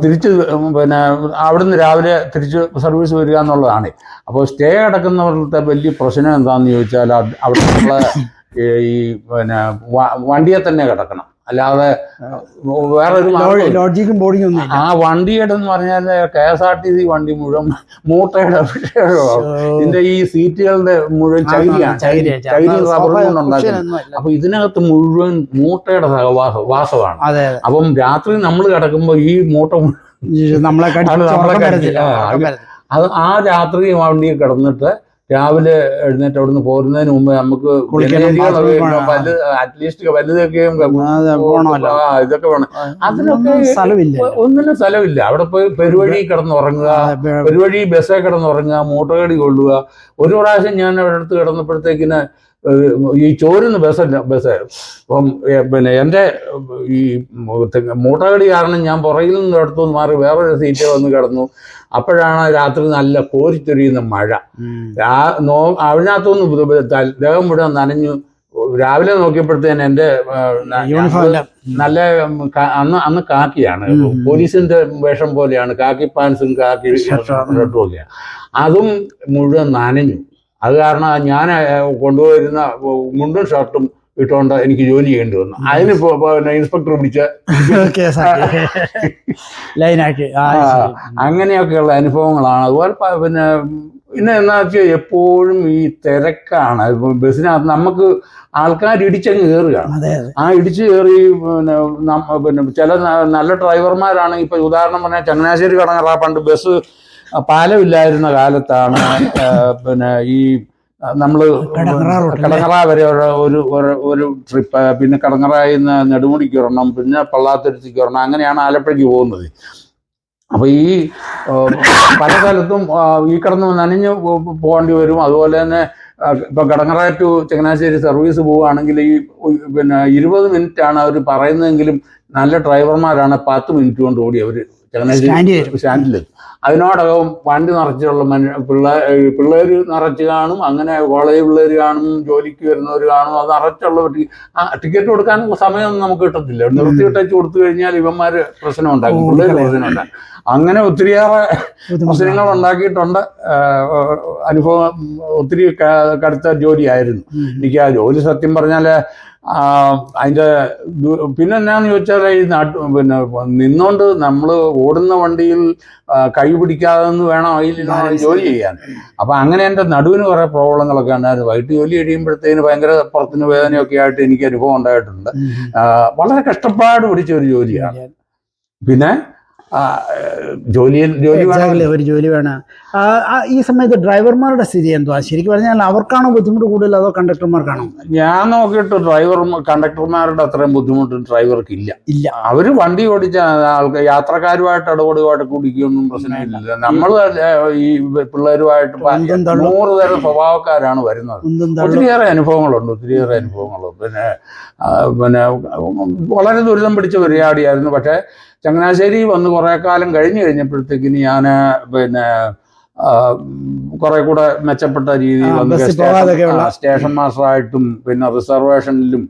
തിരിച്ച് പിന്നെ അവിടുന്ന് രാവിലെ തിരിച്ച് സർവീസ് വരിക എന്നുള്ളതാണ്. അപ്പോൾ സ്റ്റേ കിടക്കുന്നവരുടെ വലിയ പ്രശ്നം എന്താണെന്ന് ചോദിച്ചാൽ അവിടെ നമ്മളെ ഈ പിന്നെ വണ്ടിയെ തന്നെ കിടക്കണം, അല്ലാതെ വേറൊരു ലോഡ്ജിങ്ങും ബോർഡിങ്ങും ഒന്നും. ആ വണ്ടിയുടെ എന്ന് പറഞ്ഞാൽ KSRTC വണ്ടി മുഴുവൻ മൂട്ടയുടെ ഇതിന്റെ ഈ സീറ്റുകളുടെ മുഴുവൻ ചകിരി റബ്ബർ കൊണ്ടുണ്ടാക്കുന്നത്. അപ്പൊ ഇതിനകത്ത് മുഴുവൻ മൂട്ടയുടെ വാസമാണ്. അപ്പം രാത്രി നമ്മൾ കിടക്കുമ്പോ ഈ മൂട്ട നമ്മളെ അത് ആ രാത്രി വണ്ടിയിൽ കിടന്നിട്ട് രാവിലെ എഴുന്നേറ്റ് അവിടുന്ന് പോരുന്നതിന് മുമ്പ് നമുക്ക് അറ്റ്ലീസ്റ്റ് വലുതൊക്കെയും ഇതൊക്കെ വേണം. അതിനൊക്കെ ഒന്നിനും സ്ഥലമില്ല. അവിടെ പോയി പെരുവഴി കിടന്നുറങ്ങുക, പെരുവഴി ബസ്സേ കിടന്നുറങ്ങുക, മൂട്ടകടി കൊള്ളുക. ഒരു പ്രാവശ്യം ഞാൻ അവിടെ അടുത്ത് കിടന്നപ്പോഴത്തേക്കിന് ഈ ചോരുന്ന ബസ്സായിരുന്നു. അപ്പം പിന്നെ എൻ്റെ ഈ മൂട്ടകടി കാരണം ഞാൻ പുറകിൽ നിന്ന് എടുത്തുനിന്ന് മാറി വേറൊരു സീറ്റ് വന്ന് കിടന്നു. അപ്പോഴാണ് രാത്രി നല്ല കോരിച്ചൊരിയുന്ന മഴ. അതിനകത്തൊന്ന് ദേഹം മുഴുവൻ നനഞ്ഞു. രാവിലെ നോക്കിയപ്പോഴത്തേന് എൻ്റെ നല്ല അന്ന് കാക്കിയാണ്, പോലീസിന്റെ വേഷം പോലെയാണ്, കാക്കി പാൻസും കാക്കി ഷർട്ടും ഒക്കെയാണ്. അതും മുഴുവൻ നനഞ്ഞു. അത് കാരണം ഞാൻ കൊണ്ടുപോയിരുന്ന മുണ്ടും ഷർട്ടും ഇട്ടുകൊണ്ട് എനിക്ക് ജോലി ചെയ്യേണ്ടി വന്നു. അതിന് ഇൻസ്പെക്ടർ പിടിച്ച അങ്ങനെയൊക്കെയുള്ള അനുഭവങ്ങളാണ്. അതുപോലെ പിന്നെ എന്താ വെച്ചാൽ എപ്പോഴും ഈ തിരക്കാണ് ബസ്സിനകത്ത്. നമുക്ക് ആൾക്കാർ ഇടിച്ചങ്ങ് കയറുകയാണ്. ആ ഇടിച്ചു കയറി പിന്നെ ചില നല്ല ഡ്രൈവർമാരാണ്. ഇപ്പൊ ഉദാഹരണം പറഞ്ഞാൽ ചങ്ങനാശ്ശേരി കടങ്ങറ പണ്ട് ബസ് പാലമില്ലായിരുന്ന കാലത്താണ് പിന്നെ ഈ നമ്മള് കടങ്ങറ വരെ ഒരു ട്രിപ്പ്, പിന്നെ കടങ്ങറയിൽ നിന്ന് നെടുമുടിക്ക് വരണം, പിന്നെ പള്ളാത്തുരുത്തിക്ക് വരണം, അങ്ങനെയാണ് ആലപ്പുഴയ്ക്ക് പോകുന്നത്. അപ്പൊ ഈ പല സ്ഥലത്തും ഈ കിടന്ന് നനഞ്ഞ് പോകേണ്ടി വരും. അതുപോലെ തന്നെ ഇപ്പൊ കടങ്ങറ ടു ചങ്ങനാശ്ശേരി സർവീസ് പോവുകയാണെങ്കിൽ ഈ പിന്നെ 20 മിനിറ്റാണ് അവർ പറയുന്നതെങ്കിലും നല്ല ഡ്രൈവർമാരാണ് 10 മിനിറ്റ് കൊണ്ട് ഓടി അവർ ചങ്ങനാശ്ശേരി സ്റ്റാൻഡിലെത്തും. അതിനോടകം വണ്ടി നിറച്ചുള്ള പിള്ളേർ നിറച്ച് കാണും. അങ്ങനെ കോളേജ് പിള്ളേർ കാണും, ജോലിക്ക് വരുന്നവർ കാണും. അത് നിറച്ചുള്ള ടിക്കറ്റ് കൊടുക്കാനുള്ള സമയമൊന്നും നമുക്ക് കിട്ടത്തില്ല. നിർത്തിയിട്ടച്ച് കൊടുത്തു കഴിഞ്ഞാൽ ഇവന്മാർ പ്രശ്നം ഉണ്ടാക്കും, പിള്ളേർ പ്രശ്നം ഉണ്ടാക്കും. അങ്ങനെ ഒത്തിരിയേറെ പ്രശ്നങ്ങൾ ഉണ്ടാക്കിയിട്ടുണ്ട്. അനുഭവം ഒത്തിരി കടുത്ത ജോലിയായിരുന്നു എനിക്ക് ആ ജോലി. സത്യം പറഞ്ഞാൽ അതിൻ്റെ പിന്നെ എന്നാന്ന് ചോദിച്ചാൽ ഈ പിന്നെ നിന്നോണ്ട് നമ്മൾ ഓടുന്ന വണ്ടിയിൽ കൈ പിടിക്കാതെ വേണം അതിൽ ജോലി ചെയ്യാൻ. അപ്പം അങ്ങനെ എൻ്റെ നടുവിന് കുറേ പ്രോബ്ലങ്ങളൊക്കെ ഉണ്ടായിരുന്നു. വൈകിട്ട് ജോലി കഴിയുമ്പോഴത്തേന് ഭയങ്കര പുറത്തിന് വേദനയൊക്കെ ആയിട്ട് എനിക്ക് അനുഭവം ഉണ്ടായിട്ടുണ്ട്. വളരെ കഷ്ടപ്പാട് പിടിച്ച ഒരു ജോലിയാണ്. പിന്നെ ഒരു ജോലി വേണം. ഈ സമയത്ത് ഡ്രൈവർമാരുടെ സ്ഥിതി എന്തുവാ? ശരിക്കും പറഞ്ഞാൽ അവർക്കാണോ ബുദ്ധിമുട്ട് കൂടുതൽ, അതോ കണ്ടക്ടർമാർക്കാണോ? ഞാൻ നോക്കിയിട്ട് കണ്ടക്ടർമാരുടെ അത്രയും ബുദ്ധിമുട്ട് ഡ്രൈവർക്ക് ഇല്ല. അവര് വണ്ടി ഓടിച്ച ആൾക്ക് യാത്രക്കാരുമായിട്ട് ഇടപെടുവായിട്ട് കുടിക്കൊന്നും പ്രശ്നമില്ല. നമ്മൾ ഈ പിള്ളേരുമായിട്ട് 100 തരം സ്വഭാവക്കാരാണ് വരുന്നത്. ഒത്തിരിയേറെ അനുഭവങ്ങളുണ്ട്. പിന്നെ വളരെ ദുരിതം പിടിച്ച പരിപാടിയായിരുന്നു. പക്ഷെ ചങ്ങനാശ്ശേരി വന്ന് കുറെ കാലം കഴിഞ്ഞപ്പോഴത്തേക്കിന് ഞാൻ പിന്നെ കുറെ കൂടെ മെച്ചപ്പെട്ട രീതിയിൽ വന്ന് സ്റ്റേഷൻ മാസ്റ്ററായിട്ടും പിന്നെ റിസർവേഷനിലും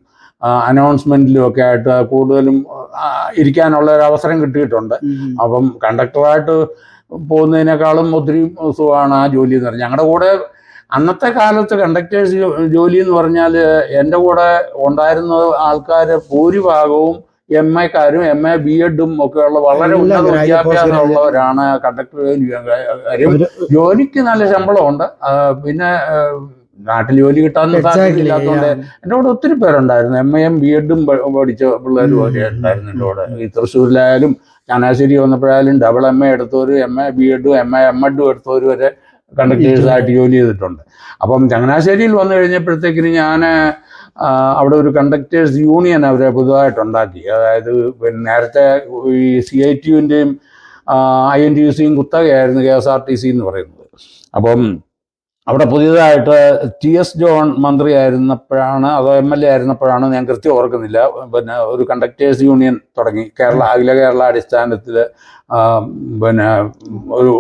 അനൗൺസ്മെന്റിലും ഒക്കെ ആയിട്ട് കൂടുതലും ഇരിക്കാനുള്ള ഒരു അവസരം കിട്ടിയിട്ടുണ്ട്. അപ്പം കണ്ടക്ടറായിട്ട് പോകുന്നതിനേക്കാളും ഒത്തിരി സുഖമാണ് ആ ജോലി എന്ന് പറഞ്ഞാൽ. ഞങ്ങളുടെ കൂടെ അന്നത്തെ കാലത്ത് കണ്ടക്ടേഴ്സ് ജോലി എന്ന് പറഞ്ഞാൽ എൻ്റെ കൂടെ ഉണ്ടായിരുന്ന ആൾക്കാർ ഭൂരിഭാഗവും MA ക്കാരും MA BEd ഒക്കെയുള്ള വളരെ ഉന്നത വിദ്യാഭ്യാസമുള്ളവരാണ് കണ്ടക്ടർ കാര്യം. ജോലിക്ക് നല്ല ശമ്പളമുണ്ട്. പിന്നെ നാട്ടിൽ ജോലി കിട്ടാൻ സാധ്യതയില്ലാത്തതുകൊണ്ട് എൻ്റെ കൂടെ ഒത്തിരി പേരുണ്ടായിരുന്നു. MAയും BEd പഠിച്ച പിള്ളേരും ഒക്കെ ഉണ്ടായിരുന്നു എൻ്റെ കൂടെ. ഈ തൃശ്ശൂരിലായാലും Changanassery വന്നപ്പോഴായാലും MA എടുത്തവർ, MA BEd MA MEd എടുത്തവർ വരെ കണ്ടക്ടേഴ്സായിട്ട് ജോലി ചെയ്തിട്ടുണ്ട്. അപ്പം ചങ്ങനാശ്ശേരിയിൽ വന്നു കഴിഞ്ഞപ്പോഴത്തേക്കിന് ഞാൻ അവിടെ ഒരു കണ്ടക്ടേഴ്സ് യൂണിയൻ അവരെ പുതുതായിട്ടുണ്ടാക്കി. അതായത് പിന്നെ നേരത്തെ ഈ CITUവിൻ്റെയും INTUCയും കുത്തകയായിരുന്നു KSRTC എന്ന് പറയുന്നത്. അപ്പം അവിടെ പുതിയതായിട്ട് TS ജോൺ മന്ത്രിയായിരുന്നപ്പോഴാണ് അതോ MLA ആയിരുന്നപ്പോഴാണ്, ഞാൻ കൃത്യം ഓർക്കുന്നില്ല, പിന്നെ ഒരു കണ്ടക്ടേഴ്സ് യൂണിയൻ തുടങ്ങി അഖില കേരള അടിസ്ഥാനത്തിൽ. പിന്നെ ഒരു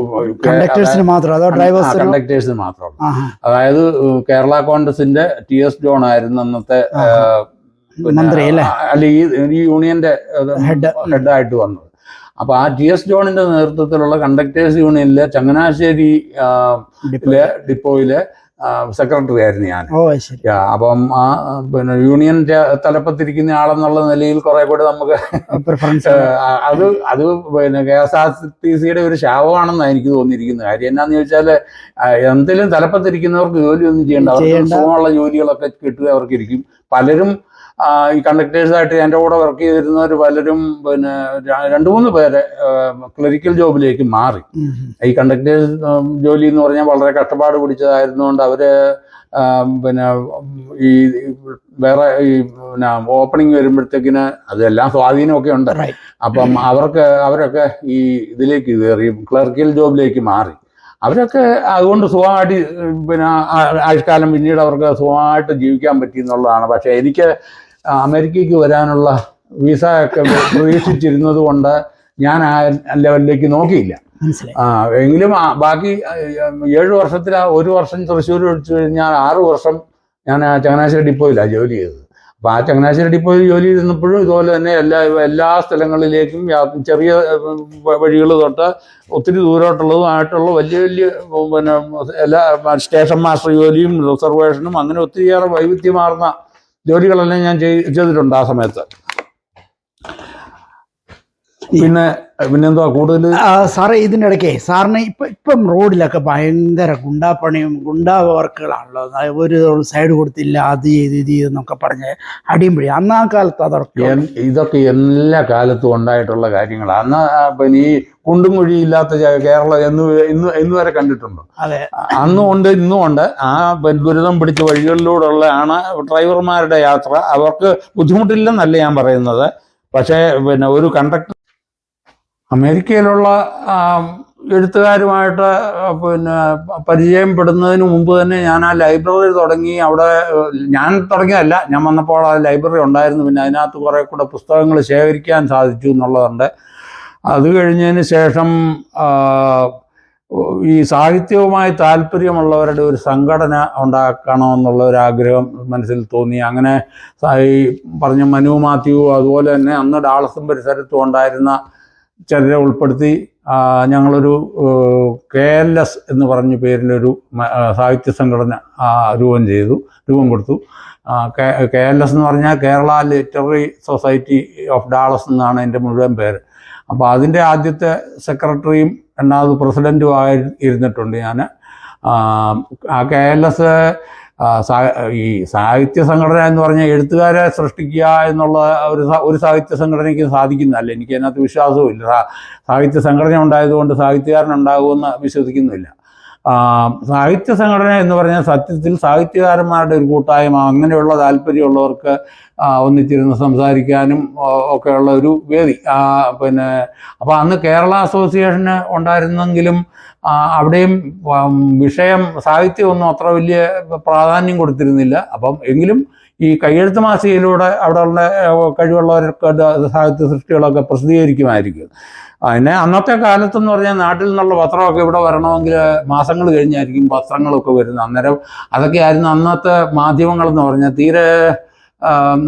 കണ്ടക്ടേഴ്സിന് മാത്രം. അതായത് കേരള കോൺഗ്രസിന്റെ TS ജോൺ ആയിരുന്നു അന്നത്തെ അല്ല ഈ യൂണിയന്റെ ഹെഡായിട്ട് വന്നത്. അപ്പൊ ആ TS ജോണിന്റെ നേതൃത്വത്തിലുള്ള കണ്ടക്ടേഴ്സ് യൂണിയനിലെ ചങ്ങനാശ്ശേരി ഡിപ്പോയിലെ സെക്രട്ടറി ആയിരുന്നു ഞാൻ. അപ്പം ആ പിന്നെ യൂണിയൻ തലപ്പത്തിരിക്കുന്ന ആളെന്നുള്ള നിലയിൽ കുറെ കൂടെ നമുക്ക് അത് പിന്നെ KSRTCയുടെ ഒരു ശാപമാണെന്നാണ് എനിക്ക് തോന്നിയിരിക്കുന്നത്. കാര്യം എന്നാന്ന് ചോദിച്ചാല് എന്തെങ്കിലും തലപ്പത്തിരിക്കുന്നവർക്ക് ജോലിയൊന്നും ചെയ്യേണ്ട, അവർക്ക് സുഖമുള്ള ജോലികളൊക്കെ കിട്ടുക അവർക്ക് ഇരിക്കും. പലരും ഈ കണ്ടക്ടേഴ്സായിട്ട് എൻ്റെ കൂടെ വർക്ക് ചെയ്തിരുന്നവർ പലരും പിന്നെ 2-3 പേരെ ക്ലറിക്കൽ ജോബിലേക്ക് മാറി. ഈ കണ്ടക്ടേഴ്സ് ജോലി എന്ന് പറഞ്ഞാൽ വളരെ കഷ്ടപ്പാട് പിടിച്ചതായിരുന്നുകൊണ്ട് അവര് പിന്നെ ഈ വേറെ ഈ പിന്നെ ഓപ്പണിംഗ് വരുമ്പോഴത്തേക്കിന് അതെല്ലാം സ്വാധീനമൊക്കെ ഉണ്ട്. അപ്പം അവരൊക്കെ ഈ ഇതിലേക്ക് കയറി ക്ലർക്കിയൽ ജോബിലേക്ക് മാറി. അവരൊക്കെ അതുകൊണ്ട് സുഖമായിട്ട് പിന്നെ ആയുഷ്കാലം പിന്നീട് അവർക്ക് സുഖമായിട്ട് ജീവിക്കാൻ പറ്റി എന്നുള്ളതാണ്. പക്ഷെ എനിക്ക് അമേരിക്കയ്ക്ക് വരാനുള്ള വിസ ഒക്കെ പ്രതീക്ഷിച്ചിരുന്നത് കൊണ്ട് ഞാൻ ആ ലെവലിലേക്ക് നോക്കിയില്ല. എങ്കിലും ബാക്കി 7 വർഷത്തിൽ 1 വർഷം തൃശ്ശൂർ ഒഴിച്ചു കഴിഞ്ഞാൽ 6 വർഷം ഞാൻ ചങ്ങനാശ്ശേരി ഡിപ്പോയിലാണ് ജോലി ചെയ്തത്. അപ്പോൾ ആ ചങ്ങനാശ്ശേരി ഡിപ്പോയിൽ ജോലി ചെയ്തിരുന്നപ്പോഴും ഇതുപോലെ തന്നെ എല്ലാ സ്ഥലങ്ങളിലേക്കും ചെറിയ വഴികൾ തൊട്ട് ഒത്തിരി ദൂരോട്ടുള്ളതുമായിട്ടുള്ള വലിയ പിന്നെ എല്ലാ സ്റ്റേഷൻ മാസ്റ്റർ ജോലിയും റിസർവേഷനും അങ്ങനെ ഒത്തിരിയേറെ വൈവിധ്യമാർന്ന ജോലികളെല്ലാം ഞാൻ ചെയ്തിട്ടുണ്ട് ആ സമയത്ത്. പിന്നെന്തുവാ കൂടുതൽ സാറേ ഇതിനിടയ്ക്ക് സാറിന് ഇപ്പം റോഡിലൊക്കെ ഭയങ്കര ഗുണ്ടാ വർക്കുകളാണല്ലോ. ഒരു സൈഡ് കൊടുത്തില്ല, അത് ഇത് എന്നൊക്കെ പറഞ്ഞ് അടിയുമ്പോഴേ അന്ന് ആ കാലത്ത് ഇതൊക്കെ എല്ലാ കാലത്തും ഉണ്ടായിട്ടുള്ള കാര്യങ്ങളാണ്. അന്ന് പിന്നെ ഈ കുണ്ടും കുഴിയില്ലാത്ത കേരളം ഇന്ന് വരെ കണ്ടിട്ടുണ്ടോ? അന്നും ഉണ്ട് ഇന്നും ഉണ്ട്. ആ ദുരിതം പിടിച്ച വഴികളിലൂടെയുള്ളതാണ് ഡ്രൈവർമാരുടെ യാത്ര. അവർക്ക് ബുദ്ധിമുട്ടില്ലെന്നല്ല ഞാൻ പറയുന്നത്. പക്ഷേ പിന്നെ ഒരു കണ്ടക്ടർ അമേരിക്കയിലുള്ള എഴുത്തുകാരുമായിട്ട് പിന്നെ പരിചയപ്പെടുന്നതിന് മുമ്പ് തന്നെ ഞാൻ ആ ലൈബ്രറി തുടങ്ങി. അവിടെ ഞാൻ തുടങ്ങിയതല്ല, ഞാൻ വന്നപ്പോൾ ആ ലൈബ്രറി ഉണ്ടായിരുന്നു. പിന്നെ അതിനകത്ത് കുറെ കൂടെ പുസ്തകങ്ങൾ ശേഖരിക്കാൻ സാധിച്ചു എന്നുള്ളതുണ്ട്. അത് കഴിഞ്ഞതിന് ശേഷം ഈ സാഹിത്യവുമായി താല്പര്യമുള്ളവരുടെ ഒരു സംഘടന ഉണ്ടാക്കണമെന്നുള്ള ഒരു ആഗ്രഹം മനസ്സിൽ തോന്നി. അങ്ങനെ ഈ പറഞ്ഞ മനു മാത്യു, അതുപോലെ തന്നെ അന്ന് ഡാളസും പരിസരത്തും ഉണ്ടായിരുന്ന ചിലരെ ഉൾപ്പെടുത്തി ഞങ്ങളൊരു KLS എന്ന് പറഞ്ഞ പേരിലൊരു സാഹിത്യ സംഘടന രൂപം കൊടുത്തു. KLS എന്ന് പറഞ്ഞാൽ Kerala literary society of Dallas എന്നാണ് എൻ്റെ മുഴുവൻ പേര്. അപ്പോൾ അതിൻ്റെ ആദ്യത്തെ സെക്രട്ടറിയും 2ാമത് പ്രസിഡൻറ്റും ഇരുന്നിട്ടുണ്ട് ഞാൻ. ആ KLS ഈ സാഹിത്യ സംഘടന എന്ന് പറഞ്ഞാൽ എഴുത്തുകാരെ സൃഷ്ടിക്കുക എന്നുള്ള ഒരു സാഹിത്യ സംഘടനയ്ക്ക് സാധിക്കുന്നതല്ല. എനിക്ക് അതിനകത്ത് വിശ്വാസവും ഇല്ല. സാഹിത്യ സംഘടന ഉണ്ടായതുകൊണ്ട് സാഹിത്യകാരനുണ്ടാകുമെന്ന് വിശ്വസിക്കുന്നില്ല. സാഹിത്യ സംഘടന എന്ന് പറഞ്ഞാൽ സത്യത്തിൽ സാഹിത്യകാരന്മാരുടെ ഒരു കൂട്ടായ്മ, അങ്ങനെയുള്ള താല്പര്യമുള്ളവർക്ക് ഒന്നിച്ചിരുന്ന് സംസാരിക്കാനും ഒക്കെയുള്ള ഒരു വേദി. പിന്നെ അപ്പോൾ അന്ന് കേരള അസോസിയേഷന് ഉണ്ടായിരുന്നെങ്കിലും അവിടെയും വിഷയം സാഹിത്യമൊന്നും അത്ര വലിയ പ്രാധാന്യം കൊടുത്തിരുന്നില്ല. അപ്പം എങ്കിലും ഈ കയ്യെഴുത്ത് മാസികയിലൂടെ അവിടെയുള്ള കഴിവുള്ളവർക്ക് സാഹിത്യ സൃഷ്ടികളൊക്കെ പ്രസിദ്ധീകരിക്കുമായിരിക്കും. പിന്നെ അന്നത്തെ കാലത്തെന്ന് പറഞ്ഞാൽ നാട്ടിൽ നിന്നുള്ള പത്രമൊക്കെ ഇവിടെ വരണമെങ്കിൽ മാസങ്ങൾ കഴിഞ്ഞായിരിക്കും പത്രങ്ങളൊക്കെ വരുന്നത്. അന്നേരം അതൊക്കെയായിരുന്നു അന്നത്തെ മാധ്യമങ്ങളെന്ന് പറഞ്ഞാൽ. തീരെ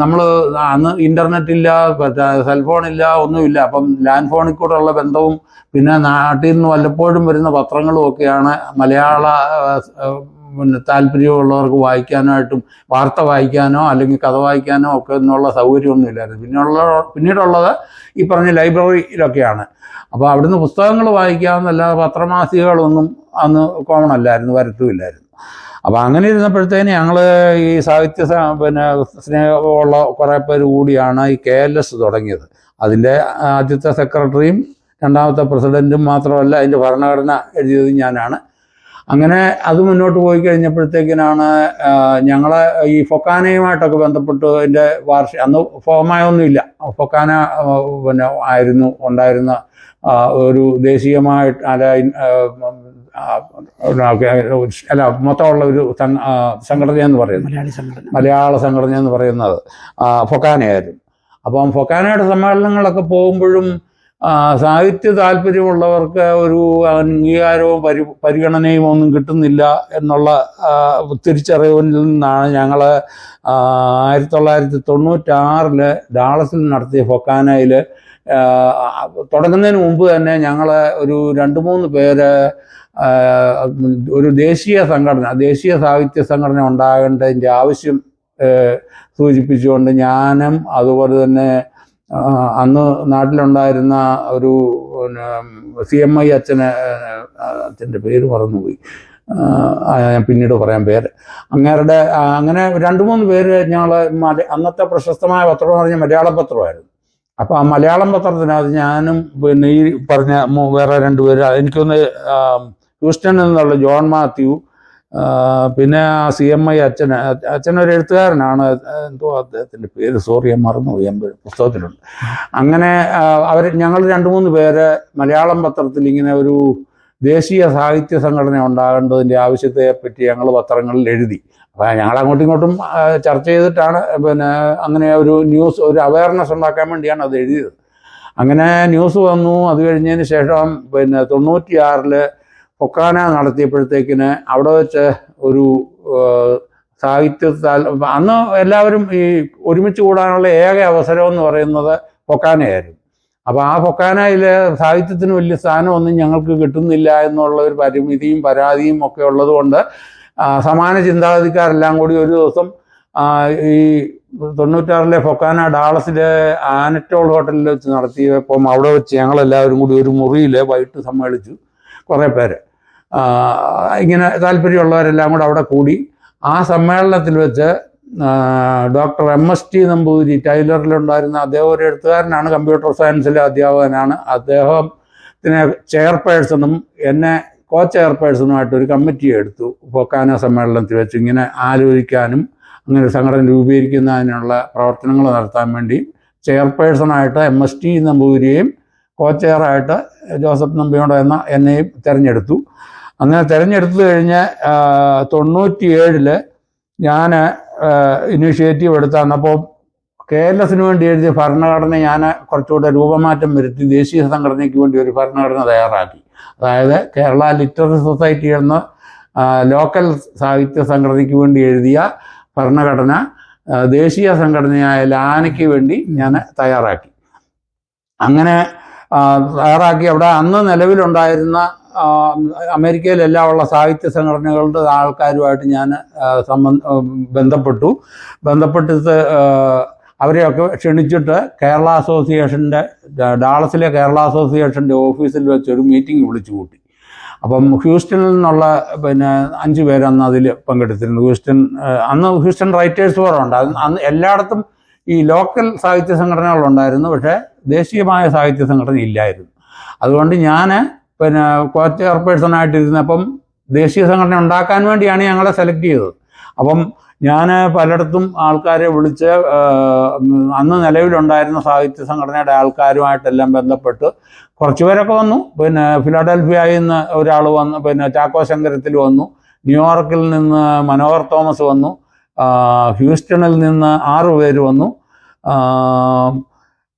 നമ്മൾ അന്ന് ഇൻ്റർനെറ്റ് ഇല്ല, സെൽഫോണില്ല, ഒന്നുമില്ല. അപ്പം ലാൻഡ് ഫോണിൽ കൂടെ ഉള്ള ബന്ധവും പിന്നെ നാട്ടിൽ നിന്ന് വല്ലപ്പോഴും വരുന്ന പത്രങ്ങളും ഒക്കെയാണ് മലയാള പിന്നെ താല്പര്യമുള്ളവർക്ക് വായിക്കാനായിട്ടും വാർത്ത വായിക്കാനോ അല്ലെങ്കിൽ കഥ വായിക്കാനോ ഒക്കെ എന്നുള്ള സൗകര്യമൊന്നും ഇല്ലായിരുന്നു. പിന്നീടുള്ളത് ഈ പറഞ്ഞ ലൈബ്രറിയിലൊക്കെയാണ്. അപ്പോൾ അവിടുന്ന് പുസ്തകങ്ങൾ വായിക്കാമെന്നല്ലാതെ പത്രമാസികകളൊന്നും അന്ന് കോമൺ അല്ലായിരുന്നു, വരത്തുമില്ലായിരുന്നു. അപ്പോൾ അങ്ങനെ ഇരുന്നപ്പോഴത്തേന് ഞങ്ങൾ ഈ സാഹിത്യ പിന്നെ സ്നേഹമുള്ള കുറേ പേര് കൂടിയാണ് ഈ KLS തുടങ്ങിയത്. അതിൻ്റെ ആദ്യത്തെ സെക്രട്ടറിയും 2ാമത്തെ പ്രസിഡൻറ്റും മാത്രമല്ല അതിൻ്റെ ഭരണഘടന എഴുതിയത് ഞാനാണ്. അങ്ങനെ അത് മുന്നോട്ട് പോയി കഴിഞ്ഞപ്പോഴത്തേക്കിനാണ് ഞങ്ങളെ ഈ ഫൊക്കാനയുമായിട്ടൊക്കെ ബന്ധപ്പെട്ട് അതിൻ്റെ അന്ന് ഫോമായൊന്നുമില്ല. ഫൊക്കാന പിന്നെ ആയിരുന്നു ഉണ്ടായിരുന്ന ഒരു ദേശീയമായിട്ട് മൊത്തമുള്ള ഒരു സംഘടന എന്ന് പറയുന്നത്, മലയാള സംഘടന എന്ന് പറയുന്നത് ഫൊക്കാനയായിരുന്നു. അപ്പം ഫൊക്കാനയുടെ സമ്മേളനങ്ങളൊക്കെ പോകുമ്പോഴും സാഹിത്യ താല്പര്യമുള്ളവർക്ക് ഒരു അംഗീകാരവും പരിഗണനയും ഒന്നും കിട്ടുന്നില്ല എന്നുള്ള തിരിച്ചറിവിൽ നിന്നാണ് ഞങ്ങൾ 1996 ഡാളസിൽ നടത്തിയ ഫൊക്കാനയിൽ തുടങ്ങുന്നതിന് മുമ്പ് തന്നെ ഞങ്ങൾ ഒരു 2-3 പേര് ഒരു ദേശീയ സാഹിത്യ സംഘടന ഉണ്ടാകേണ്ടതിൻ്റെ ആവശ്യം സൂചിപ്പിച്ചുകൊണ്ട് ഞാനും അതുപോലെ തന്നെ അന്ന് നാട്ടിലുണ്ടായിരുന്ന ഒരു CMI അച്ഛൻ്റെ പേര് മറന്നുപോയി, ഞാൻ പിന്നീട് പറയാൻ പേര്. അങ്ങേരുടെ അങ്ങനെ 2-3 പേര് ഞങ്ങൾ അന്നത്തെ പ്രശസ്തമായ പത്രം എന്ന് പറഞ്ഞാൽ മലയാളം പത്രമായിരുന്നു. അപ്പോൾ ആ മലയാളം പത്രത്തിനകത്ത് ഞാനും പിന്നെ ഈ പറഞ്ഞ വേറെ 2 പേര്, എനിക്കൊന്ന് ഹ്യൂസ്റ്റണിൽ നിന്നുള്ള ജോൺ മാത്യു, പിന്നെ CMI അച്ഛനൊരു എഴുത്തുകാരനാണ്, എന്തോ അദ്ദേഹത്തിൻ്റെ പേര്, സോറി ഞാൻ മറന്നുപോയി, പുസ്തകത്തിലുണ്ട്. അങ്ങനെ ഞങ്ങൾ 2-3 പേര് മലയാളം പത്രത്തിൽ ഇങ്ങനെ ഒരു ദേശീയ സാഹിത്യ സംഘടന ഉണ്ടാകേണ്ടതിൻ്റെ ആവശ്യത്തെ പറ്റി ഞങ്ങൾ പത്രങ്ങളിൽ എഴുതി. അപ്പോൾ ഞങ്ങൾ അങ്ങോട്ടും ഇങ്ങോട്ടും ചർച്ച ചെയ്തിട്ടാണ് പിന്നെ അങ്ങനെ ഒരു ന്യൂസ്, ഒരു അവയർനെസ് ഉണ്ടാക്കാൻ വേണ്ടിയാണ് അത് എഴുതിയത്. അങ്ങനെ ന്യൂസ് വന്നു. അത് കഴിഞ്ഞതിന് ശേഷം പിന്നെ 96 പൊക്കാന നടത്തിയപ്പോഴത്തേക്കിന് അവിടെ വെച്ച് ഒരു അന്ന് എല്ലാവരും ഈ ഒരുമിച്ച് കൂടാനുള്ള ഏക അവസരം എന്ന് പറയുന്നത് പൊക്കാനയായിരുന്നു. അപ്പോൾ ആ പൊക്കാനയിൽ സാഹിത്യത്തിന് വലിയ സ്ഥാനമൊന്നും ഞങ്ങൾക്ക് കിട്ടുന്നില്ല എന്നുള്ള ഒരു പരിമിതിയും പരാതിയും ഒക്കെ ഉള്ളതുകൊണ്ട് സമാന ചിന്താഗതിക്കാരെല്ലാം കൂടി ഒരു ദിവസം ഈ 96 പൊക്കാന ഡാളസിലെ ആനറ്റോൾ ഹോട്ടലിൽ വെച്ച് നടത്തിയപ്പം അവിടെ വെച്ച് ഞങ്ങളെല്ലാവരും കൂടി ഒരു മുറിയിൽ വൈകിട്ട് സമ്മേളിച്ചു. കുറേ പേര് ഇങ്ങനെ താല്പര്യമുള്ളവരെല്ലാം കൂടെ അവിടെ കൂടി. ആ സമ്മേളനത്തിൽ വെച്ച് ഡോക്ടർ MST നമ്പൂതിരി ടൈലറിലുണ്ടായിരുന്ന അദ്ദേഹം ഒരു എഴുത്തുകാരനാണ്, കമ്പ്യൂട്ടർ സയൻസിലെ അധ്യാപകനാണ്. അദ്ദേഹത്തിനെ ചെയർപേഴ്സണും എന്നെ കോ ചെയർപേഴ്സണുമായിട്ടൊരു കമ്മിറ്റി എടുത്തു പൊക്കാന സമ്മേളനത്തിൽ വെച്ച് ഇങ്ങനെ ആലോചിക്കാനും അങ്ങനെ സംഘടന രൂപീകരിക്കുന്നതിനുള്ള പ്രവർത്തനങ്ങൾ നടത്താൻ വേണ്ടി. ചെയർപേഴ്സണായിട്ട് MST നമ്പൂതിരിയെയും കോ ചെയറായിട്ട് ജോസഫ് നമ്പിയോട് എന്നെയും തിരഞ്ഞെടുത്തു. അങ്ങനെ തിരഞ്ഞെടുത്തു കഴിഞ്ഞ് 97 ഞാൻ ഇനീഷ്യേറ്റീവ് എടുത്താണ്. അപ്പോൾ KLS-ന് വേണ്ടി എഴുതിയ ഭരണഘടന ഞാൻ കുറച്ചുകൂടെ രൂപമാറ്റം വരുത്തി ദേശീയ സംഘടനയ്ക്ക് വേണ്ടി ഒരു ഭരണഘടന തയ്യാറാക്കി. അതായത് കേരള ലിറ്റററി സൊസൈറ്റി എന്ന ലോക്കൽ സാഹിത്യ സംഘടനയ്ക്ക് വേണ്ടി എഴുതിയ ഭരണഘടന ദേശീയ സംഘടനയായ ലാനയ്ക്ക് വേണ്ടി ഞാൻ തയ്യാറാക്കി. അങ്ങനെ തയ്യാറാക്കി അവിടെ അന്ന് നിലവിലുണ്ടായിരുന്ന അമേരിക്കയിലെല്ലാം ഉള്ള സാഹിത്യ സംഘടനകളുടെ ആൾക്കാരുമായിട്ട് ഞാൻ ബന്ധപ്പെട്ടിട്ട് അവരെയൊക്കെ ക്ഷണിച്ചിട്ട് കേരള അസോസിയേഷൻ്റെ ഡാളസിലെ കേരള അസോസിയേഷൻ്റെ ഓഫീസിൽ വെച്ചൊരു മീറ്റിംഗ് വിളിച്ചു കൂട്ടി. അപ്പം ഹ്യൂസ്റ്റണിൽ നിന്നുള്ള പിന്നെ 5 പേര് അന്ന് അതിൽ പങ്കെടുത്തിരുന്നു. അന്ന് ഹ്യൂസ്റ്റൺ റൈറ്റേഴ്സ് ഫോറം ഉണ്ട്. അന്ന് എല്ലായിടത്തും ഈ ലോക്കൽ സാഹിത്യ സംഘടനകളുണ്ടായിരുന്നു, പക്ഷേ ദേശീയമായ സാഹിത്യ സംഘടന ഇല്ലായിരുന്നു. അതുകൊണ്ട് ഞാൻ പിന്നെ കോ ചെയർപേഴ്സണായിട്ടിരുന്നപ്പം ദേശീയ സംഘടന ഉണ്ടാക്കാൻ വേണ്ടിയാണ് ഞങ്ങളെ സെലക്ട് ചെയ്തത്. അപ്പം ഞാൻ പലയിടത്തും ആൾക്കാരെ വിളിച്ച് അന്ന് നിലവിലുണ്ടായിരുന്ന സാഹിത്യ സംഘടനയുടെ ആൾക്കാരുമായിട്ടെല്ലാം ബന്ധപ്പെട്ട് കുറച്ചുപേരൊക്കെ വന്നു. പിന്നെ ഫിലാഡൽഫിയയിൽ നിന്ന് ഒരാൾ വന്നു, പിന്നെ ചാക്കോ ശങ്കരത്തിൽ വന്നു, ന്യൂയോർക്കിൽ നിന്ന് മനോഹർ തോമസ് വന്നു, ഹ്യൂസ്റ്റണിൽ നിന്ന് 6 പേര് വന്നു.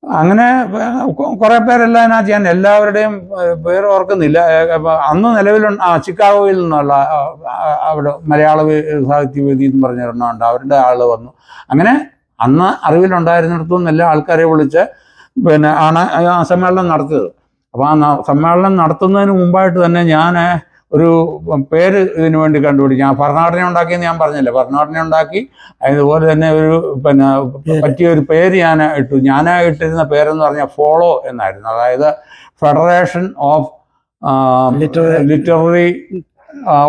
അങ്ങനെ കുറേ പേരെല്ലാം അതിനകത്ത് ഞാൻ എല്ലാവരുടെയും പേര് ഓർക്കുന്നില്ല. അന്ന് ചിക്കാഗോയിൽ നിന്നുള്ള അവിടെ മലയാള സാഹിത്യവേദി എന്ന് പറഞ്ഞിരുന്നുണ്ട്, അവരുടെ ആൾ വന്നു. അങ്ങനെ അന്ന് അറിവിലുണ്ടായിരുന്നിടത്തു നിന്ന് എല്ലാ ആൾക്കാരെ വിളിച്ച് പിന്നെ ആണ് ആ സമ്മേളനം നടത്തിയത്. അപ്പോൾ ആ സമ്മേളനം നടത്തുന്നതിന് മുമ്പായിട്ട് തന്നെ ഞാൻ ഒരു പേര് ഇതിനു വേണ്ടി കണ്ടുപിടിക്കും. ആ ഭരണഘടന ഉണ്ടാക്കിയെന്ന് ഞാൻ പറഞ്ഞില്ല, ഭരണഘടന ഉണ്ടാക്കി അതുപോലെ തന്നെ ഒരു പിന്നെ പറ്റിയ ഒരു പേര് ഞാൻ ഇട്ടു. ഞാൻ ഇട്ടിരുന്ന പേരെന്ന് പറഞ്ഞാൽ ഫോളോ എന്നായിരുന്നു. അതായത് federation of literary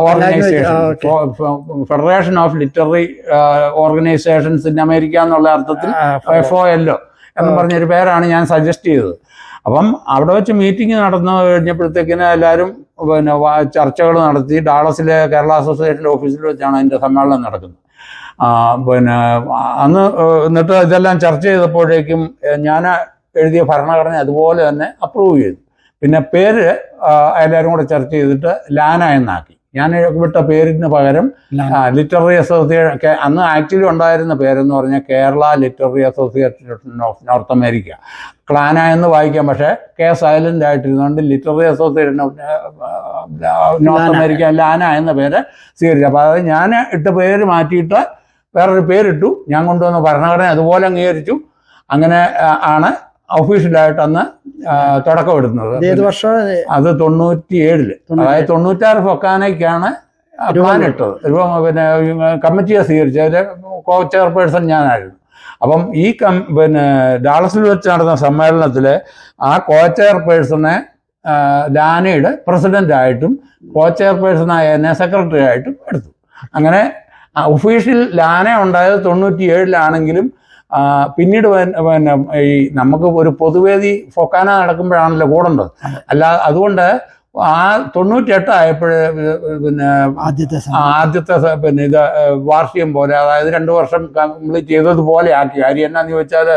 organisation, federation of literary organisations in America എന്നുള്ള അർത്ഥത്തിൽ FOLO എന്ന് പറഞ്ഞൊരു പേരാണ് ഞാൻ സജസ്റ്റ് ചെയ്തത്. അപ്പം അവിടെ വെച്ച് മീറ്റിംഗ് നടന്നു കഴിഞ്ഞപ്പോഴത്തേക്കിന് എല്ലാവരും പിന്നെ ചർച്ചകൾ നടത്തി. ഡാളസിലെ കേരള അസോസിയേഷൻ്റെ ഓഫീസിൽ വെച്ചാണ് അതിൻ്റെ സമ്മേളനം നടക്കുന്നത്. പിന്നെ അന്ന് എന്നിട്ട് ഇതെല്ലാം ചർച്ച ചെയ്തപ്പോഴേക്കും ഞാൻ എഴുതിയ ഭരണഘടന അതുപോലെ തന്നെ അപ്രൂവ് ചെയ്തു. പിന്നെ പേര് എല്ലാവരും കൂടെ ചർച്ച ചെയ്തിട്ട് ലാന എന്നാക്കി. ഞാൻ വിട്ട പേരിന് പകരം ലിറ്റററി അസോസിയേഷൻ, അന്ന് ആക്ച്വലി ഉണ്ടായിരുന്ന പേരെന്ന് പറഞ്ഞാൽ Kerala literary association of North America, KLANA എന്ന് വായിക്കാം. പക്ഷേ സൈലന്റ് ആയിട്ടിരുന്നുകൊണ്ട് literary association of North America LANA എന്ന പേര് സ്വീകരിച്ചു. അപ്പോൾ അത് ഞാൻ ഇട്ട പേര് മാറ്റിയിട്ട് വേറൊരു പേരിട്ടു. ഞാൻ കൊണ്ടുവന്ന ഭരണഘടന അതുപോലെ അംഗീകരിച്ചു. അങ്ങനെ ആണ് ഒഫീഷ്യലായിട്ട് അന്ന് തുടക്കം ഇടുന്നത്. അത് 97. അതായത് 96 ഫൊക്കാനയ്ക്കാണ് പ്ലാൻ ഇട്ടത്. പിന്നെ കമ്മിറ്റിയെ സ്വീകരിച്ചു. അതിൽ കോ ചെയർപേഴ്സൺ ഞാനായിരുന്നു. അപ്പം ഈ പിന്നെ ഡാളസിൽ വെച്ച് നടന്ന സമ്മേളനത്തിൽ ആ കോ ചെയർപേഴ്സണെ ലാനയുടെ പ്രസിഡൻ്റായിട്ടും കോ ചെയർപേഴ്സണായ എന്നെ സെക്രട്ടറി ആയിട്ടും എടുത്തു. അങ്ങനെ ഒഫീഷ്യൽ ലാന ഉണ്ടായത് 97-ലാണെങ്കിലും പിന്നീട് പിന്നെ ഈ നമുക്ക് ഒരു പൊതുവേദി ഫൊക്കാന നടക്കുമ്പോഴാണല്ലോ കൂടേണ്ടത്. അല്ല അതുകൊണ്ട് ആ 98 ആയപ്പോഴേ പിന്നെ ആദ്യത്തെ പിന്നെ ഇത് വാർഷികം പോലെ, അതായത് 2 വർഷം കംപ്ലീറ്റ് ചെയ്തതുപോലെ ആക്കി. കാര്യം എന്നാന്ന് ചോദിച്ചാൽ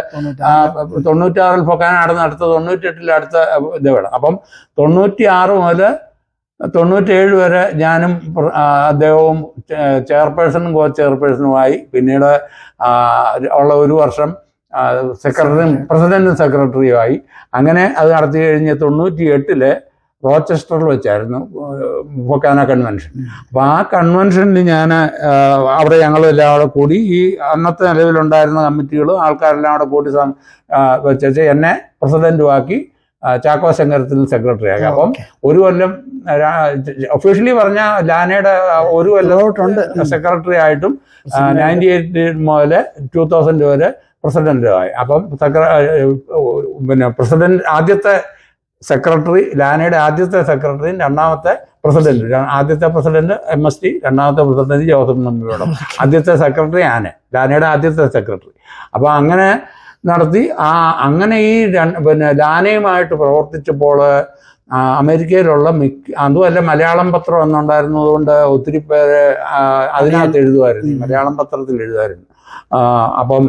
96-ൽ ഫൊക്കാന നടന്ന് അടുത്ത 98-ൽ അടുത്ത ഇത് വേണം. അപ്പം 96 മുതൽ 97 വരെ ഞാനും അദ്ദേഹവും ചെയർപേഴ്സണും കോ ചെയർപേഴ്സണുമായി. പിന്നീട് ഉള്ള 1 വർഷം സെക്രട്ടറിയും പ്രസിഡന്റും സെക്രട്ടറിയുമായി. അങ്ങനെ അത് നടത്തി കഴിഞ്ഞ് 98-ല് റോച്ചസ്റ്ററിൽ വെച്ചായിരുന്നു ഫൊക്കാന കൺവെൻഷൻ. അപ്പോൾ ആ കൺവെൻഷനിൽ ഞാൻ അവിടെ ഞങ്ങളെല്ലാം കൂടെ കൂടി ഈ അന്നത്തെ നിലവിലുണ്ടായിരുന്ന കമ്മിറ്റികളും ആൾക്കാരെല്ലാം കൂടെ കൂടി വെച്ച് എന്നെ പ്രസിഡന്റുമാക്കി, ചാക്കോ ശങ്കരത്തിൽ സെക്രട്ടറി ആക്കി. അപ്പം 1 കൊല്ലം ഒഫീഷ്യലി പറഞ്ഞ ലാനയുടെ 1 കൊല്ലം സെക്രട്ടറി ആയിട്ടും 98 മുതൽ 2000 വരെ പ്രസിഡന്റുമായി. അപ്പം പിന്നെ പ്രസിഡന്റ് ആദ്യത്തെ സെക്രട്ടറി, ലാനയുടെ ആദ്യത്തെ സെക്രട്ടറിയും രണ്ടാമത്തെ പ്രസിഡന്റ്. ആദ്യത്തെ പ്രസിഡന്റ് MST, രണ്ടാമത്തെ പ്രസിഡന്റ് ജോസഫ് നമ്പിയോടം. ആദ്യത്തെ സെക്രട്ടറി ലാനയുടെ ആദ്യത്തെ സെക്രട്ടറി. അപ്പോൾ അങ്ങനെ നടത്തി. അങ്ങനെ ഈ പിന്നെ ലാനയുമായിട്ട് പ്രവർത്തിച്ചപ്പോൾ അമേരിക്കയിലുള്ള അതുമല്ല മലയാളം പത്രം എന്നുണ്ടായിരുന്നത് കൊണ്ട് ഒത്തിരി പേര് അതിനകത്ത് എഴുതുമായിരുന്നു, മലയാളം പത്രത്തിൽ എഴുതുമായിരുന്നു. അപ്പം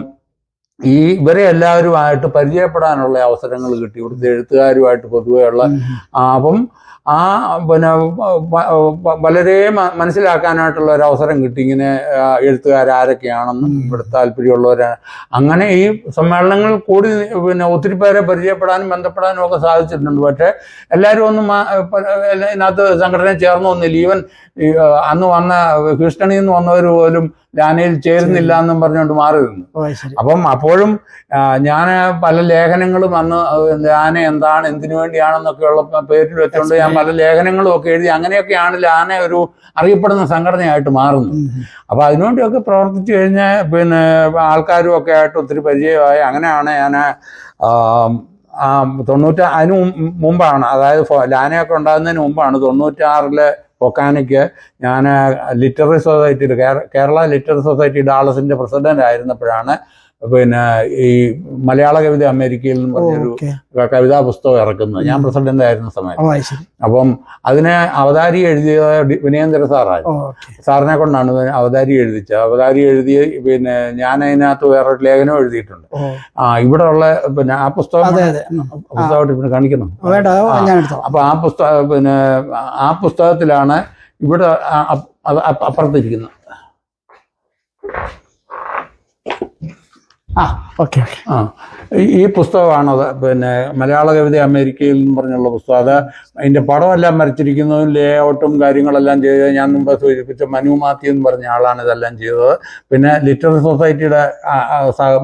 ഇവരെ എല്ലാവരുമായിട്ട് പരിചയപ്പെടാനുള്ള അവസരങ്ങൾ കിട്ടി, ഇവിടുത്തെ എഴുത്തുകാരുമായിട്ട് പൊതുവെയുള്ള. അപ്പം പിന്നെ വളരെ മനസ്സിലാക്കാനായിട്ടുള്ള ഒരു അവസരം കിട്ടി, ഇങ്ങനെ എഴുത്തുകാരൊക്കെയാണെന്നും ഇവിടെ താല്പര്യമുള്ളവരാണ്. അങ്ങനെ ഈ സമ്മേളനങ്ങൾ കൂടി പിന്നെ ഒത്തിരി പേരെ പരിചയപ്പെടാനും ബന്ധപ്പെടാനും ഒക്കെ സാധിച്ചിട്ടുണ്ട്. പക്ഷേ എല്ലാവരും ഒന്നും ഇതിനകത്ത് സംഘടനയിൽ ചേർന്നൊന്നുമില്ല. ഈവൻ അന്ന് വന്ന ഹ്യൂസ്റ്റണിൽ നിന്ന് വന്നവർ പോലും ലാനയിൽ ചേരുന്നില്ല എന്നും പറഞ്ഞുകൊണ്ട് മാറി നിന്നു. അപ്പം അപ്പോഴും ഞാൻ പല ലേഖനങ്ങളും അന്ന് ലാന എന്താണ്, എന്തിനു വേണ്ടിയാണെന്നൊക്കെയുള്ള പേരിൽ വെച്ചുകൊണ്ട് ഞാൻ പല ലേഖനങ്ങളും ഒക്കെ എഴുതി. അങ്ങനെയൊക്കെയാണ് ലാന ഒരു അറിയപ്പെടുന്ന സംഘടനയായിട്ട് മാറുന്നത്. അപ്പോൾ അതിനുവേണ്ടിയൊക്കെ പ്രവർത്തിച്ചു കഴിഞ്ഞാൽ പിന്നെ ആൾക്കാരും ഒക്കെ ആയിട്ട് ഒത്തിരി പരിചയമായി. അങ്ങനെയാണ് ഞാൻ 90 അതിന് മുമ്പാണ്, അതായത് ലാനയൊക്കെ ഉണ്ടാകുന്നതിന് മുമ്പാണ് 96-ലെ ഫൊക്കാനയ്ക്ക് ഞാൻ ലിറ്റററി സൊസൈറ്റിയുടെ കേരള ലിറ്റററി സൊസൈറ്റി ഡാളസിൻ്റെ പ്രസിഡന്റ് ആയിരുന്നപ്പോഴാണ് പിന്നെ ഈ മലയാള കവിത അമേരിക്കയിൽ നിന്ന് പറഞ്ഞൊരു കവിതാ പുസ്തകം ഇറക്കുന്നത്. ഞാൻ പ്രസിഡന്റ് ആയിരുന്ന സമയത്ത്. അപ്പം അതിന് അവതാരി എഴുതിയ വിനയേന്ദ്ര സാറായിരുന്നു. സാറിനെ കൊണ്ടാണ് അവതാരി എഴുതിച്ചത്. അവതാരി എഴുതി പിന്നെ ഞാൻ അതിനകത്ത് വേറൊരു ലേഖനം എഴുതിയിട്ടുണ്ട്. ഇവിടെ ഉള്ള പിന്നെ ആ പുസ്തകമായിട്ട് പിന്നെ കാണിക്കണം. അപ്പൊ ആ പുസ്തകത്തിലാണ് ഇവിടെ അപ്പുറത്തിരിക്കുന്നത്. ഈ പുസ്തകമാണത്, പിന്നെ മലയാള കവിത അമേരിക്കയിൽ എന്ന് പറഞ്ഞുള്ള പുസ്തകം. അത് അതിൻ്റെ പടമെല്ലാം വരച്ചിരിക്കുന്നതും ലേഔട്ടും കാര്യങ്ങളെല്ലാം ചെയ്ത് ഞാൻ മുമ്പ് സൂചിപ്പിച്ച മനു മാത്യു എന്ന് പറഞ്ഞ ആളാണ് ഇതെല്ലാം ചെയ്തത്. പിന്നെ ലിറ്റററി സൊസൈറ്റിയുടെ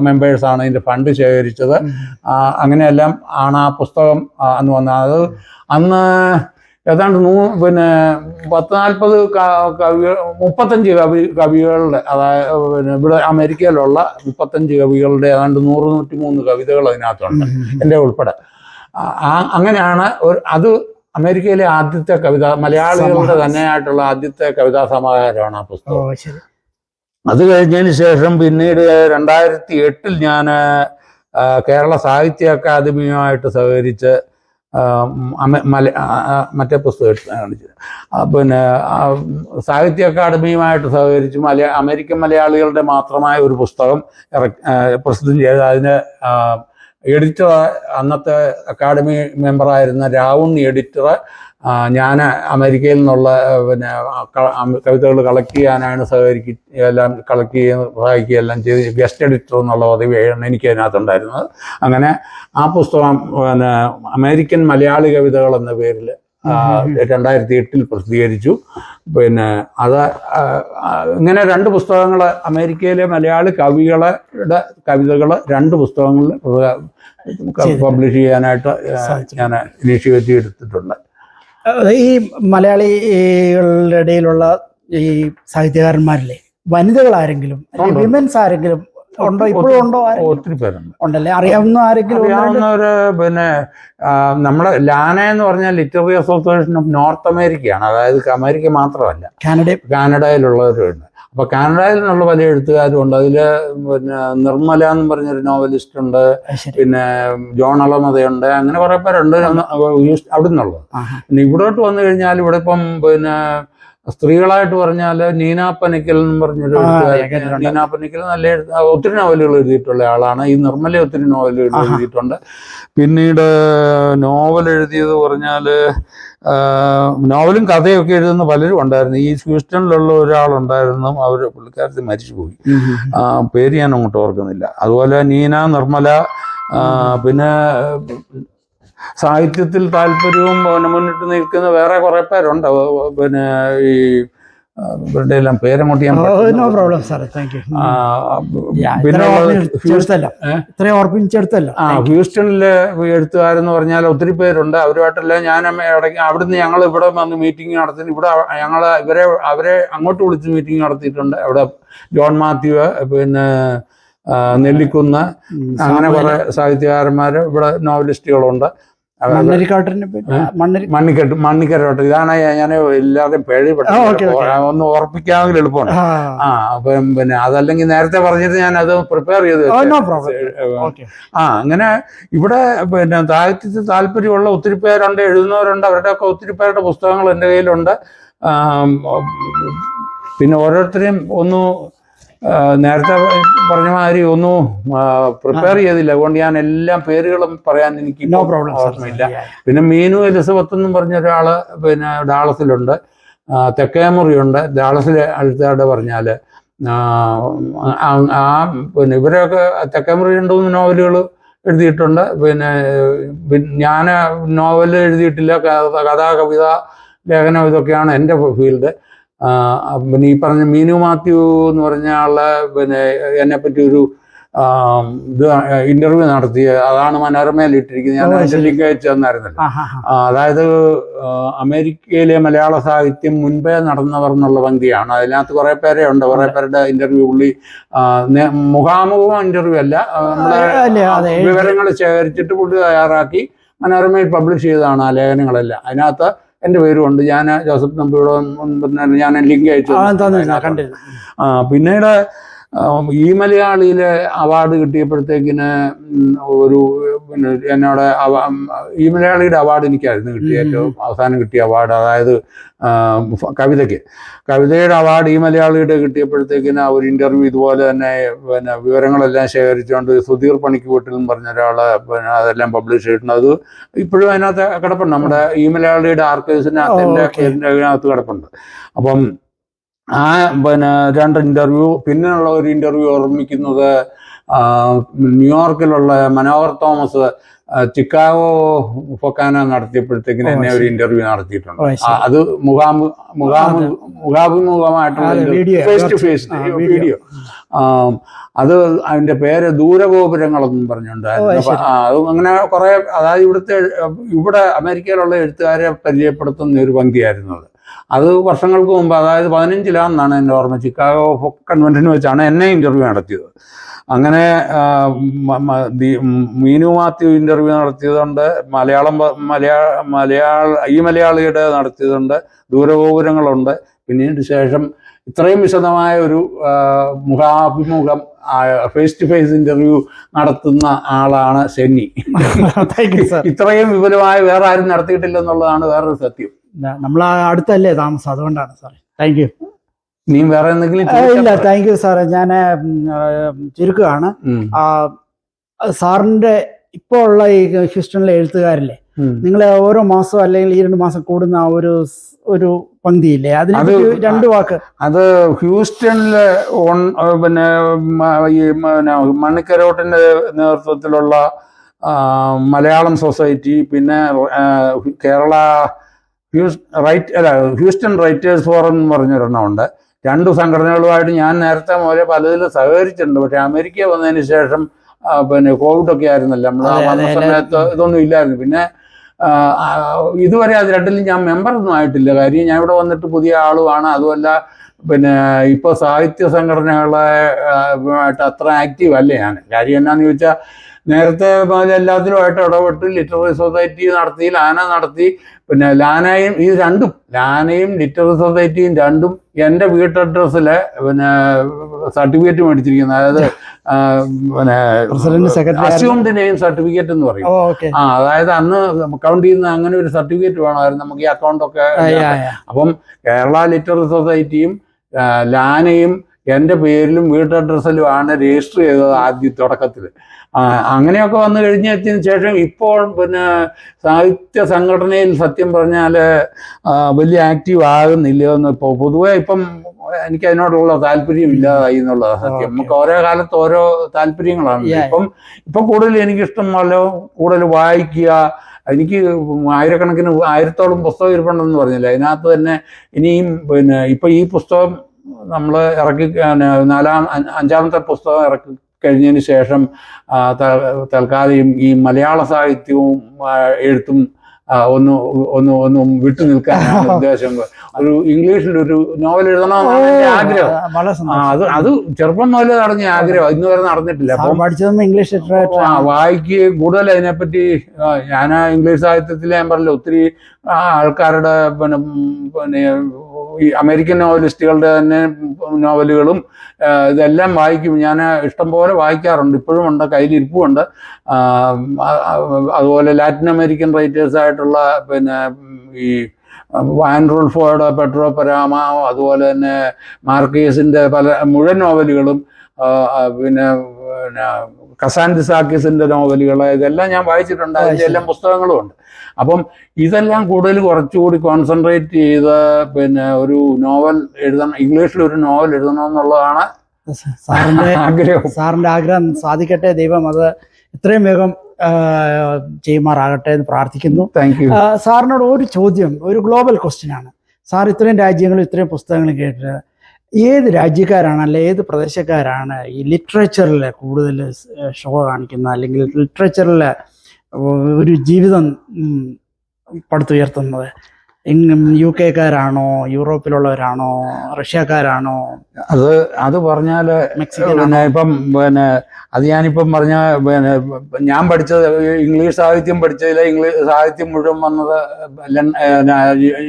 മെമ്പേഴ്സാണ് ഇതിൻ്റെ ഫണ്ട് ശേഖരിച്ചത്. അങ്ങനെയെല്ലാം ആണ് ആ പുസ്തകം അന്ന് വന്നത്. അത് അന്ന് ഏതാണ്ട് പിന്നെ 10-40 കവികൾ, 35 കവികളുടെ, അതായത് പിന്നെ ഇവിടെ അമേരിക്കയിലുള്ള 35 കവികളുടെ ഏതാണ്ട് 100-103 കവിതകൾ അതിനകത്തുണ്ട്, എൻ്റെ ഉൾപ്പെടെ. അങ്ങനെയാണ് അത് അമേരിക്കയിലെ ആദ്യത്തെ മലയാളികളുടെ തന്നെയായിട്ടുള്ള ആദ്യത്തെ കവിതാ സമാഹാരമാണ് ആ പുസ്തകം. അത് കഴിഞ്ഞതിന് ശേഷം പിന്നീട് 2008-ൽ ഞാൻ കേരള സാഹിത്യ അക്കാദമിയുമായിട്ട് സഹകരിച്ച് മറ്റേ പുസ്തകം കാണിച്ചത്. പിന്നെ സാഹിത്യ അക്കാദമിയുമായിട്ട് സഹകരിച്ച് അമേരിക്കൻ മലയാളികളുടെ മാത്രമായ ഒരു പുസ്തകം പ്രസിദ്ധം ചെയ്ത് അതിന് എഡിറ്റർ അന്നത്തെ അക്കാദമി മെമ്പറായിരുന്ന രാവുണ്ണി എഡിറ്റർ ഞാൻ അമേരിക്കയിൽ നിന്നുള്ള പിന്നെ കവിതകൾ കളക്ട് ചെയ്യാനാണ് എല്ലാം കളക്ട് ചെയ്യാൻ സഹായിക്കുകയെല്ലാം ചെയ്ത് ഗസ്റ്റ് എഡിറ്റർ എന്നുള്ള പദവിയാണ് എനിക്ക് അതിനകത്തുണ്ടായിരുന്നത്. അങ്ങനെ ആ പുസ്തകം പിന്നെ അമേരിക്കൻ മലയാളി കവിതകൾ എന്ന പേരിൽ 2008-ൽ പ്രസിദ്ധീകരിച്ചു. പിന്നെ അത് ഇങ്ങനെ 2 പുസ്തകങ്ങൾ, അമേരിക്കയിലെ മലയാളി കവികളുടെ കവിതകൾ 2 പുസ്തകങ്ങളിൽ പബ്ലിഷ് ചെയ്യാനായിട്ട് ഞാൻ ഇനീഷ്യേറ്റീവ് എടുത്തിട്ടുണ്ട്. ഈ മലയാളികളുടെ ഇടയിലുള്ള ഈ സാഹിത്യകാരന്മാരിലെ വനിതകൾ ആരെങ്കിലും, വിമൻസ് ആരെങ്കിലും ഉണ്ടോ ഇപ്പോഴും ഉണ്ടോ? ഒത്തിരി പേരുണ്ട്. ഉണ്ടല്ലേ? അറിയാവുന്ന ആരെങ്കിലും? അറിയാവുന്നവര് പിന്നെ നമ്മുടെ ലാന എന്ന് പറഞ്ഞാൽ ലിറ്റററി അസോസിയേഷൻ ഓഫ് നോർത്ത് അമേരിക്കയാണ്. അതായത് അമേരിക്ക മാത്രമല്ല, കാനഡയിലുള്ളവരുണ്ട്. അപ്പൊ കാനഡയിൽ നിന്നുള്ള പല എഴുത്തുകാരും ഉണ്ട്. അതില് പിന്നെ നിർമ്മല എന്ന് പറഞ്ഞൊരു നോവലിസ്റ്റ് ഉണ്ട്, പിന്നെ ജോൺ അളമതയുണ്ട്, അങ്ങനെ കുറെ പേരുണ്ട് അവിടെ നിന്നുള്ളത്. പിന്നെ ഇവിടോട്ട് വന്നു കഴിഞ്ഞാൽ ഇവിടെ ഇപ്പം പിന്നെ സ്ത്രീകളായിട്ട് പറഞ്ഞാൽ നീന പനിക്കൽ എന്ന് പറഞ്ഞൊരു എഴുത്തുകാരി. നീന പനിക്കൽ നല്ല ഒത്തിരി നോവലുകൾ എഴുതിയിട്ടുള്ള ആളാണ്. ഈ നിർമ്മല ഒത്തിരി നോവലുകൾ എഴുതിയിട്ടുണ്ട്. പിന്നീട് നോവൽ എഴുതിയത് പറഞ്ഞാല് നോവലും കഥയൊക്കെ എഴുതുന്ന പലരും ഉണ്ടായിരുന്നു. ഈ ഹ്യൂസ്റ്റണിലുള്ള ഒരാളുണ്ടായിരുന്നു, അവർ പുള്ളിക്കാരത്തിൽ മരിച്ചുപോയി, പേര് ഞാൻ അങ്ങോട്ട് ഓർക്കുന്നില്ല. അതുപോലെ നീന, നിർമ്മല, പിന്നെ സാഹിത്യത്തിൽ താല്പര്യവും മുന്നിട്ട് നിൽക്കുന്ന വേറെ കുറെ പേരുണ്ട്. പിന്നെ ഈ ഇവരുടെ എല്ലാം പേരങ്ങോട്ട് ഞാൻ ഹ്യൂസ്റ്റണിലെ എഴുത്തുകാരെന്ന് പറഞ്ഞാൽ ഒത്തിരി പേരുണ്ട്. അവരുമായിട്ടെല്ലാം ഞാൻ ഇടയ്ക്ക് അവിടുന്ന് ഞങ്ങൾ ഇവിടെ വന്ന് മീറ്റിംഗ് നടത്തി. ഇവിടെ ഞങ്ങൾ അവരെ അങ്ങോട്ട് വിളിച്ച് മീറ്റിംഗ് നടത്തിയിട്ടുണ്ട്. അവിടെ ജോൺ മാത്യു, പിന്നെ നെല്ലിക്കുന്ന്, അങ്ങനെ കുറെ സാഹിത്യകാരന്മാര്, ഇവിടെ നോവലിസ്റ്റുകളുണ്ട്. മണ്ണിക്കരോട്ട്. ഇതാണ് ഞാൻ എല്ലാവരുടെയും പേര് ഒന്ന് ഓർപ്പിക്കാമെങ്കിൽ എളുപ്പമുണ്ട്. അപ്പം പിന്നെ അതല്ലെങ്കിൽ നേരത്തെ പറഞ്ഞിട്ട് ഞാൻ അത് പ്രിപ്പയർ ചെയ്ത് അങ്ങനെ ഇവിടെ പിന്നെ സാഹിത്യത്തിൽ താല്പര്യമുള്ള ഒത്തിരി പേരുണ്ട്, എഴുതുന്നവരുണ്ട്. അവരുടെയൊക്കെ ഒത്തിരി പേരുടെ പുസ്തകങ്ങൾ എൻ്റെ കയ്യിലുണ്ട്. പിന്നെ ഓരോരുത്തരെയും ഒന്ന് നേരത്തെ പറഞ്ഞ മാതിരി ഒന്നും പ്രിപ്പയർ ചെയ്തില്ല. അതുകൊണ്ട് ഞാൻ എല്ലാം പേരുകളും പറയാൻ എനിക്ക് ഓർമ്മയില്ല. പിന്നെ മീനു എലിസബത്ത് എന്നും പറഞ്ഞ ഒരാള് പിന്നെ ഡാളസിലുണ്ട്. തെക്കേമുറിയുണ്ട്. ഡാളസിലെ എഴുത്തുകാരുടെ പറഞ്ഞാല് പിന്നെ ഇവരൊക്കെ തെക്കേമുറി 2-3 നോവലുകൾ എഴുതിയിട്ടുണ്ട്. പിന്നെ ഞാൻ നോവൽ എഴുതിയിട്ടില്ല. കഥ, കവിത, ലേഖനം, ഇതൊക്കെയാണ് എൻ്റെ ഫീൽഡ്. പിന്നെ ഈ പറഞ്ഞ മീനു മാത്യു എന്ന് പറഞ്ഞ ആളെ പിന്നെ എന്നെപ്പറ്റി ഒരു ഇത് ഇന്റർവ്യൂ നടത്തി. അതാണ് മനോരമയിൽ ഇട്ടിരിക്കുന്നത്. ഞാൻ അതിന്റെ ലിങ്ക് അയച്ചു തന്നായിരുന്നല്ലോ. അതായത് അമേരിക്കയിലെ മലയാള സാഹിത്യം മുൻപേ നടന്നവർ എന്നുള്ള പങ്ക്തിയാണ്. അതിനകത്ത് കുറെ പേരെ ഉണ്ട്. കുറെ പേരുടെ ഇന്റർവ്യൂ പുള്ളി മുഖാമുഖം ഇന്റർവ്യൂ അല്ല, നമ്മുടെ വിവരങ്ങൾ ശേഖരിച്ചിട്ട് പുള്ളി തയ്യാറാക്കി മനോരമയിൽ പബ്ലിഷ് ചെയ്തതാണ് ആ ലേഖനങ്ങളെല്ലാം. അതിനകത്ത് എൻ്റെ പേരുമുണ്ട്. ഞാൻ ജോസഫ് നമ്പിയോട് ഞാൻ ലിങ്ക് അയച്ചു. പിന്നീട് ഈ മലയാളിയിലെ അവാർഡ് കിട്ടിയപ്പോഴത്തേക്കിന് ഒരു പിന്നെ എന്നോട് ഈ മലയാളിയുടെ അവാർഡ് എനിക്കായിരുന്നു കിട്ടിയ ഏറ്റവും അവസാനം കിട്ടിയ അവാർഡ്. അതായത് കവിതയുടെ അവാർഡ് ഈ മലയാളിയുടെ കിട്ടിയപ്പോഴത്തേക്കിന് ഒരു ഇന്റർവ്യൂ ഇതുപോലെ തന്നെ പിന്നെ വിവരങ്ങളെല്ലാം ശേഖരിച്ചുകൊണ്ട് സുധീർ പണിക്കുവീട്ടിൽ എന്ന് പറഞ്ഞ ഒരാള് പിന്നെ അതെല്ലാം പബ്ലിഷ് ചെയ്തിട്ടുണ്ട്. അത് ഇപ്പോഴും അതിനകത്ത് കിടപ്പുണ്ട്. നമ്മുടെ ഈ മലയാളിയുടെ ആർക്കൈവ്സിനകത്ത് അതിനകത്ത് കിടപ്പുണ്ട്. അപ്പം ആ പിന്നെ 2 ഇന്റർവ്യൂ. പിന്നെയുള്ള ഒരു ഇന്റർവ്യൂ ഓർമ്മിക്കുന്നത് ന്യൂയോർക്കിലുള്ള മനോഹർ തോമസ് ചിക്കാഗോ ഫൊക്കാന നടത്തിയപ്പോഴത്തേക്കിന് എന്നെ ഒരു ഇന്റർവ്യൂ നടത്തിയിട്ടുണ്ട്. അത് മുഖാഭിമുഖമായിട്ടുള്ള ഫേസ് ടു ഫേസ് വീഡിയോ. അത് അതിന്റെ പേര് ദൂരഗോപുരങ്ങളെന്നും പറഞ്ഞുണ്ടായിരുന്നു. അത് അങ്ങനെ കുറെ, അതായത് ഇവിടെ അമേരിക്കയിലുള്ള എഴുത്തുകാരെ പരിചയപ്പെടുത്തുന്ന ഒരു പങ്ക്തിയായിരുന്നു അത്. അത് വർഷങ്ങൾക്ക് മുമ്പ്, അതായത് 15-ലാണെന്നാണ് എൻ്റെ ഓർമ്മ, ചിക്കാഗോ കൺവെൻഷന് വെച്ചാണ് എന്നെ ഇന്റർവ്യൂ നടത്തിയത്. അങ്ങനെ മീനു മാത്യു ഇന്റർവ്യൂ നടത്തിയതുണ്ട്, ഈ മലയാളിയുടെ നടത്തിയതുണ്ട്, ദൂരഗോപുരങ്ങളുണ്ട്. പിന്നീട് ശേഷം ഇത്രയും വിശദമായ ഒരു മുഖാഭിമുഖം ഫേസ് ടു ഫേസ് ഇന്റർവ്യൂ നടത്തുന്ന ആളാണ് സെന്നി. ഇത്രയും വിപുലമായ വേറെ ആരും നടത്തിയിട്ടില്ലെന്നുള്ളതാണ് വേറൊരു സത്യം. നമ്മൾ അടുത്തല്ലേ താമസം, അതുകൊണ്ടാണ് സാറേ. Thank you. നീ വേറെ എന്തെങ്കിലും? ഇല്ല, താങ്ക് യു സാറേ. ഞാൻ ചുരുക്കുകയാണ്. സാറിന്റെ ഇപ്പോ ഉള്ള ഈ ഹ്യൂസ്റ്റണിലെ എഴുത്തുകാരില്ലേ, നിങ്ങൾ ഓരോ മാസം അല്ലെങ്കിൽ ഈ 2 മാസം കൂടുന്ന ഒരു പങ്ക്തിയില്ലേ, അതിന് 2 വാക്ക്. അത് ഹ്യൂസ്റ്റണിലെ പിന്നെ ഈ മണ്ണിക്കരോട്ടിന്റെ നേതൃത്വത്തിലുള്ള മലയാളം സൊസൈറ്റി, പിന്നെ കേരള ഹ്യൂസ്റ്റൺ റൈറ്റേഴ്സ് ഫോറം എന്ന് പറഞ്ഞൊരെണ്ണമുണ്ട്. 2 സംഘടനകളുമായിട്ട് ഞാൻ നേരത്തെ മുതലേ പലതിലും സഹകരിച്ചിട്ടുണ്ട്. പക്ഷെ അമേരിക്ക വന്നതിന് ശേഷം പിന്നെ കോവിഡൊക്കെ ആയിരുന്നല്ലോ, നമ്മൾ വന്ന സമയത്ത് ഇതൊന്നും ഇല്ലായിരുന്നു. പിന്നെ ഇതുവരെ അത് 2ലും ഞാൻ മെമ്പറൊന്നും ആയിട്ടില്ല. കാര്യം ഞാൻ ഇവിടെ വന്നിട്ട് പുതിയ ആളുമാണ്. അതുമല്ല പിന്നെ ഇപ്പൊ സാഹിത്യ സംഘടനകളെ ആയിട്ട് അത്ര ആക്റ്റീവ് അല്ല ഞാൻ. കാര്യം എന്നാന്ന് ചോദിച്ചാൽ നേരത്തെ എല്ലാത്തിലുമായിട്ട് ഇടപെട്ട് ലിറ്റററി സൊസൈറ്റി നടത്തി, ലാന നടത്തി. പിന്നെ ലാനയും ഈ രണ്ടും, ലാനയും ലിറ്റററി സൊസൈറ്റിയും രണ്ടും എൻ്റെ വീട്ടഡ്രസ്സിലെ പിന്നെ സർട്ടിഫിക്കറ്റ് മേടിച്ചിരിക്കുന്നത്. അതായത് പിന്നെ അസ്യൂംഡ് നെയിം സർട്ടിഫിക്കറ്റ് എന്ന് പറയും. അതായത് അന്ന് അക്കൗണ്ട് ചെയ്യുന്ന അങ്ങനെ ഒരു സർട്ടിഫിക്കറ്റ് വേണമായിരുന്നു നമുക്ക് ഈ അക്കൗണ്ടൊക്കെ. അപ്പം കേരള ലിറ്റററി സൊസൈറ്റിയും ലാനയും എൻ്റെ പേരിലും വീട്ടഡ്രസ്സിലുമാണ് രജിസ്റ്റർ ചെയ്തത് ആദ്യ തുടക്കത്തിൽ. അങ്ങനെയൊക്കെ വന്നു കഴിഞ്ഞതിന് ശേഷം ഇപ്പോൾ പിന്നെ സാഹിത്യ സംഘടനയിൽ സത്യം പറഞ്ഞാൽ വലിയ ആക്റ്റീവ് ആകുന്നില്ലയോ എന്ന് ഇപ്പോൾ പൊതുവെ ഇപ്പം എനിക്ക് അതിനോടുള്ള താല്പര്യം ഇല്ലാതായി എന്നുള്ളതാണ് സത്യം. നമുക്ക് ഓരോ കാലത്ത് ഓരോ താല്പര്യങ്ങളാണ്. ഇപ്പം കൂടുതൽ എനിക്കിഷ്ടം കൂടുതൽ വായിക്കുക. എനിക്ക് ആയിരക്കണക്കിന് 1000-ഓളം പുസ്തകം ഇരിപ്പുണ്ടെന്ന് പറഞ്ഞില്ല. അതിനകത്ത് തന്നെ ഇനിയും പിന്നെ ഇപ്പം ഈ പുസ്തകം നമ്മൾ ഇറക്കി 5-ാമത്തെ പുസ്തകം ഇറക്കി കഴിഞ്ഞതിന് ശേഷം തൽക്കാലം ഈ മലയാള സാഹിത്യവും എഴുത്തും ഒന്ന് വിട്ടു നിൽക്കാനാണ് ഉദ്ദേശം. ഒരു ഇംഗ്ലീഷിലൊരു നോവൽ എഴുതണമെന്നാണ് എൻ്റെ ആഗ്രഹം. അത് ചെറുപ്പം മുതലേ നടന്ന ആഗ്രഹം, ഇന്ന് വരെ നടന്നിട്ടില്ല. അപ്പം ഇംഗ്ലീഷ് വായിക്കുകയും കൂടുതൽ അതിനെപ്പറ്റി ഞാൻ ഇംഗ്ലീഷ് സാഹിത്യത്തിൽ ഞാൻ പറഞ്ഞില്ല, ഒത്തിരി ആൾക്കാരുടെ പിന്നെ ഈ അമേരിക്കൻ നോവലിസ്റ്റുകളുടെ തന്നെ നോവലുകളും ഇതെല്ലാം വായിക്കും. ഞാൻ ഇഷ്ടംപോലെ വായിക്കാറുണ്ട്, ഇപ്പോഴും ഉണ്ട്, കയ്യിലിരിപ്പുമുണ്ട്. അതുപോലെ ലാറ്റിൻ അമേരിക്കൻ റൈറ്റേഴ്സായിട്ടുള്ള പിന്നെ ഈ വാൻ റൂൾഫോയുടെ പെട്രോ പരാമാവോ, അതുപോലെ തന്നെ മാർക്കേസിൻ്റെ മുഴുവൻ നോവലുകളും, പിന്നെ കസാൻഡിസാക്കിസിൻ്റെ നോവലുകൾ, ഇതെല്ലാം ഞാൻ വായിച്ചിട്ടുണ്ട്. അതിൻ്റെ എല്ലാം പുസ്തകങ്ങളും ഉണ്ട്. അപ്പം ഇതെല്ലാം കൂടുതൽ കുറച്ചുകൂടി കോൺസെൻട്രേറ്റ് ചെയ്ത് പിന്നെ ഒരു നോവൽ എഴുതണം, ഇംഗ്ലീഷിലൊരു നോവൽ എഴുതണമെന്നുള്ളതാണ് സാറിന്റെ ആഗ്രഹം സാധിക്കട്ടെ. ദൈവം അത് എത്രയും വേഗം ചെയ്യുമാറാകട്ടെ എന്ന് പ്രാർത്ഥിക്കുന്നു. Thank you. സാറിനോട് ഒരു ചോദ്യം, ഒരു ഗ്ലോബൽ ക്വസ്റ്റ്യൻ ആണ്. സാർ ഇത്രയും രാജ്യങ്ങളും ഇത്രയും പുസ്തകങ്ങളും കേട്ടിട്ട് ഏത് രാജ്യക്കാരാണ് അല്ലെ ഏത് പ്രദേശക്കാരാണ് ഈ ലിറ്ററേച്ചറിൽ കൂടുതൽ ഷോ കാണിക്കുന്ന, അല്ലെങ്കിൽ ലിറ്ററേച്ചറിൽ ഒരു ജീവിതം പടുത്തുയർത്തുന്നത്? UK-കാരാണോ, യൂറോപ്പിലുള്ളവരാണോ, റഷ്യക്കാരാണോ? അത് പറഞ്ഞാല് പിന്നെ ഇപ്പം പിന്നെ അത് ഞാനിപ്പം പറഞ്ഞ പിന്നെ ഞാൻ പഠിച്ചത് ഇംഗ്ലീഷ് സാഹിത്യം പഠിച്ചതിൽ ഇംഗ്ലീഷ് സാഹിത്യം മുഴുവൻ വന്നത്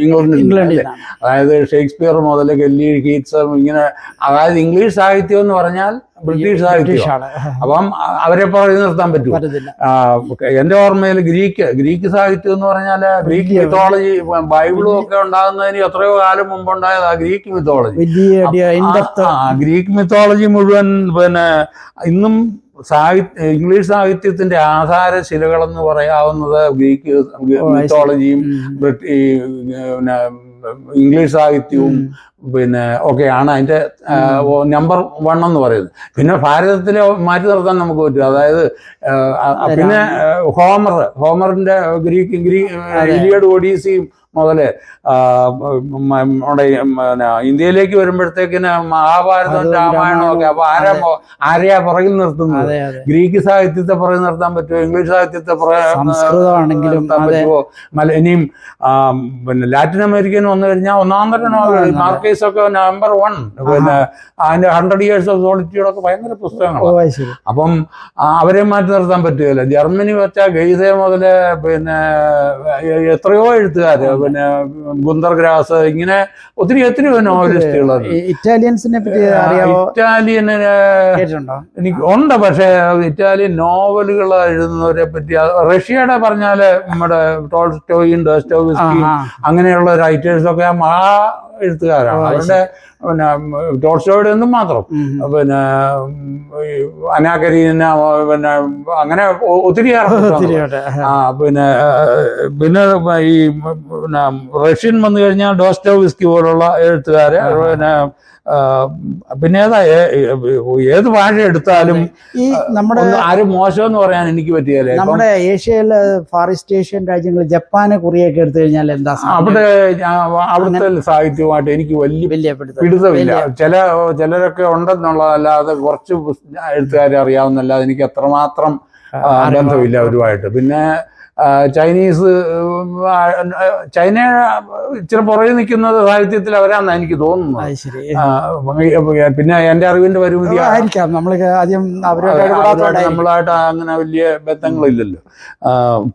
ഇംഗ്ലണ്ടിൽ. അതായത് ഷേക്സ്പിയർ മുതൽ കെല്ലി, കീറ്റ്സ്, ഇങ്ങനെ. അതായത് ഇംഗ്ലീഷ് സാഹിത്യം എന്ന് പറഞ്ഞാൽ ബ്രിട്ടീഷ് സാഹിത്യമാണ്. അപ്പം അവരെ പറഞ്ഞു നിർത്താൻ പറ്റുമോ? എന്റെ ഓർമ്മയിൽ ഗ്രീക്ക് സാഹിത്യം എന്ന് പറഞ്ഞാൽ ഗ്രീക്ക് മിത്തോളജി, ബൈബിളും ഒക്കെ ഉണ്ടാകുന്നതിന് എത്രയോ കാലം മുമ്പുണ്ടായതാ ഗ്രീക്ക് മിത്തോളജി. ഗ്രീക്ക് മിത്തോളജി മുഴുവൻ പിന്നെ ഇന്നും ഇംഗ്ലീഷ് സാഹിത്യത്തിന്റെ ആധാരശിലകളെന്ന് പറയാവുന്നത് ഗ്രീക്ക് മിത്തോളജിയും പിന്നെ ഇംഗ്ലീഷ് സാഹിത്യവും പിന്നെ ഒക്കെയാണ് അതിന്റെ നമ്പർ 1 എന്ന് പറയുന്നത്. പിന്നെ ഭാരതത്തിലെ മാറ്റി നിർത്താൻ നമുക്ക് പറ്റും. അതായത് പിന്നെ ഹോമറിന്റെ ഇലിയഡ്, ഒഡീസിയും മുതല് നമ്മുടെ ഇന്ത്യയിലേക്ക് വരുമ്പോഴത്തേക്കിന് മഹാഭാരതം, രാമായണം ഒക്കെ. അപ്പൊ ആരെയാ പുറകിൽ നിർത്തുന്നത്? ഗ്രീക്ക് സാഹിത്യത്തെ പുറകിൽ നിർത്താൻ പറ്റുമോ? ഇംഗ്ലീഷ് സാഹിത്യത്തെ നിർത്താൻ പറ്റുമോ? ഇനിയും പിന്നെ ലാറ്റിൻ അമേരിക്കൻ വന്നു കഴിഞ്ഞാൽ ഒന്നാന്തര നോവൽ മാർക്കേസ് ഒക്കെ നമ്പർ 1. പിന്നെ അതിന്റെ 100 Years of Solitude ഒക്കെ ഭയങ്കര പുസ്തകങ്ങളാണ്. അപ്പം അവരെ മാറ്റി നിർത്താൻ പറ്റുകയില്ല. ജർമ്മനി വെച്ചാൽ ഗെയ്സെ മുതല് പിന്നെ എത്രയോ എഴുത്തുകാര്, പിന്നെ ഗുന്തർ ഗ്രാസ്, ഇങ്ങനെ ഒത്തിരി നോവലിസ്റ്റുകളുണ്ട്. ഇറ്റാലിയൻസിനെ പറ്റി ഇറ്റാലിയന് എനിക്ക് ഉണ്ട്, പക്ഷെ ഇറ്റാലിയൻ നോവലുകൾ എഴുതുന്നവരെ പറ്റി റഷ്യയുടെ പറഞ്ഞാല് നമ്മുടെ ടോൾസ്റ്റോയും ഡോസ്റ്റോവ്സ്കിയും അങ്ങനെയുള്ള റൈറ്റേഴ്സൊക്കെ ആ എഴുത്തുകാരാണ്. അവരുടെ പിന്നെ ടോൾസ്റ്റോയുടെ ഒന്നും മാത്രം, പിന്നെ അന്നാ കരീന, പിന്നെ അങ്ങനെ ഒത്തിരി പിന്നെ ഈ പിന്നെ റഷ്യൻ വന്നു കഴിഞ്ഞാൽ ഡോസ്റ്റോവ്സ്കി പോലുള്ള എഴുത്തുകാര്. പിന്നെ ഏത് ഭാഷ എടുത്താലും ഈ നമ്മുടെ ആരും മോശം എന്ന് പറയാൻ എനിക്ക് പറ്റിയല്ലേ. നമ്മുടെ ഏഷ്യയിലെ ഫാർ ഈസ്റ്റ് ഏഷ്യൻ രാജ്യങ്ങൾ, ജപ്പാന്, കൊറിയൊക്കെ എടുത്തു കഴിഞ്ഞാൽ എന്താ അവിടുത്തെ സാഹിത്യമായിട്ട് എനിക്ക് വലിയ പിടുത്തമില്ല. ചിലരൊക്കെ ഉണ്ടെന്നുള്ളതല്ലാതെ കുറച്ച് എഴുത്തുകാരെ അറിയാവുന്നല്ലാതെ എനിക്ക് അത്രമാത്രം ബന്ധമില്ല അവരുമായിട്ട്. പിന്നെ ചൈനീസ് ചൈന ഇച്ചിരി പുറകെ നിൽക്കുന്നത് സാഹിത്യത്തിൽ അവരാണെന്ന് എനിക്ക് തോന്നുന്നത്. പിന്നെ എന്റെ അറിവിന്റെ പരിമിതി ആയിരിക്കാം, നമ്മൾ ആദ്യം നമ്മളായിട്ട് അങ്ങനെ വലിയ ബന്ധങ്ങളില്ലല്ലോ.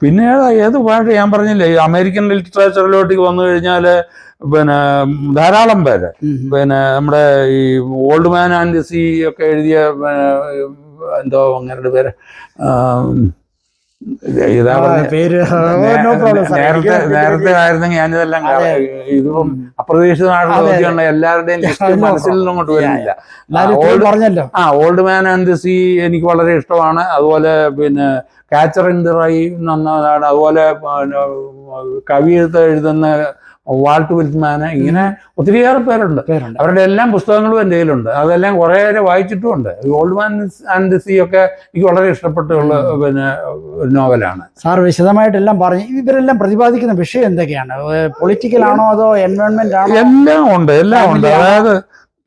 പിന്നെ ഏത് ഭാഷ ഞാൻ പറഞ്ഞില്ലേ, അമേരിക്കൻ ലിറ്ററേച്ചറിലോട്ട് വന്നു കഴിഞ്ഞാൽ പിന്നെ ധാരാളം പേര്, പിന്നെ നമ്മുടെ ഈ ഓൾഡ് മാൻ ആൻഡ് സി ഒക്കെ എഴുതിയ എന്തോ അങ്ങനെയുടെ പേര് ഇതാ നേരത്തെ ആയിരുന്നെങ്കിൽ ഞാനിതെല്ലാം ഇതിപ്പം അപ്രതീക്ഷിതമായിട്ടുള്ള ചോദ്യമുണ്ട്, എല്ലാവരുടെയും ലിസ്റ്റ് മനസ്സിൽ നിന്നും അങ്ങോട്ട് വരുന്നില്ല. ഓൾഡ് മാൻ ആൻഡ് സി എനിക്ക് വളരെ ഇഷ്ടമാണ്. അതുപോലെ പിന്നെ കാച്ചർ ഇൻ ദി റൈ നന്നാണ്. അതുപോലെ കവി എഴുതുന്ന വാൾട്ട് വിറ്റ്മാന്, ഇങ്ങനെ ഒത്തിരിയേറെ പേരുണ്ട്. അവരുടെ എല്ലാം പുസ്തകങ്ങളും എൻ്റെ കയ്യിലുണ്ട്. അതെല്ലാം കുറേയേറെ വായിച്ചിട്ടുമുണ്ട്. ഓൾഡ് മാൻ ആൻഡ് സി ഒക്കെ എനിക്ക് വളരെ ഇഷ്ടപ്പെട്ടുള്ള പിന്നെ നോവലാണ്. സാർ വിശദമായിട്ടെല്ലാം പറഞ്ഞു. ഇവരെല്ലാം പ്രതിപാദിക്കുന്ന വിഷയം എന്തൊക്കെയാണ്? പൊളിറ്റിക്കൽ ആണോ അതോ എൻവയോൺമെന്റ് ആണോ? എല്ലാം ഉണ്ട്. അതായത്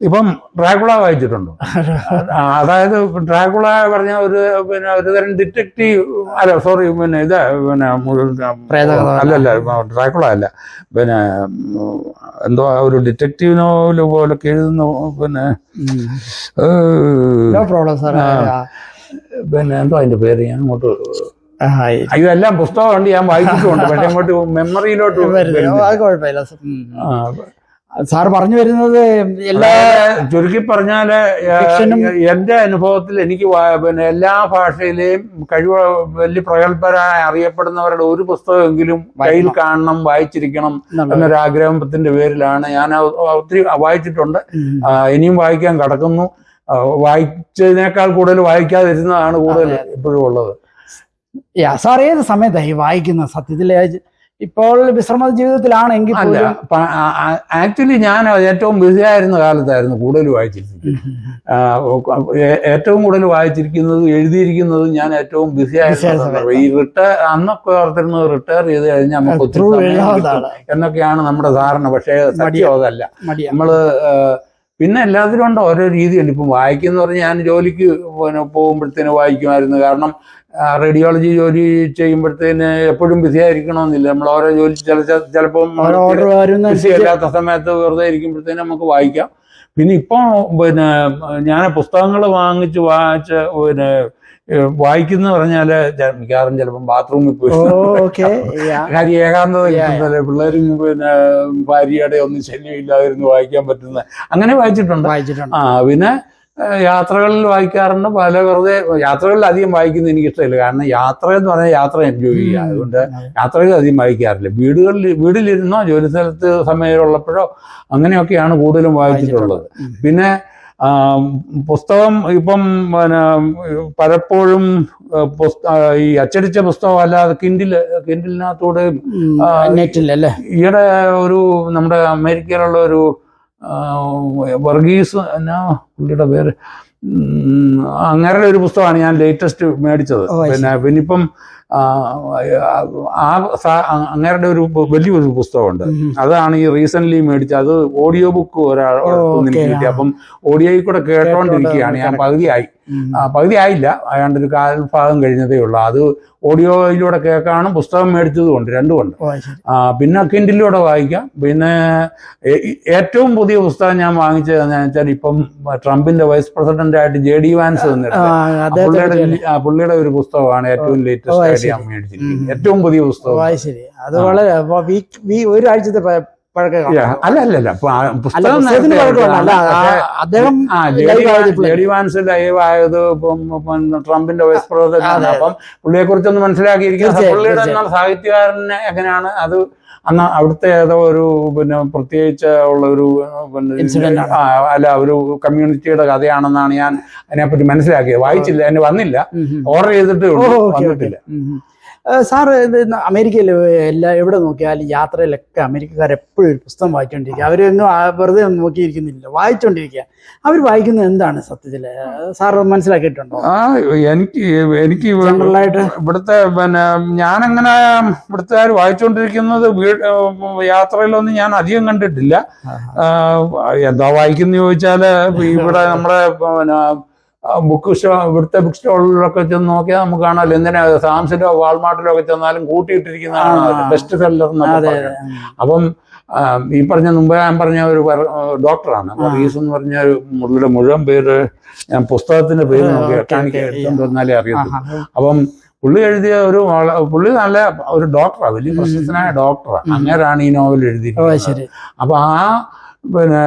ഇപ്പം ഡ്രാക്കുള വായിച്ചിട്ടുണ്ടോ? അതായത് ഡ്രാക്കുള പറഞ്ഞ ഒരു തരം ഡിറ്റക്റ്റീവ് അല്ല, സോറി, പിന്നെ ഇത് പിന്നെ അല്ലല്ല, ഡ്രാക്കുള അല്ല, പിന്നെ എന്തോ ഒരു ഡിറ്റക്റ്റീവ് നോവല് പോലൊക്കെ എഴുതുന്നു. പിന്നെ പിന്നെ എന്തോ അതിന്റെ പേര് ഞാൻ അങ്ങോട്ട് ഇതെല്ലാം പുസ്തകമുണ്ട്, ഞാൻ വായിച്ചിട്ടുമുണ്ട്. പക്ഷെ അങ്ങോട്ട് മെമ്മറിയിലോട്ട് സാറ് പറഞ്ഞു വരുന്നത് എല്ലാ ചുരുക്കി പറഞ്ഞാല് എന്റെ അനുഭവത്തിൽ എനിക്ക് പിന്നെ എല്ലാ ഭാഷയിലെയും വലിയ പ്രഗത്ഭരായി അറിയപ്പെടുന്നവരുടെ ഒരു പുസ്തകമെങ്കിലും കയ്യിൽ കാണണം, വായിച്ചിരിക്കണം എന്നൊരാഗ്രഹത്തിന്റെ പേരിലാണ് ഞാൻ ഒത്തിരി വായിച്ചിട്ടുണ്ട്. ഇനിയും വായിക്കാൻ കിടക്കുന്നു. വായിച്ചതിനേക്കാൾ കൂടുതൽ വായിക്കാതിരുന്നതാണ് കൂടുതൽ ഇപ്പോഴും ഉള്ളത്. സാർ ഏത് സമയത്തായി വായിക്കുന്ന? സത്യത്തിലെ ഇപ്പോൾ വിശ്രമ ജീവിതത്തിലാണെങ്കിൽ ആക്ച്വലി ഞാൻ ഏറ്റവും ബിസി ആയിരുന്ന കാലത്തായിരുന്നു കൂടുതൽ വായിച്ചിരിക്കുന്നത്. ഏറ്റവും കൂടുതൽ വായിച്ചിരിക്കുന്നത് എഴുതിയിരിക്കുന്നതും ഞാൻ ഏറ്റവും ബിസി ആയിരുന്ന ഈ അന്നൊക്കെ ഓർത്തിരുന്നത് റിട്ടയർ ചെയ്ത് കഴിഞ്ഞാൽ നമുക്ക് ഒത്തിരി എന്നൊക്കെയാണ് നമ്മുടെ ധാരണ. പക്ഷേ സത്യം അതല്ല. നമ്മള് പിന്നെ എല്ലാത്തിനും ഉണ്ട് ഓരോ രീതിയുണ്ട്. ഇപ്പം വായിക്കുന്ന പറഞ്ഞാൽ ഞാൻ ജോലിക്ക് പോകുമ്പോഴത്തേന് വായിക്കുമായിരുന്നു. കാരണം റേഡിയോളജി ജോലി ചെയ്യുമ്പോഴത്തേന് എപ്പോഴും ബിസി ആയിരിക്കണമെന്നില്ല. നമ്മൾ ഓരോ ജോലി ചിലപ്പോൾ ബിസി അല്ലാത്ത സമയത്ത് വെറുതെ ഇരിക്കുമ്പോഴത്തേന് നമുക്ക് വായിക്കാം. പിന്നെ ഇപ്പം പിന്നെ ഞാൻ പുസ്തകങ്ങൾ വാങ്ങിച്ച് പിന്നെ വായിക്കുന്ന പറഞ്ഞാല് മിക്കവാറും ചിലപ്പം ബാത്റൂമിൽ പോയി കാര്യം ഏകാന്തത കിട്ടുന്നല്ലേ, പിള്ളേരും പിന്നെ ഭാര്യയുടെ ഒന്നും ശല്യമില്ലാതിരുന്ന് വായിക്കാൻ പറ്റുന്ന അങ്ങനെ വായിച്ചിട്ടുണ്ട്. പിന്നെ യാത്രകളിൽ വായിക്കാറുണ്ട്. വെറുതെ യാത്രകളിൽ അധികം വായിക്കുന്നത് എനിക്കിഷ്ടമില്ല. കാരണം യാത്ര എന്ന് പറഞ്ഞാൽ യാത്ര എൻജോയ് ചെയ്യുക. അതുകൊണ്ട് യാത്രകളിൽ അധികം വായിക്കാറില്ല. വീട്ടിലിരുന്നോ ജോലി സ്ഥലത്ത് സമയമുള്ളപ്പോഴോ അങ്ങനെയൊക്കെയാണ് കൂടുതലും വായിച്ചിട്ടുള്ളത്. പിന്നെ പുസ്തകം ഇപ്പം പിന്നെ പലപ്പോഴും ഈ അച്ചടിച്ച പുസ്തകം അല്ലാതെ കിൻഡിലിനകത്തൂടെ ഈയിടെ ഒരു നമ്മുടെ അമേരിക്കയിലുള്ള ഒരു വർഗീസ് എന്നാ പുള്ളിയുടെ പേര്, അങ്ങനെ ഒരു പുസ്തകമാണ് ഞാൻ ലേറ്റസ്റ്റ് മേടിച്ചത്. പിന്നിപ്പം അങ്ങേരുടെ ഒരു വലിയൊരു പുസ്തകമുണ്ട്, അതാണ് ഈ റീസെന്റ് മേടിച്ചത്. അത് ഓഡിയോ ബുക്ക് ഒരാൾക്ക് കിട്ടി. അപ്പം ഓഡിയോയിൽ കൂടെ കേട്ടോണ്ടിരിക്കുകയാണ് ഞാൻ. പകുതി ആയില്ല, ഏതാണ്ടൊരു ഭാഗം കഴിഞ്ഞതേ ഉള്ളൂ. അത് ഓഡിയോയിലൂടെ കേൾക്കാനും പുസ്തകം മേടിച്ചതും ഉണ്ട്, രണ്ടുമുണ്ട്. പിന്നെ കിൻഡിലൂടെ വായിക്കാം. പിന്നെ ഏറ്റവും പുതിയ പുസ്തകം ഞാൻ വാങ്ങിച്ചതെന്ന് വെച്ചാൽ ഇപ്പം ട്രംപിന്റെ വൈസ് പ്രസിഡന്റ് ആയിട്ട് JD വാൻസ് വന്നിട്ടുണ്ട്. പുള്ളിയുടെ ഒരു പുസ്തകമാണ് ഏറ്റവും ലേറ്റസ്റ്റ് ആയിട്ട് ഞാൻ മേടിച്ചിരിക്കുന്നത്. ഏറ്റവും പുതിയ പുസ്തകം. അത് വളരെ ഒരാഴ്ചത്തെ അല്ലല്ല പുസ്തകം JD വാൻസ് ലൈവ് ആയത് ട്രംപിന്റെ വൈസ് പ്രസിഡന്റ്. അപ്പം പുള്ളിയെ കുറിച്ചൊന്ന് മനസ്സിലാക്കിയിരിക്കുന്നത്. പുള്ളിയുടെ സാഹിത്യകാരനെ എങ്ങനെയാണ് അത് അന്ന് അവിടുത്തെ ഏതോ ഒരു പിന്നെ പ്രത്യേകിച്ച് ഉള്ള ഒരു അല്ല ഒരു കമ്മ്യൂണിറ്റിയുടെ കഥയാണെന്നാണ് ഞാൻ അതിനെപ്പറ്റി മനസ്സിലാക്കിയത്. വായിച്ചില്ല, എന്നെ വന്നില്ല, ഓർഡർ ചെയ്തിട്ടേ ഉള്ളൂ, വന്നിട്ടില്ല. സാറ് അമേരിക്കയിൽ എവിടെ നോക്കിയാലും യാത്രയിലൊക്കെ അമേരിക്കക്കാർ എപ്പോഴും ഒരു പുസ്തകം വായിച്ചുകൊണ്ടിരിക്കുക. അവരൊന്നും വെറുതെ ഒന്നും നോക്കിയിരിക്കുന്നില്ല, വായിച്ചുകൊണ്ടിരിക്കുക. അവർ വായിക്കുന്നത് എന്താണ് സത്യത്തില് സാറ് മനസ്സിലാക്കിയിട്ടുണ്ടോ? എനിക്ക് ഇവിടുത്തെ പിന്നെ ഞാനങ്ങനെ ഇവിടുത്തെ വായിച്ചുകൊണ്ടിരിക്കുന്നത് യാത്രയിലൊന്നും ഞാൻ അധികം കണ്ടിട്ടില്ല. എന്താ വായിക്കുന്ന ചോദിച്ചാല് ഇവിടെ നമ്മുടെ പിന്നെ ബുക്ക് ഇവിടുത്തെ ബുക്ക് സ്റ്റോളിലൊക്കെ ചെന്ന് നോക്കിയാൽ നമുക്ക് കാണാമല്ലോ, എന്തിനാ സാംസിലോ വാൾമാർട്ടിലോ ഒക്കെ ചെന്നാലും കൂട്ടിയിട്ടിരിക്കുന്നതാണ് ബെസ്റ്റ് സെല്ലർ എന്നൊക്കെ പറയുന്നത്. അപ്പം ഈ പറഞ്ഞ മുമ്പ് ഞാൻ പറഞ്ഞ ഒരു ഡോക്ടറാണ് റീസ് എന്ന് പറഞ്ഞ പുള്ളിയുടെ മുഴുവൻ പേര് ഞാൻ പുസ്തകത്തിന്റെ പേര് നോക്കി എനിക്ക് എടുത്തുകൊണ്ട് വന്നാലേ അറിയത്തുള്ളൂ. അപ്പം പുള്ളി എഴുതിയ പുള്ളി നല്ല ഒരു ഡോക്ടറാണ്, വലിയ പ്രശസ്തനായ ഡോക്ടറാണ്. അങ്ങേരാണ് ഈ നോവൽ എഴുതിയിരിക്കുന്നത്. അപ്പൊ പിന്നെ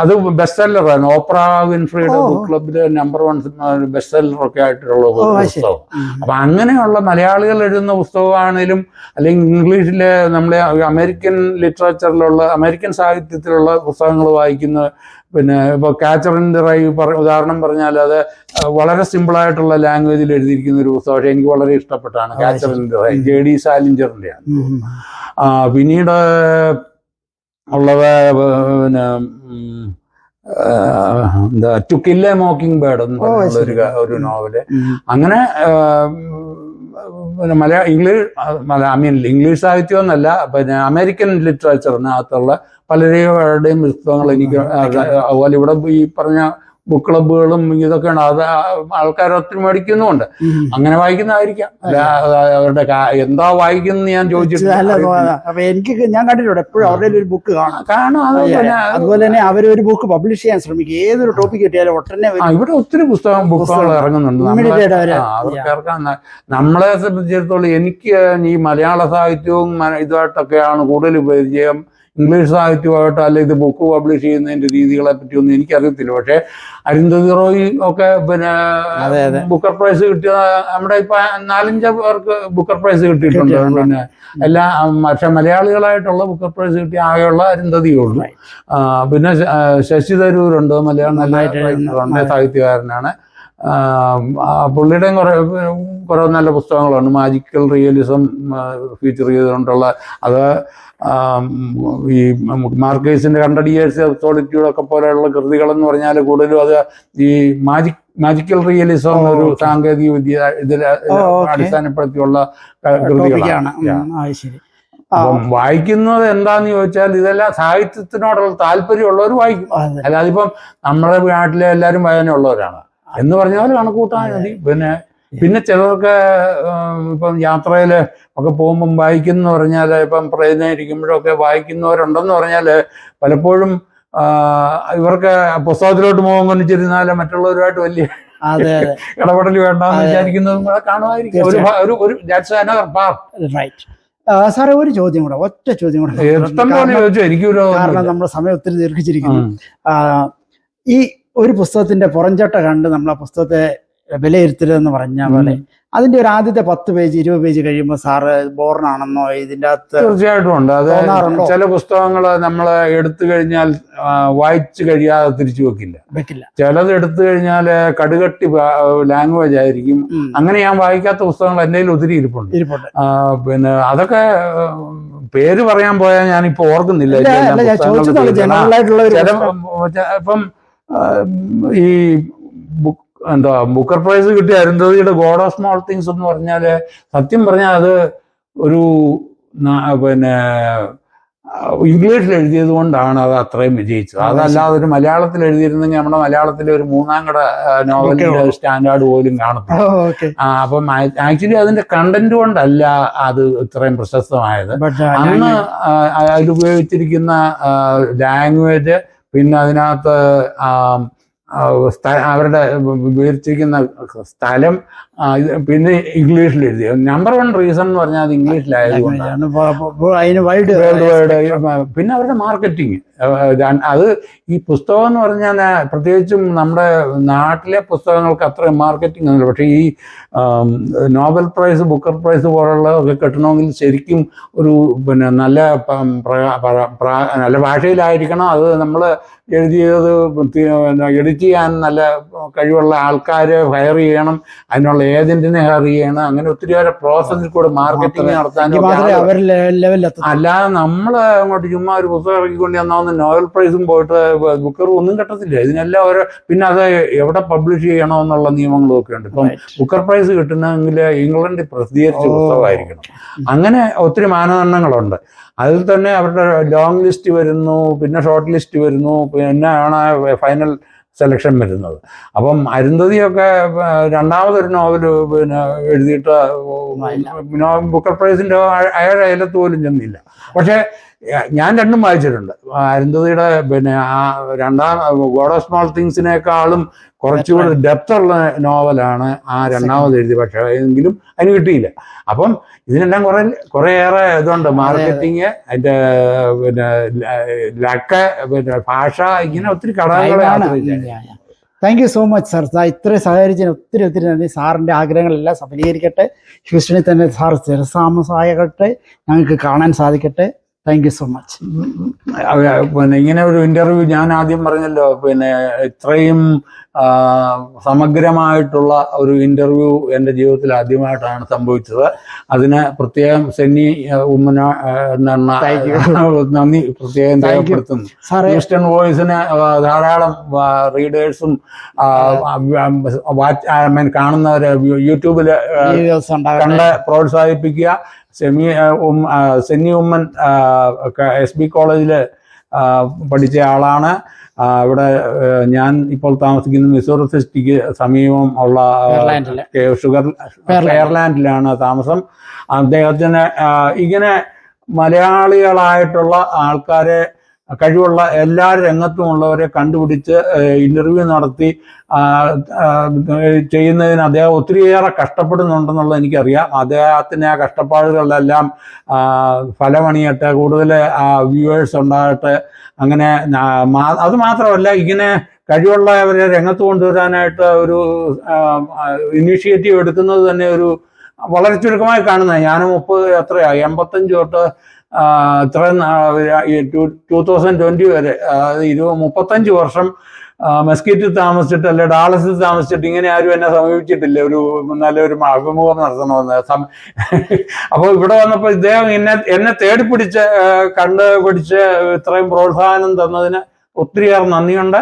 അത് ബെസ്റ്റ് സെല്ലറാണ്. ഓപ്ര വിൻഫ്രിയുടെ ബുക്ക് ക്ലബില് നമ്പർ 1 ബെസ്റ്റ് സെല്ലർ ഒക്കെ ആയിട്ടുള്ള പുസ്തകം. അപ്പൊ അങ്ങനെയുള്ള മലയാളികൾ എഴുതുന്ന പുസ്തകമാണെങ്കിലും അല്ലെങ്കിൽ ഇംഗ്ലീഷിലെ നമ്മളെ അമേരിക്കൻ ലിറ്ററേച്ചറിലുള്ള അമേരിക്കൻ സാഹിത്യത്തിലുള്ള പുസ്തകങ്ങൾ വായിക്കുന്ന, പിന്നെ ഇപ്പോൾ കാച്ചർ ഇൻ ദി റൈ ഉദാഹരണം പറഞ്ഞാൽ അത് വളരെ സിമ്പിളായിട്ടുള്ള ലാംഗ്വേജിൽ എഴുതിയിരിക്കുന്ന ഒരു പുസ്തകം. പക്ഷേ എനിക്ക് വളരെ ഇഷ്ടപ്പെട്ടാണ് catcher in the rye, JD സാലിഞ്ചറിൻ്റെയാണ്. പിന്നീട് ഉള്ളത് പിന്നെ എന്താ to kill a mockingbird എന്ന് പറഞ്ഞുള്ള ഒരു നോവല്. അങ്ങനെ പിന്നെ ഇംഗ്ലീഷ് സാഹിത്യം എന്നല്ല, പിന്നെ അമേരിക്കൻ ലിറ്ററേച്ചറിനകത്തുള്ള പലരുടെയും പുസ്തകങ്ങൾ എനിക്ക്, അതുപോലെ ഇവിടെ ഈ പറഞ്ഞ ബുക്ക് ക്ലബുകളും ഇതൊക്കെയാണ്. അത് ആൾക്കാർ ഒത്തിരി മേടിക്കുന്നുമുണ്ട്. അങ്ങനെ വായിക്കുന്നതായിരിക്കാം. അവരുടെ എന്താ വായിക്കുന്നത് ഞാൻ ചോദിച്ചിട്ടില്ല. എനിക്ക് ഞാൻ കണ്ടിട്ടുണ്ട് എപ്പോഴും അവരുടെ ഒരു ബുക്ക് കാണും. അതുപോലെ തന്നെ അവരൊരു ബുക്ക് പബ്ലിഷ് ചെയ്യാൻ ശ്രമിക്കും. ഏതൊരു ടോപ്പിക് കിട്ടിയാലും ഒട്ടനെ ഇവിടെ ഒത്തിരി ബുക്കുകൾ ഇറങ്ങുന്നുണ്ട്. അവർക്ക് ഇറക്കാൻ നമ്മളെ സംബന്ധിച്ചിടത്തോളം എനിക്ക് ഈ മലയാള സാഹിത്യവും ഇതുമായിട്ടൊക്കെയാണ് കൂടുതൽ പരിചയം. ഇംഗ്ലീഷ് സാഹിത്യമായിട്ട് അല്ലെ ഇത് ബുക്ക് പബ്ലിഷ് ചെയ്യുന്നതിന്റെ രീതികളെ പറ്റിയൊന്നും എനിക്കറിയത്തില്ല. പക്ഷെ അരുന്ധതി റോയ് ഒക്കെ പിന്നെ ബുക്കർ പ്രൈസ് കിട്ടിയ നമ്മുടെ ഇപ്പൊ 4-5 പേർക്ക് ബുക്കർ പ്രൈസ് കിട്ടിയിട്ടുണ്ട്. പിന്നെ പക്ഷെ മലയാളികളായിട്ടുള്ള ബുക്കർ പ്രൈസ് കിട്ടിയ ആകെയുള്ള അരുന്ധതിയുള്ളൂ. പിന്നെ ശശി തരൂരുണ്ട്, മലയാളം സാഹിത്യകാരനാണ്. പുള്ളിയുടെയും കുറെ നല്ല പുസ്തകങ്ങളാണ്. മാജിക്കൽ റിയലിസം ഫീച്ചർ ചെയ്തുകൊണ്ടുള്ള അത് ഈ മാർക്കേസിന്റെ 100 Years of Solitude ഒക്കെ പോലെയുള്ള കൃതികളെന്ന് പറഞ്ഞാൽ കൂടുതലും അത് ഈ മാജിക്കൽ റിയലിസം ഒരു സാങ്കേതിക വിദ്യ ഇതിൽ അടിസ്ഥാനപ്പെടുത്തിയുള്ള കൃതികളാണ്. അപ്പം വായിക്കുന്നത് എന്താന്ന് ചോദിച്ചാൽ ഇതെല്ലാം സാഹിത്യത്തിനോടുള്ള താല്പര്യമുള്ളവർ വായിക്കും. അല്ലാതെ ഇപ്പം നമ്മുടെ നാട്ടിലെ എല്ലാവരും വായനയുള്ളവരാണ് എന്ന് പറഞ്ഞ പോലെ കണക്കൂട്ടാൻ മതി. പിന്നെ ചിലർക്ക് ഇപ്പം യാത്രയിൽ ഒക്കെ പോകുമ്പം വായിക്കുന്ന പറഞ്ഞാൽ ഇപ്പം ട്രെയിനിരിക്കുമ്പോഴൊക്കെ വായിക്കുന്നവരുണ്ടെന്ന് പറഞ്ഞാൽ പലപ്പോഴും ഇവർക്ക് പുസ്തകത്തിലോട്ട് മുഖം കൊണ്ടിച്ചിരുന്നാലും മറ്റുള്ളവരുമായിട്ട് വലിയ ഇടപെടൽ വേണ്ടെന്ന് വിചാരിക്കുന്നതും കൂടെ കാണുമായിരിക്കും. സാറേ ഒരു ചോദ്യം കൂടെ, ഒറ്റ ചോദ്യം കൂടെ, എനിക്കൊരു കാരണം നമ്മുടെ സമയം ഒത്തിരി ദീർഘിച്ചിരിക്കുന്നു. ഈ ഒരു പുസ്തകത്തിന്റെ പുറംചട്ട കണ്ട് നമ്മൾ ആ പുസ്തകത്തെ വിലയിരുത്തരുതെന്ന് പറഞ്ഞ പോലെ അതിന്റെ ഒരു ആദ്യത്തെ 10 പേജ് 20 പേജ് കഴിയുമ്പോൾ സാറ് ബോറിനാണെന്നോ ഇതിന്റെ അകത്ത്? തീർച്ചയായിട്ടും ഉണ്ട്. അത് ചില പുസ്തകങ്ങൾ നമ്മൾ എടുത്തു കഴിഞ്ഞാൽ വായിച്ചു കഴിയാതെ തിരിച്ചു വെക്കില്ല. ചിലത് എടുത്തു കഴിഞ്ഞാൽ കടുകട്ടി ലാംഗ്വേജ് ആയിരിക്കും. അങ്ങനെ ഞാൻ വായിക്കാത്ത പുസ്തകങ്ങൾ എൻ്റെ കയ്യിൽ ഒത്തിരി ഇരിപ്പുണ്ട്. പിന്നെ അതൊക്കെ പേര് പറയാൻ പോയാൽ ഞാനിപ്പോ ഓർക്കുന്നില്ല. ഇപ്പം ഈ ബുക്കർ പ്രൈസ് കിട്ടിയ അരുന്ധതിയുടെ ഗോഡ് ഓഫ് സ്മോൾ തിങ്സ് എന്ന് പറഞ്ഞാല് സത്യം പറഞ്ഞാൽ അത് ഒരു പിന്നെ ഇംഗ്ലീഷിൽ എഴുതിയത് കൊണ്ടാണ് അത് അത്രയും വിജയിച്ചത്. അതല്ലാതെ ഒരു മലയാളത്തിൽ എഴുതിയിരുന്നെങ്കിൽ നമ്മുടെ മലയാളത്തിലെ ഒരു 3ാം കട നോവലിന്റെ സ്റ്റാൻഡേർഡ് പോലും കാണത്തില്ല. അപ്പം ആക്ച്വലി അതിന്റെ കണ്ടന്റ് കൊണ്ടല്ല അത് ഇത്രയും പ്രശസ്തമായത്. അന്ന് അതിലുപയോഗിച്ചിരിക്കുന്ന ലാംഗ്വേജ്, പിന്നെ അതിനകത്ത് അവരുടെ ഉപയോഗിച്ചിരിക്കുന്ന സ്ഥലം, പിന്നെ ഇംഗ്ലീഷിൽ എഴുതി. നമ്പർ 1 റീസൺ എന്ന് പറഞ്ഞാൽ അത് ഇംഗ്ലീഷിലായതുകൊണ്ടാണ്. പിന്നെ അവരുടെ മാർക്കറ്റിങ്, അത് ഈ പുസ്തകം എന്ന് പറഞ്ഞാൽ പ്രത്യേകിച്ചും നമ്മുടെ നാട്ടിലെ പുസ്തകങ്ങൾക്ക് അത്ര മാർക്കറ്റിംഗ് ഒന്നുമില്ല. പക്ഷേ ഈ നോബൽ പ്രൈസ്, ബുക്കർ പ്രൈസ് പോലുള്ളതൊക്കെ കിട്ടണമെങ്കിൽ ശരിക്കും ഒരു പിന്നെ നല്ല ഭാഷയിലായിരിക്കണം. അത് നമ്മൾ എഴുതിയത് എഡിറ്റ് ചെയ്യാൻ നല്ല കഴിവുള്ള ആൾക്കാരെ ഹയർ ചെയ്യണം, അതിനുള്ള ഏജന്റിനെ ഹയർ ചെയ്യണം. അങ്ങനെ ഒത്തിരിയേറെ പ്രോസസ്സിൽ കൂടെ മാർക്കറ്റിംഗ് നടത്താനും. അല്ലാതെ നമ്മൾ അങ്ങോട്ട് ചുമ്മാ ഒരു പുസ്തകം ഇറക്കിക്കൊണ്ട് ചെന്നാന്ന് നോവൽ പ്രൈസും പോയിട്ട് ബുക്കറും ഒന്നും കിട്ടത്തില്ല. ഇതിനെല്ലാം ഓരോ, പിന്നെ അത് എവിടെ പബ്ലിഷ് ചെയ്യണമെന്നുള്ള നിയമങ്ങളും ഒക്കെ ഉണ്ട്. ഇപ്പം ബുക്കർ പ്രൈസ് കിട്ടണമെങ്കിൽ ഇംഗ്ലണ്ടിൽ പ്രസിദ്ധീകരിച്ച പുസ്തകമായിരിക്കണം. അങ്ങനെ ഒത്തിരി മാനദണ്ഡങ്ങളുണ്ട്. അതിൽ തന്നെ അവരുടെ ലോങ് ലിസ്റ്റ് വരുന്നു, പിന്നെ ഷോർട്ട് ലിസ്റ്റ് വരുന്നു, പിന്നെ ആണ് ഫൈനൽ സെലക്ഷൻ വരുന്നത്. അപ്പം അരുന്ധതിയൊക്കെ രണ്ടാമതൊരു നോവൽ പിന്നെ എഴുതിയിട്ട് ബുക്കർ പ്രൈസിന്റെ അയാളുടെ അയലത്ത് പോലും ചെന്നില്ല. പക്ഷെ ഞാൻ രണ്ടും വായിച്ചിട്ടുണ്ട്. അരുന്ധതിയുടെ പിന്നെ ആ രണ്ടാം ഗോഡ് ഓഫ് സ്മോൾ തിങ്സിനേക്കാളും കുറച്ചുകൂടി ഡെപ്ത് ഉള്ള നോവലാണ് ആ രണ്ടാമത് എഴുതി. പക്ഷെ എങ്കിലും അതിന് കിട്ടിയില്ല. അപ്പം ഇതിനെല്ലാം കുറേയേറെ ഇതുണ്ട്. മാർക്കറ്റിങ്, അതിന്റെ പിന്നെ ലക്ക്, പിന്നെ ഭാഷ, ഇങ്ങനെ ഒത്തിരി ഘടകങ്ങളെ. Thank you so much sir. ഇത്രയും സഹകരിച്ചതിന് ഒത്തിരി ഒത്തിരി നന്ദി. സാറിൻ്റെ ആഗ്രഹങ്ങളെല്ലാം സഫലീകരിക്കട്ടെ. ഹ്യൂസ്റ്റണിൽ തന്നെ സാർ സ്ഥിരതാമസമാകട്ടെ, ഞങ്ങൾക്ക് കാണാൻ സാധിക്കട്ടെ. Thank you so much. പിന്നെ ഇങ്ങനെ ഒരു ഇന്റർവ്യൂ ഞാൻ ആദ്യം പറഞ്ഞല്ലോ, പിന്നെ ഇത്രയും സമഗ്രമായിട്ടുള്ള ഒരു ഇന്റർവ്യൂ എൻ്റെ ജീവിതത്തിൽ ആദ്യമായിട്ടാണ് സംഭവിച്ചത്. അതിന് പ്രത്യേകം സെന്നി ഉമ്മന നന്ദി പ്രത്യേകം രേഖപ്പെടുത്തുന്നു. ഈസ്റ്റേൺ വോയിസിന് ധാരാളം റീഡേഴ്സും കാണുന്നവരെ യൂട്യൂബിൽ കണ്ട് പ്രോത്സാഹിപ്പിക്കുക. സെന്നി ഉമ്മൻ SB കോളേജിൽ പഠിച്ച ആളാണ്. ഇവിടെ ഞാൻ ഇപ്പോൾ താമസിക്കുന്ന മിസോറി സിറ്റിക്ക് സമീപം ഉള്ള എയർലാൻഡിലാണ് താമസം. അദ്ദേഹത്തിന് ഇങ്ങനെ മലയാളികളായിട്ടുള്ള ആൾക്കാരെ, കഴിവുള്ള എല്ലാ രംഗത്തുമുള്ളവരെ കണ്ടുപിടിച്ച് ഇന്റർവ്യൂ നടത്തി ചെയ്യുന്നതിന് അദ്ദേഹം ഒത്തിരിയേറെ കഷ്ടപ്പെടുന്നുണ്ടെന്നുള്ളത് എനിക്കറിയാം. അദ്ദേഹത്തിന് ആ കഷ്ടപ്പാടുകളിലെല്ലാം ഫലമണിയട്ടെ, കൂടുതൽ വ്യൂവേഴ്സ് ഉണ്ടാകട്ടെ. അങ്ങനെ അത് മാത്രമല്ല, ഇങ്ങനെ കഴിവുള്ളവരെ രംഗത്ത് കൊണ്ടുവരാനായിട്ട് ഒരു ഇനീഷ്യേറ്റീവ് എടുക്കുന്നത് തന്നെ ഒരു വളരെ ചുരുക്കമായി കാണുന്നത്. ഞാൻ 85 തൊട്ട് ഇത്രയും 2020 വരെ, അതായത് 35 വർഷം മെസ്കിറ്റിൽ താമസിച്ചിട്ട്, അല്ലെ ഡാളസിൽ താമസിച്ചിട്ട് ഇങ്ങനെ ആരും എന്നെ സമീപിച്ചിട്ടില്ല ഒരു നല്ലൊരു അഭിമുഖം നടത്തണമെന്ന്. അപ്പോൾ ഇവിടെ വന്നപ്പോൾ ഇദ്ദേഹം എന്നെ തേടിപ്പിടിച്ച് കണ്ടുപിടിച്ച് ഇത്രയും പ്രോത്സാഹനം തന്നതിന് ഒത്തിരിയേറെ നന്ദിയുണ്ട്.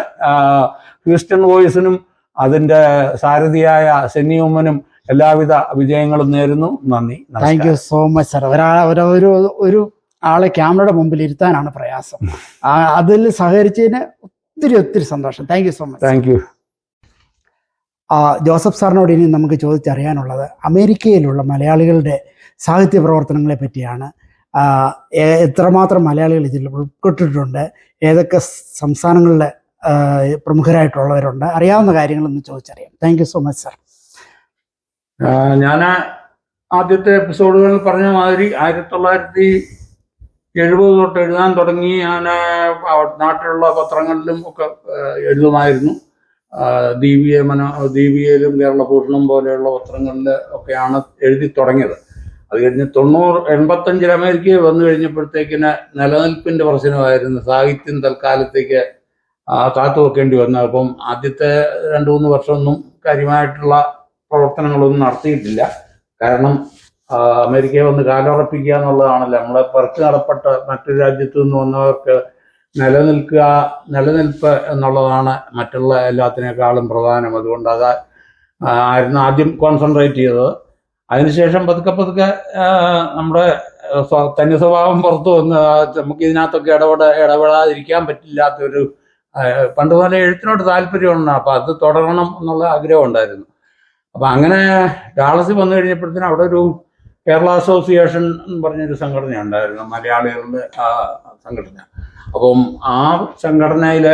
ഹ്യൂസ്റ്റൺ വോയിസിനും അതിൻ്റെ സാരഥിയായ സെന്നി ഉമ്മനും എല്ലാവിധ വിജയങ്ങളും നേരുന്നു. നന്ദി. Thank you so much sir. ഒരു ആളെ ക്യാമറയുടെ മുമ്പിൽ ഇരുത്താനാണ് പ്രയാസം. അതിൽ സഹകരിച്ചതിന് ഒത്തിരി ഒത്തിരി സന്തോഷം. Thank you so much. Thank you. Joseph സാറിനോട് ഇനി നമുക്ക് ചോദിച്ചറിയാനുള്ളത് അമേരിക്കയിലുള്ള മലയാളികളുടെ സാഹിത്യ പ്രവർത്തനങ്ങളെ പറ്റിയാണ്. എത്രമാത്രം മലയാളികൾ ഇതിൽ ഉൾപ്പെട്ടിട്ടുണ്ട്, ഏതൊക്കെ സംസ്ഥാനങ്ങളിലെ പ്രമുഖരായിട്ടുള്ളവരുണ്ട്, അറിയാവുന്ന കാര്യങ്ങളൊന്ന് ചോദിച്ചറിയാം. Thank you so much sir. ഞാൻ ആദ്യത്തെ എപ്പിസോഡുകളിൽ പറഞ്ഞ മാതിരി 1970 തൊട്ട് എഴുതാൻ തുടങ്ങി. ഞാൻ നാട്ടിലുള്ള പത്രങ്ങളിലും ഒക്കെ എഴുതുമായിരുന്നു. ദീപികയിലും കേരളഭൂഷണം പോലെയുള്ള പത്രങ്ങളിൽ ഒക്കെയാണ് എഴുതി തുടങ്ങിയത്. അത് കഴിഞ്ഞ് 85 അമേരിക്കയിൽ വന്നു കഴിഞ്ഞപ്പോഴത്തേക്കിന് നിലനിൽപ്പിന്റെ പ്രശ്നമായിരുന്നു. സാഹിത്യം തൽക്കാലത്തേക്ക് കാത്തു വെക്കേണ്ടി വന്നു. അപ്പം ആദ്യത്തെ 2-3 വർഷമൊന്നും കാര്യമായിട്ടുള്ള പ്രവർത്തനങ്ങളൊന്നും നടത്തിയിട്ടില്ല. കാരണം അമേരിക്കയിൽ വന്ന് കാലുറപ്പിക്കുക എന്നുള്ളതാണല്ലോ. നമ്മളെ പറിച്ചു നടപ്പെട്ട് മറ്റൊരു രാജ്യത്തു നിന്ന് വന്നവർക്ക് നിലനിൽപ്പ് എന്നുള്ളതാണ് മറ്റുള്ള എല്ലാത്തിനേക്കാളും പ്രധാനം. അതുകൊണ്ട് ആയിരുന്നു ആദ്യം കോൺസെൻട്രേറ്റ് ചെയ്തത്. അതിനുശേഷം പതുക്കെ നമ്മുടെ തനി സ്വഭാവം പുറത്തു വന്ന് നമുക്ക് ഇതിനകത്തൊക്കെ ഇടപെടാതിരിക്കാൻ പറ്റില്ലാത്തൊരു, പണ്ട് പോലെ എഴുത്തിനോട് താല്പര്യമുണ്ട്. അപ്പം അത് തുടരണം എന്നുള്ള ആഗ്രഹം ഉണ്ടായിരുന്നു. അപ്പം അങ്ങനെ ഡാളസിൽ വന്നു കഴിഞ്ഞപ്പോഴത്തേനും അവിടെ ഒരു കേരള അസോസിയേഷൻ എന്ന് പറഞ്ഞൊരു സംഘടന ഉണ്ടായിരുന്നു, മലയാളികളുടെ സംഘടന. അപ്പം ആ സംഘടനയിൽ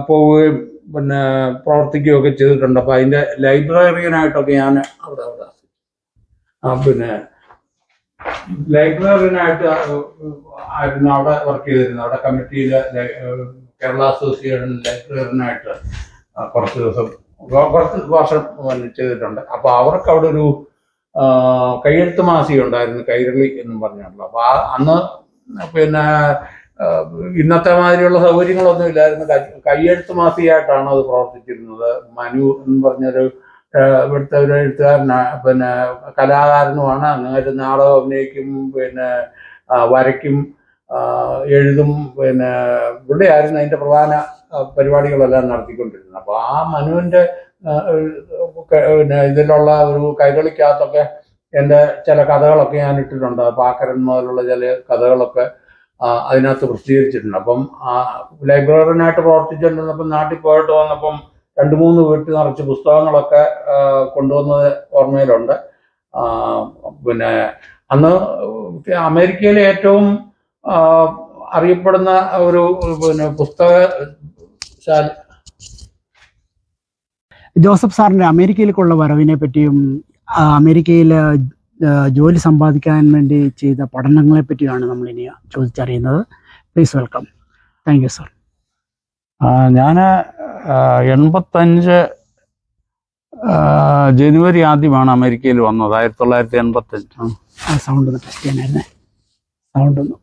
പോവുകയും പിന്നെ പ്രവർത്തിക്കുകയൊക്കെ ചെയ്തിട്ടുണ്ട്. അപ്പം അതിൻ്റെ ലൈബ്രറിയനായിട്ടൊക്കെ ഞാൻ അവിടെ പിന്നെ ലൈബ്രറിയനായിട്ട് ആയിരുന്നു അവിടെ വർക്ക് ചെയ്തിരുന്നത്. അവിടെ കമ്മിറ്റിയിലെ കേരള അസോസിയേഷൻ ലൈബ്രറിയനായിട്ട് കുറച്ച് വർഷം ചെയ്തിട്ടുണ്ട്. അപ്പോൾ അവർക്ക് അവിടെ ഒരു കയ്യെഴുത്ത് മാസിക ഉണ്ടായിരുന്നു, കൈരളി എന്നും പറഞ്ഞിട്ടുള്ളത്. അപ്പോൾ അന്ന് പിന്നെ ഇന്നത്തെ മാതിരിയുള്ള സൗകര്യങ്ങളൊന്നും ഇല്ലായിരുന്നു. കയ്യെഴുത്ത് മാസികയായിട്ടാണ് അത് പ്രവർത്തിച്ചിരുന്നത്. മനു എന്ന് പറഞ്ഞൊരു ഇവിടുത്തെ ഒരു എഴുത്തുകാരനാണ്, പിന്നെ കലാകാരനുമാണ്. അങ്ങനെ നാടകം അഭിനയിക്കും, പിന്നെ വരയ്ക്കും, എഴുതും. പിന്നെ ഇവിടെ ആയിരുന്നു അതിൻ്റെ പ്രധാന പരിപാടികളെല്ലാം നടത്തിക്കൊണ്ടിരുന്നത്. അപ്പോൾ ആ മനുവിൻ്റെ പിന്നെ ഇതിലുള്ള ഒരു കൈകളിക്കകത്തൊക്കെ എൻ്റെ ചില കഥകളൊക്കെ ഞാൻ ഇട്ടിട്ടുണ്ട്. പാക്കരൻ മുതലുള്ള ചില കഥകളൊക്കെ അതിനകത്ത് പ്രസിദ്ധീകരിച്ചിട്ടുണ്ട്. അപ്പം ലൈബ്രറിയനായിട്ട് പ്രവർത്തിച്ചിട്ടുണ്ടപ്പം നാട്ടിൽ പോയിട്ട് വന്നപ്പം 2-3 വീട്ടിൽ നിറച്ച് പുസ്തകങ്ങളൊക്കെ കൊണ്ടുവന്നത് ഓർമ്മയിലുണ്ട്. പിന്നെ അന്ന് അമേരിക്കയിലെ ഏറ്റവും അറിയപ്പെടുന്ന ഒരു പിന്നെ പുസ്തകശാല. ജോസഫ് സാറിന്റെ അമേരിക്കയിലേക്കുള്ള വരവിനെ പറ്റിയും അമേരിക്കയിൽ ജോലി സമ്പാദിക്കാൻ വേണ്ടി ചെയ്ത പഠനങ്ങളെ പറ്റിയാണ് നമ്മൾ ഇനി ചോദിച്ചറിയുന്നത്. Please welcome. Thank you sir. ഞാൻ 85 ജനുവരി ആദ്യമാണ് അമേരിക്കയിൽ വന്നത്, 1985. സൗണ്ട് ഒന്ന് ടെസ്റ്റ് ചെയ്യാനായിരുന്നേ. സൗണ്ട് ഒന്ന്